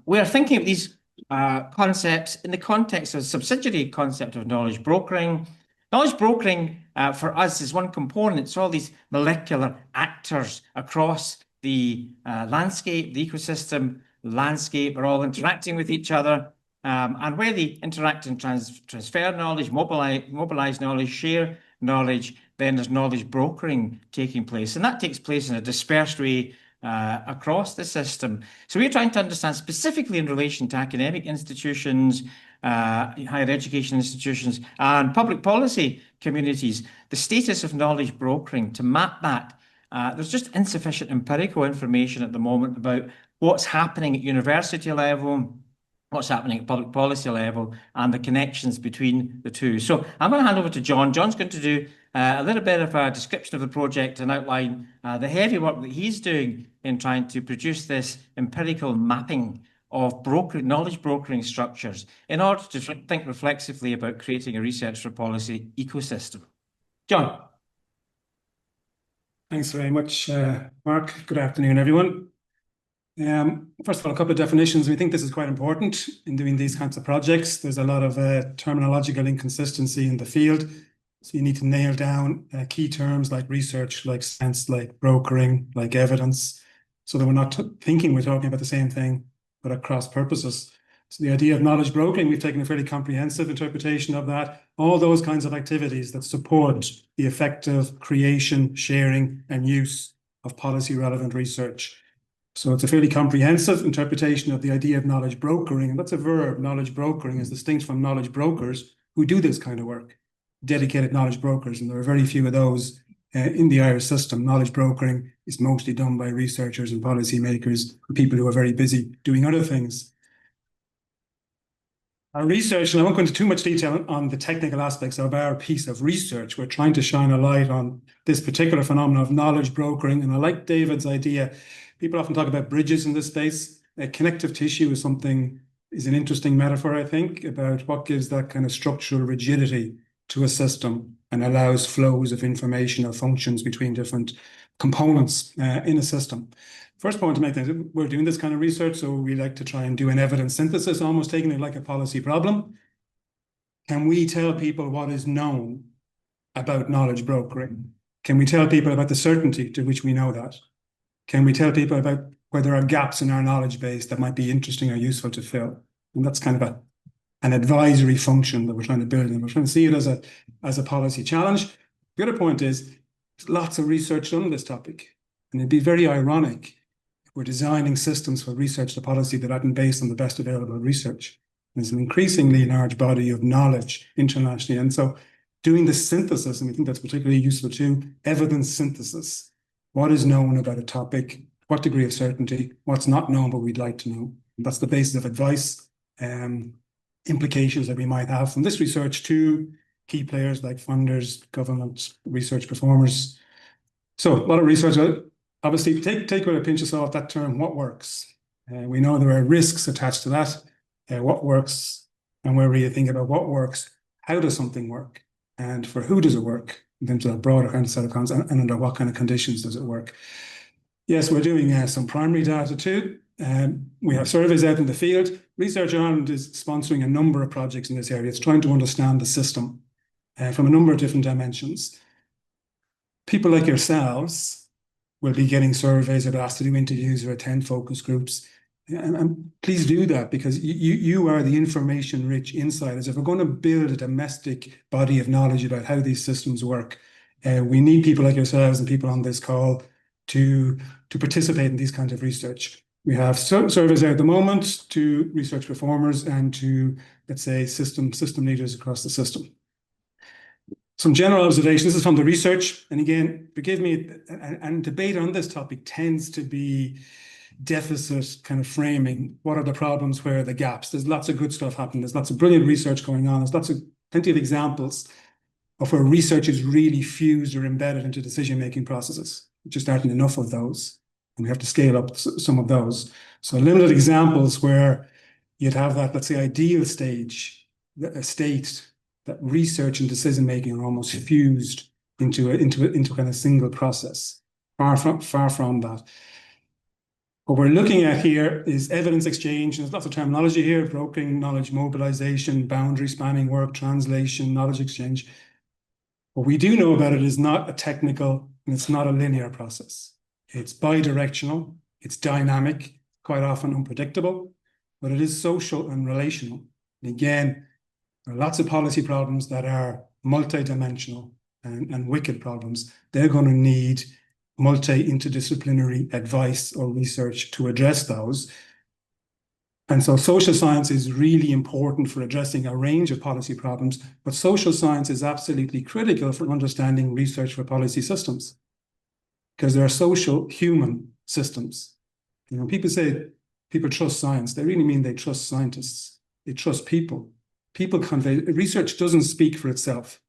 We are thinking of these concepts in the context of a subsidiary concept of knowledge brokering. Knowledge brokering for us is one component. It's all these molecular actors across the landscape, the ecosystem landscape are all interacting with each other. And where they interact and transfer knowledge, mobilize knowledge, share knowledge, then there's knowledge brokering taking place. And that takes place in a dispersed way across the system. So we're trying to understand specifically in relation to academic institutions, higher education institutions, and public policy communities, the status of knowledge brokering, to map that. There's just insufficient empirical information at the moment about what's happening at university level, what's happening at public policy level, and the connections between the two. So I'm going to hand over to John. John's going to do a little bit of a description of the project and outline the heavy work that he's doing in trying to produce this empirical mapping of knowledge brokering structures in order to think reflexively about creating a research for policy ecosystem. John. Thanks very much, Mark. Good afternoon, everyone. First of all, a couple of definitions. We think this is quite important in doing these kinds of projects. There's a lot of terminological inconsistency in the field. So you need to nail down key terms like research, like science, like brokering, like evidence, so that we're not thinking we're talking about the same thing, but at cross purposes. So the idea of knowledge brokering, we've taken a fairly comprehensive interpretation of that. All those kinds of activities that support the effective creation, sharing, and use of policy relevant research. So it's a fairly comprehensive interpretation of the idea of knowledge brokering. And that's a verb. Knowledge brokering is distinct from knowledge brokers who do this kind of work, dedicated knowledge brokers. And there are very few of those in the Irish system. Knowledge brokering is mostly done by researchers and policymakers, and people who are very busy doing other things. Our research, and I won't go into too much detail on the technical aspects of our piece of research. We're trying to shine a light on this particular phenomenon of knowledge brokering. And I like David's idea. People often talk about bridges in this space. Connective tissue is an interesting metaphor, I think, about what gives that kind of structural rigidity to a system and allows flows of information or functions between different components in a system. First point to make is we're doing this kind of research, so we like to try and do an evidence synthesis, almost taking it like a policy problem. Can we tell people what is known about knowledge brokering? Can we tell people about the certainty to which we know that? Can we tell people about where there are gaps in our knowledge base that might be interesting or useful to fill? And that's kind of an advisory function that we're trying to build, and we're trying to see it as a policy challenge. The other point is there's lots of research done on this topic, and it'd be very ironic if we're designing systems for research to policy that aren't based on the best available research. There's an increasingly large body of knowledge internationally, and so doing the synthesis, and we think that's particularly useful too, evidence synthesis. What is known about a topic? What degree of certainty? What's not known but we'd like to know? And that's the basis of advice, implications that we might have from this research to key players like funders, government, research performers. So a lot of research. Obviously, take with a pinch of salt that term, what works? We know there are risks attached to that. What works? And where you think about what works, how does something work? And for who does it work? In terms of a broader kind of set of concepts, and under what kind of conditions does it work? Yes, we're doing some primary data too. We have surveys out in the field. Research Ireland is sponsoring a number of projects in this area. It's trying to understand the system from a number of different dimensions. People like yourselves will be getting surveys or asked to do interviews or attend focus groups. And please do that, because you are the information-rich insiders. If we're going to build a domestic body of knowledge about how these systems work, we need people like yourselves and people on this call to participate in these kinds of research. We have surveys out at the moment to research performers and to, let's say, system leaders across the system. Some general observations. This is from the research. And again, forgive me, and debate on this topic tends to be deficit kind of framing. What are the problems? Where are the gaps? There's lots of good stuff happening. There's lots of brilliant research going on. There's plenty of examples of where research is really fused or embedded into decision-making processes. There just aren't enough of those. And we have to scale up some of those. So limited examples where you'd have that, let's say, ideal state that research and decision-making are almost fused into kind of single process. Far from that. What we're looking at here is evidence exchange. There's lots of terminology here: brokering, knowledge mobilization, boundary spanning work, translation, knowledge exchange. What we do know about it is not a technical, and it's not a linear process. It's bi-directional, it's dynamic, quite often unpredictable, but it is social and relational. And again, there are lots of policy problems that are multidimensional and wicked problems. They're going to need multi-interdisciplinary advice or research to address those. And so social science is really important for addressing a range of policy problems, but social science is absolutely critical for understanding research for policy systems, because there are social human systems. You know, people say people trust science. They really mean they trust scientists. They trust people. People convey, research doesn't speak for itself.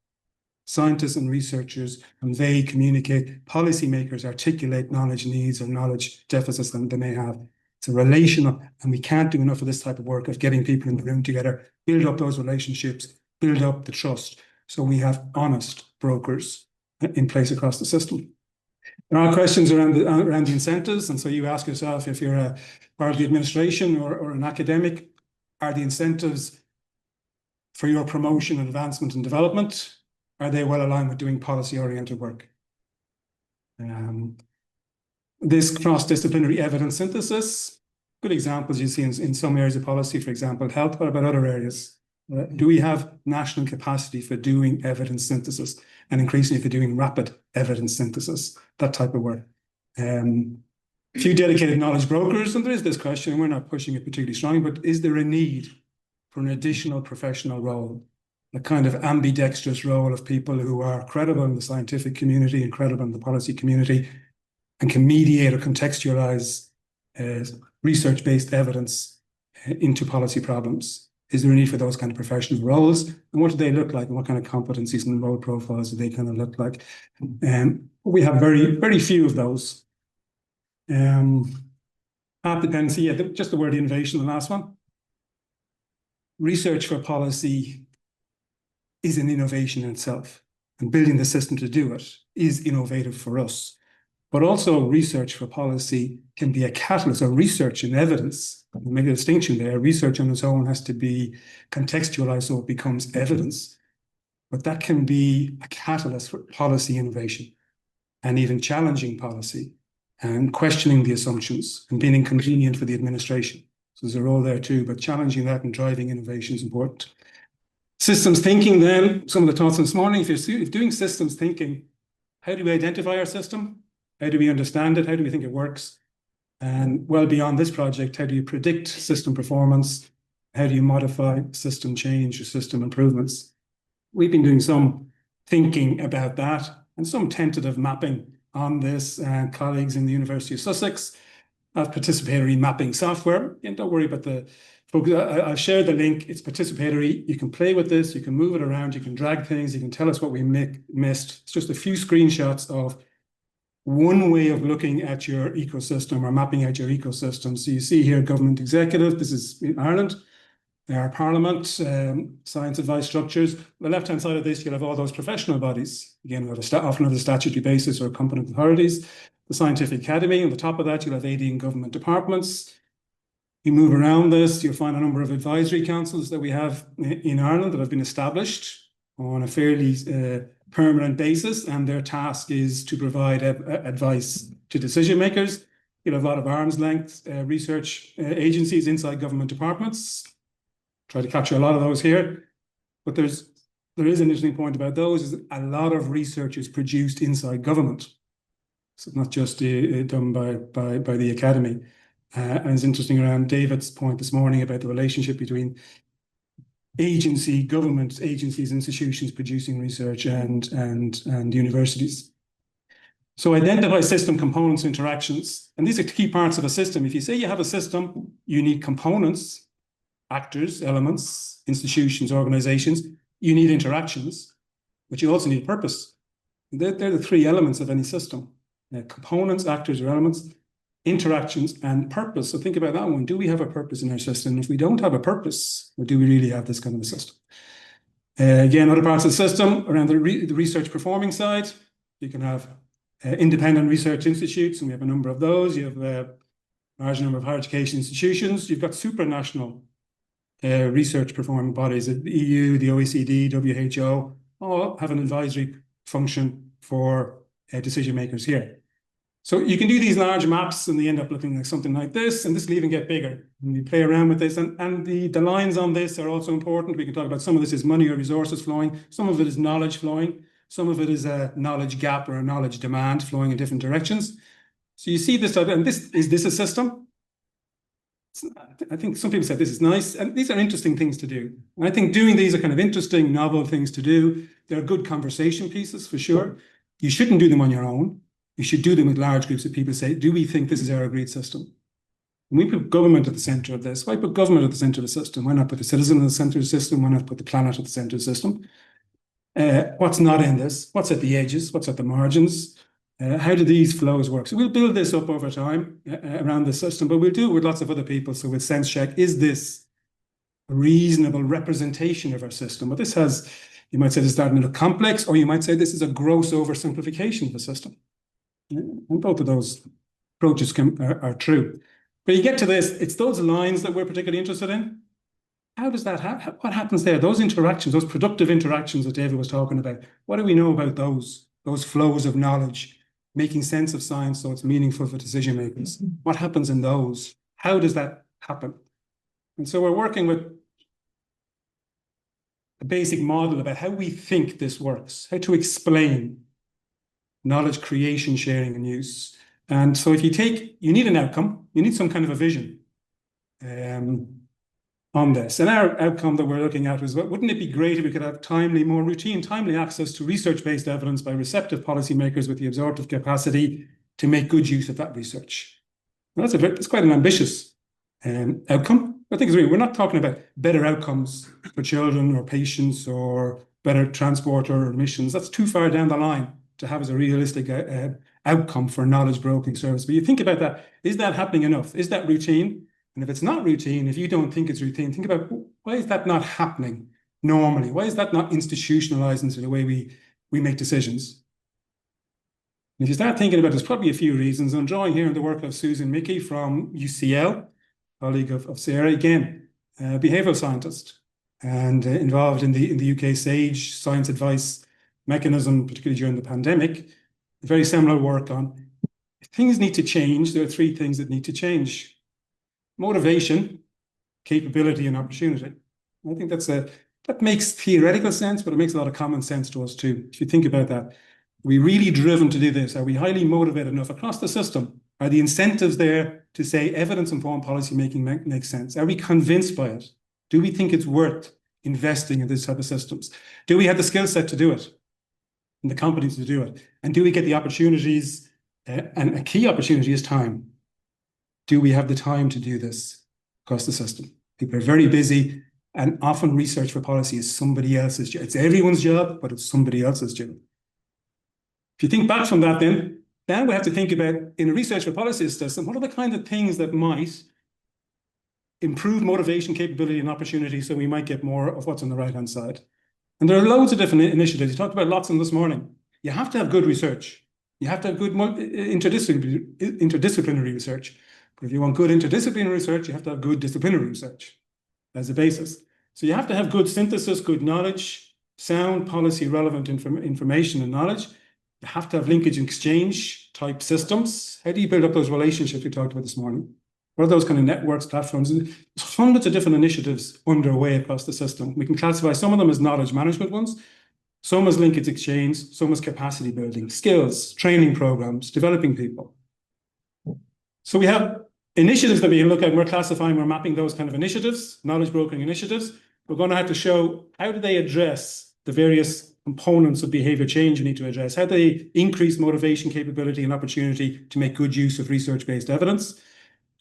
Scientists and researchers convey, communicate, policymakers articulate knowledge needs or knowledge deficits that they may have. It's a relational, and we can't do enough of this type of work of getting people in the room together, build up those relationships, build up the trust, so we have honest brokers in place across the system. There are questions around the incentives, and so you ask yourself, if you're a part of the administration or an academic, are the incentives for your promotion, advancement and development, are they well aligned with doing policy-oriented work? This cross-disciplinary evidence synthesis, good examples you see in some areas of policy, for example, health. What about other areas? Do we have national capacity for doing evidence synthesis, and increasingly for doing rapid evidence synthesis, that type of work? A few dedicated knowledge brokers, and there is this question, and we're not pushing it particularly strongly, but is there a need for an additional professional role, a kind of ambidextrous role of people who are credible in the scientific community and credible in the policy community, and can mediate or contextualize research-based evidence into policy problems? Is there a need for those kind of professional roles? And what do they look like? And what kind of competencies and role profiles do they kind of look like? We have very, very few of those. Path dependency, yeah, just the word innovation, the last one. Research for policy is an innovation in itself, and building the system to do it is innovative for us. But also research for policy can be a catalyst, or research and evidence. We'll make a distinction there. Research on its own has to be contextualized so it becomes evidence. But that can be a catalyst for policy innovation, and even challenging policy and questioning the assumptions and being inconvenient for the administration. So there's a role there too, but challenging that and driving innovation is important. Systems thinking then, some of the thoughts this morning, if you're doing systems thinking, how do we identify our system? How do we understand it? How do we think it works? And well beyond this project, how do you predict system performance? How do you modify system change or system improvements? We've been doing some thinking about that and some tentative mapping on this. Colleagues in the University of Sussex have participatory mapping software. And don't worry about the folks. I'll share the link. It's participatory. You can play with this. You can move it around. You can drag things. You can tell us what we missed. It's just a few screenshots of one way of looking at your ecosystem or mapping out your ecosystem. So you see here government executive. This is in Ireland. Our parliament, science advice structures. On the left-hand side of this, you'll have all those professional bodies. Again, often on a statutory basis or competent authorities. The Scientific Academy. On the top of that, you'll have 18 government departments. You move around this, you'll find a number of advisory councils that we have in Ireland that have been established on a fairly permanent basis, and their task is to provide advice to decision makers. You'll have a lot of arm's length research agencies inside government departments. Try to capture a lot of those here. But there is an interesting point about those, is that a lot of research is produced inside government. So it's not just done by the academy. And it's interesting around David's point this morning about the relationship between government agencies, institutions producing research and universities. So identify system components, interactions, and these are key parts of a system. If you say you have a system, you need components, actors, elements, institutions, organizations, you need interactions, but you also need purpose. They're the three elements of any system. Components, actors or elements, interactions, and purpose. So think about that one. Do we have a purpose in our system? If we don't have a purpose, or do we really have this kind of a system? Again, other parts of the system around the research performing side, you can have independent research institutes, and we have a number of those. You have a large number of higher education institutions. You've got supranational research performing bodies, the EU, the OECD, WHO, all have an advisory function for decision makers here. So you can do these large maps and they end up looking like something like this, and this will even get bigger. And you play around with this, and the lines on this are also important. We can talk about some of this is money or resources flowing, some of it is knowledge flowing, some of it is a knowledge gap or a knowledge demand flowing in different directions. So you see this type, and is this a system? I think some people said this is nice, and these are interesting things to do. And I think doing these are kind of interesting, novel things to do. They're good conversation pieces for sure. You shouldn't do them on your own. You should do them with large groups of people. Say, do we think this is our agreed system? And we put government at the center of this. Why put government at the center of the system? Why not put the citizen at the center of the system? Why not put the planet at the center of the system? What's not in this? What's at the edges? What's at the margins? How do these flows work? So we'll build this up over time around the system, but we'll do it with lots of other people. So we'll sense check, is this a reasonable representation of our system? But this has, you might say this is starting to look complex, or you might say this is a gross oversimplification of the system. And both of those approaches are true. But you get to this, it's those lines that we're particularly interested in. How does that happen? What happens there? Those interactions, those productive interactions that David was talking about, what do we know about those flows of knowledge, making sense of science so it's meaningful for decision makers? What happens in those? How does that happen? And so we're working with a basic model about how we think this works, how to explain knowledge creation, sharing, and use. And so if you need an outcome, you need some kind of a vision on this. And our outcome that we're looking at is, wouldn't it be great if we could have more routine, timely access to research-based evidence by receptive policymakers with the absorptive capacity to make good use of that research? Well, that's quite an ambitious outcome. I think we're not talking about better outcomes for children or patients or better transport or emissions. That's too far down the line to have as a realistic outcome for knowledge broking service. But you think about that, is that happening enough? Is that routine? And if it's not routine, if you don't think it's routine, think about, why is that not happening normally? Why is that not institutionalized into the way we make decisions? And if you start thinking about it, there's probably a few reasons. I'm drawing here on the work of Susan Mickey from UCL, colleague of Ciara, again, behavioural scientist, and involved in the UK SAGE science advice mechanism, particularly during the pandemic. Very similar work on, if things need to change, there are three things that need to change. Motivation, capability, and opportunity. I think that makes theoretical sense, but it makes a lot of common sense to us too. If you think about that, are we really driven to do this? Are we highly motivated enough across the system? Are the incentives there to say evidence-informed policy making makes sense? Are we convinced by it? Do we think it's worth investing in this type of systems? Do we have the skill set to do it and the competence to do it? And do we get the opportunities? And a key opportunity is time. Do we have the time to do this across the system? People are very busy, and often research for policy is somebody else's job. It's everyone's job, but it's somebody else's job. If you think back from that, then we have to think about, in a research for policy system, what are the kinds of things that might improve motivation, capability, and opportunity so we might get more of what's on the right-hand side? And there are loads of different initiatives. You talked about lots of them this morning. You have to have good research. You have to have good interdisciplinary research. But if you want good interdisciplinary research, you have to have good disciplinary research as a basis. So you have to have good synthesis, good knowledge, sound policy relevant information and knowledge. You have to have linkage and exchange type systems. How do you build up those relationships we talked about this morning? What are those kind of networks, platforms? There's hundreds of different initiatives underway across the system. We can classify some of them as knowledge management ones, some as linkage exchange, some as capacity building, skills, training programs, developing people. So we have initiatives that we can look at, and we're classifying, we're mapping those kind of initiatives, knowledge brokering initiatives. We're going to have to show how do they address the various components of behavior change we need to address, how do they increase motivation, capability, and opportunity to make good use of research-based evidence.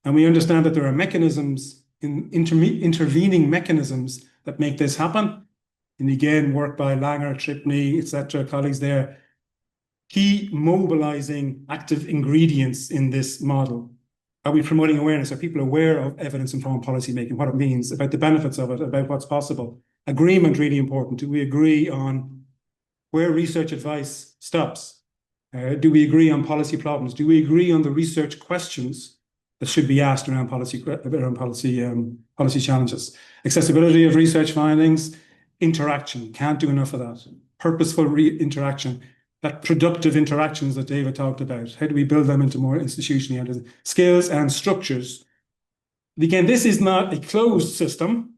And we understand that there are mechanisms, intervening mechanisms that make this happen. And again, work by Langer, Tripney, etc., colleagues there. Key mobilizing active ingredients in this model. Are we promoting awareness? Are people aware of evidence-informed policy making, what it means, about the benefits of it, about what's possible? Agreement, really important. Do we agree on where research advice stops? Do we agree on policy problems? Do we agree on the research questions that should be asked around policy challenges? Accessibility of research findings, interaction, can't do enough of that. Purposeful interaction, that productive interactions that David talked about. How do we build them into more institutionally? Skills and structures. Again, this is not a closed system,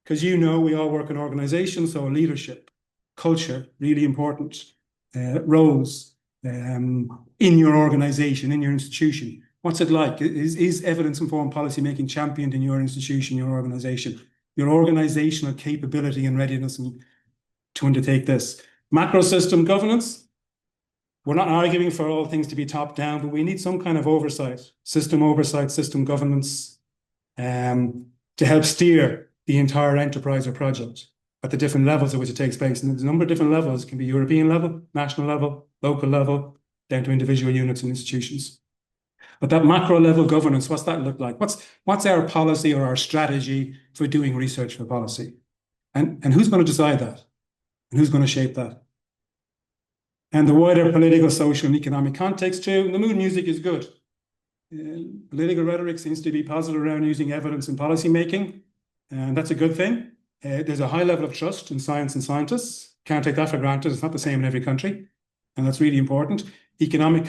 because you know we all work in organizations, so leadership, culture, really important. Roles in your organization, in your institution. What's it like? Is evidence-informed policy making championed in your institution, your organization? Your organizational capability and readiness to undertake this. Macro system governance. We're not arguing for all things to be top-down, but we need some kind of oversight, system governance, to help steer the entire enterprise or project at the different levels at which it takes place. And there's a number of different levels. It can be European level, national level, local level, down to individual units and institutions. But that macro level governance, what's that look like? What's our policy or our strategy for doing research for policy? And who's going to decide that? And who's going to shape that? And the wider political, social, and economic context too. The mood music is good. Political rhetoric seems to be positive around using evidence in policy making, and that's a good thing. There's a high level of trust in science and scientists. Can't take that for granted. It's not the same in every country, and that's really important. Economic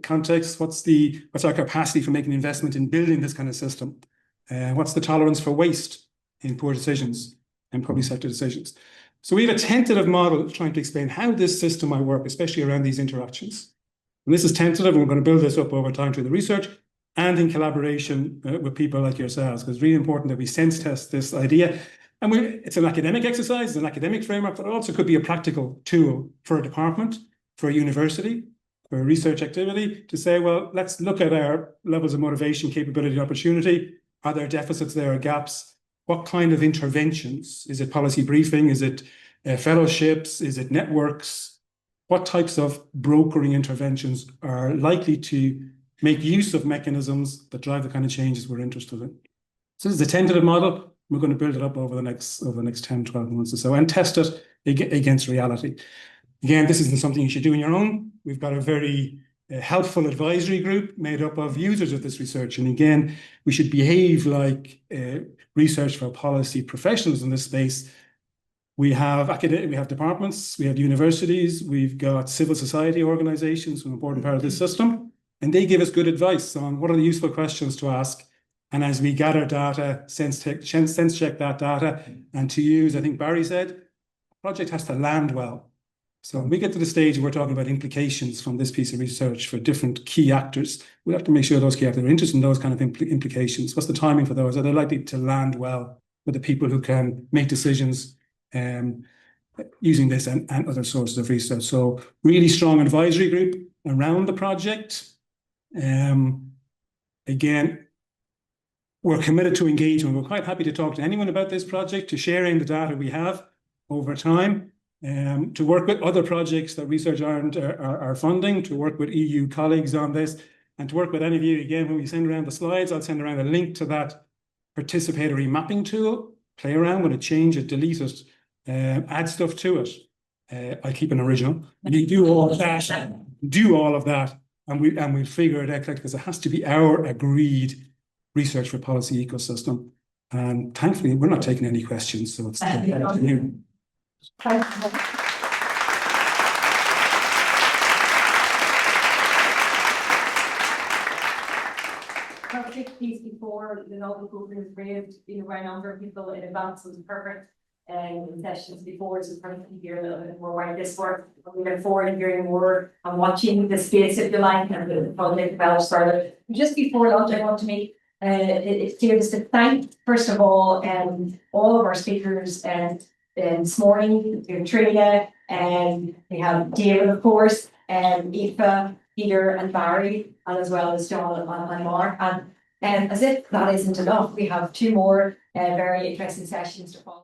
context. What's our capacity for making investment in building this kind of system? What's the tolerance for waste in poor decisions and public sector decisions? So we have a tentative model trying to explain how this system might work, especially around these interactions. And this is tentative, and we're going to build this up over time through the research and in collaboration with people like yourselves, because it's really important that we sense test this idea. And it's an academic exercise, it's an academic framework, but it also could be a practical tool for a department, for a university, for a research activity to say, well, let's look at our levels of motivation, capability, opportunity. Are there deficits, there are gaps? What kind of interventions? Is it policy briefing? Is it fellowships? Is it networks? What types of brokering interventions are likely to make use of mechanisms that drive the kind of changes we're interested in? So this is a tentative model. We're going to build it up over the next 10, 12 months or so and test it against reality. Again, this isn't something you should do on your own. We've got a very helpful advisory group made up of users of this research. And again, we should behave like research for policy professionals in this space. We have departments, we have universities, we've got civil society organizations, an important part of this system, and they give us good advice on what are the useful questions to ask. And as we gather data, sense check that data, and to use, I think Barry said, the project has to land well. So when we get to the stage where we're talking about implications from this piece of research for different key actors, we have to make sure those key actors are interested in those kind of implications. What's the timing for those? Are they likely to land well with the people who can make decisions using this and other sources of research? So really strong advisory group around the project. Again, we're committed to engagement. We're quite happy to talk to anyone about this project, to sharing the data we have over time, to work with other projects that Research Ireland are funding, to work with EU colleagues on this, and to work with any of you. Again, when we send around the slides, I'll send around a link to that participatory mapping tool. Play around with it, change it, delete it, add stuff to it. I keep an original. You do all of that, and we'll figure it out, because it has to be our agreed research for policy ecosystem. And thankfully, we're not taking any questions, so it's new. project piece before the novel program was raised, by a number of people in advance was perfect. In sessions before, so kind of hear a little bit more why this work. We look forward to hearing more and watching the space, if you like, and the project develops further. Just before lunch, I want to make it clear just to thank, first of all of our speakers this morning. We have Triona, and we have David, of course, and Aoife, Peter, and Barry, and as well as John and Mark. And as if that isn't enough, we have two more very interesting sessions to follow.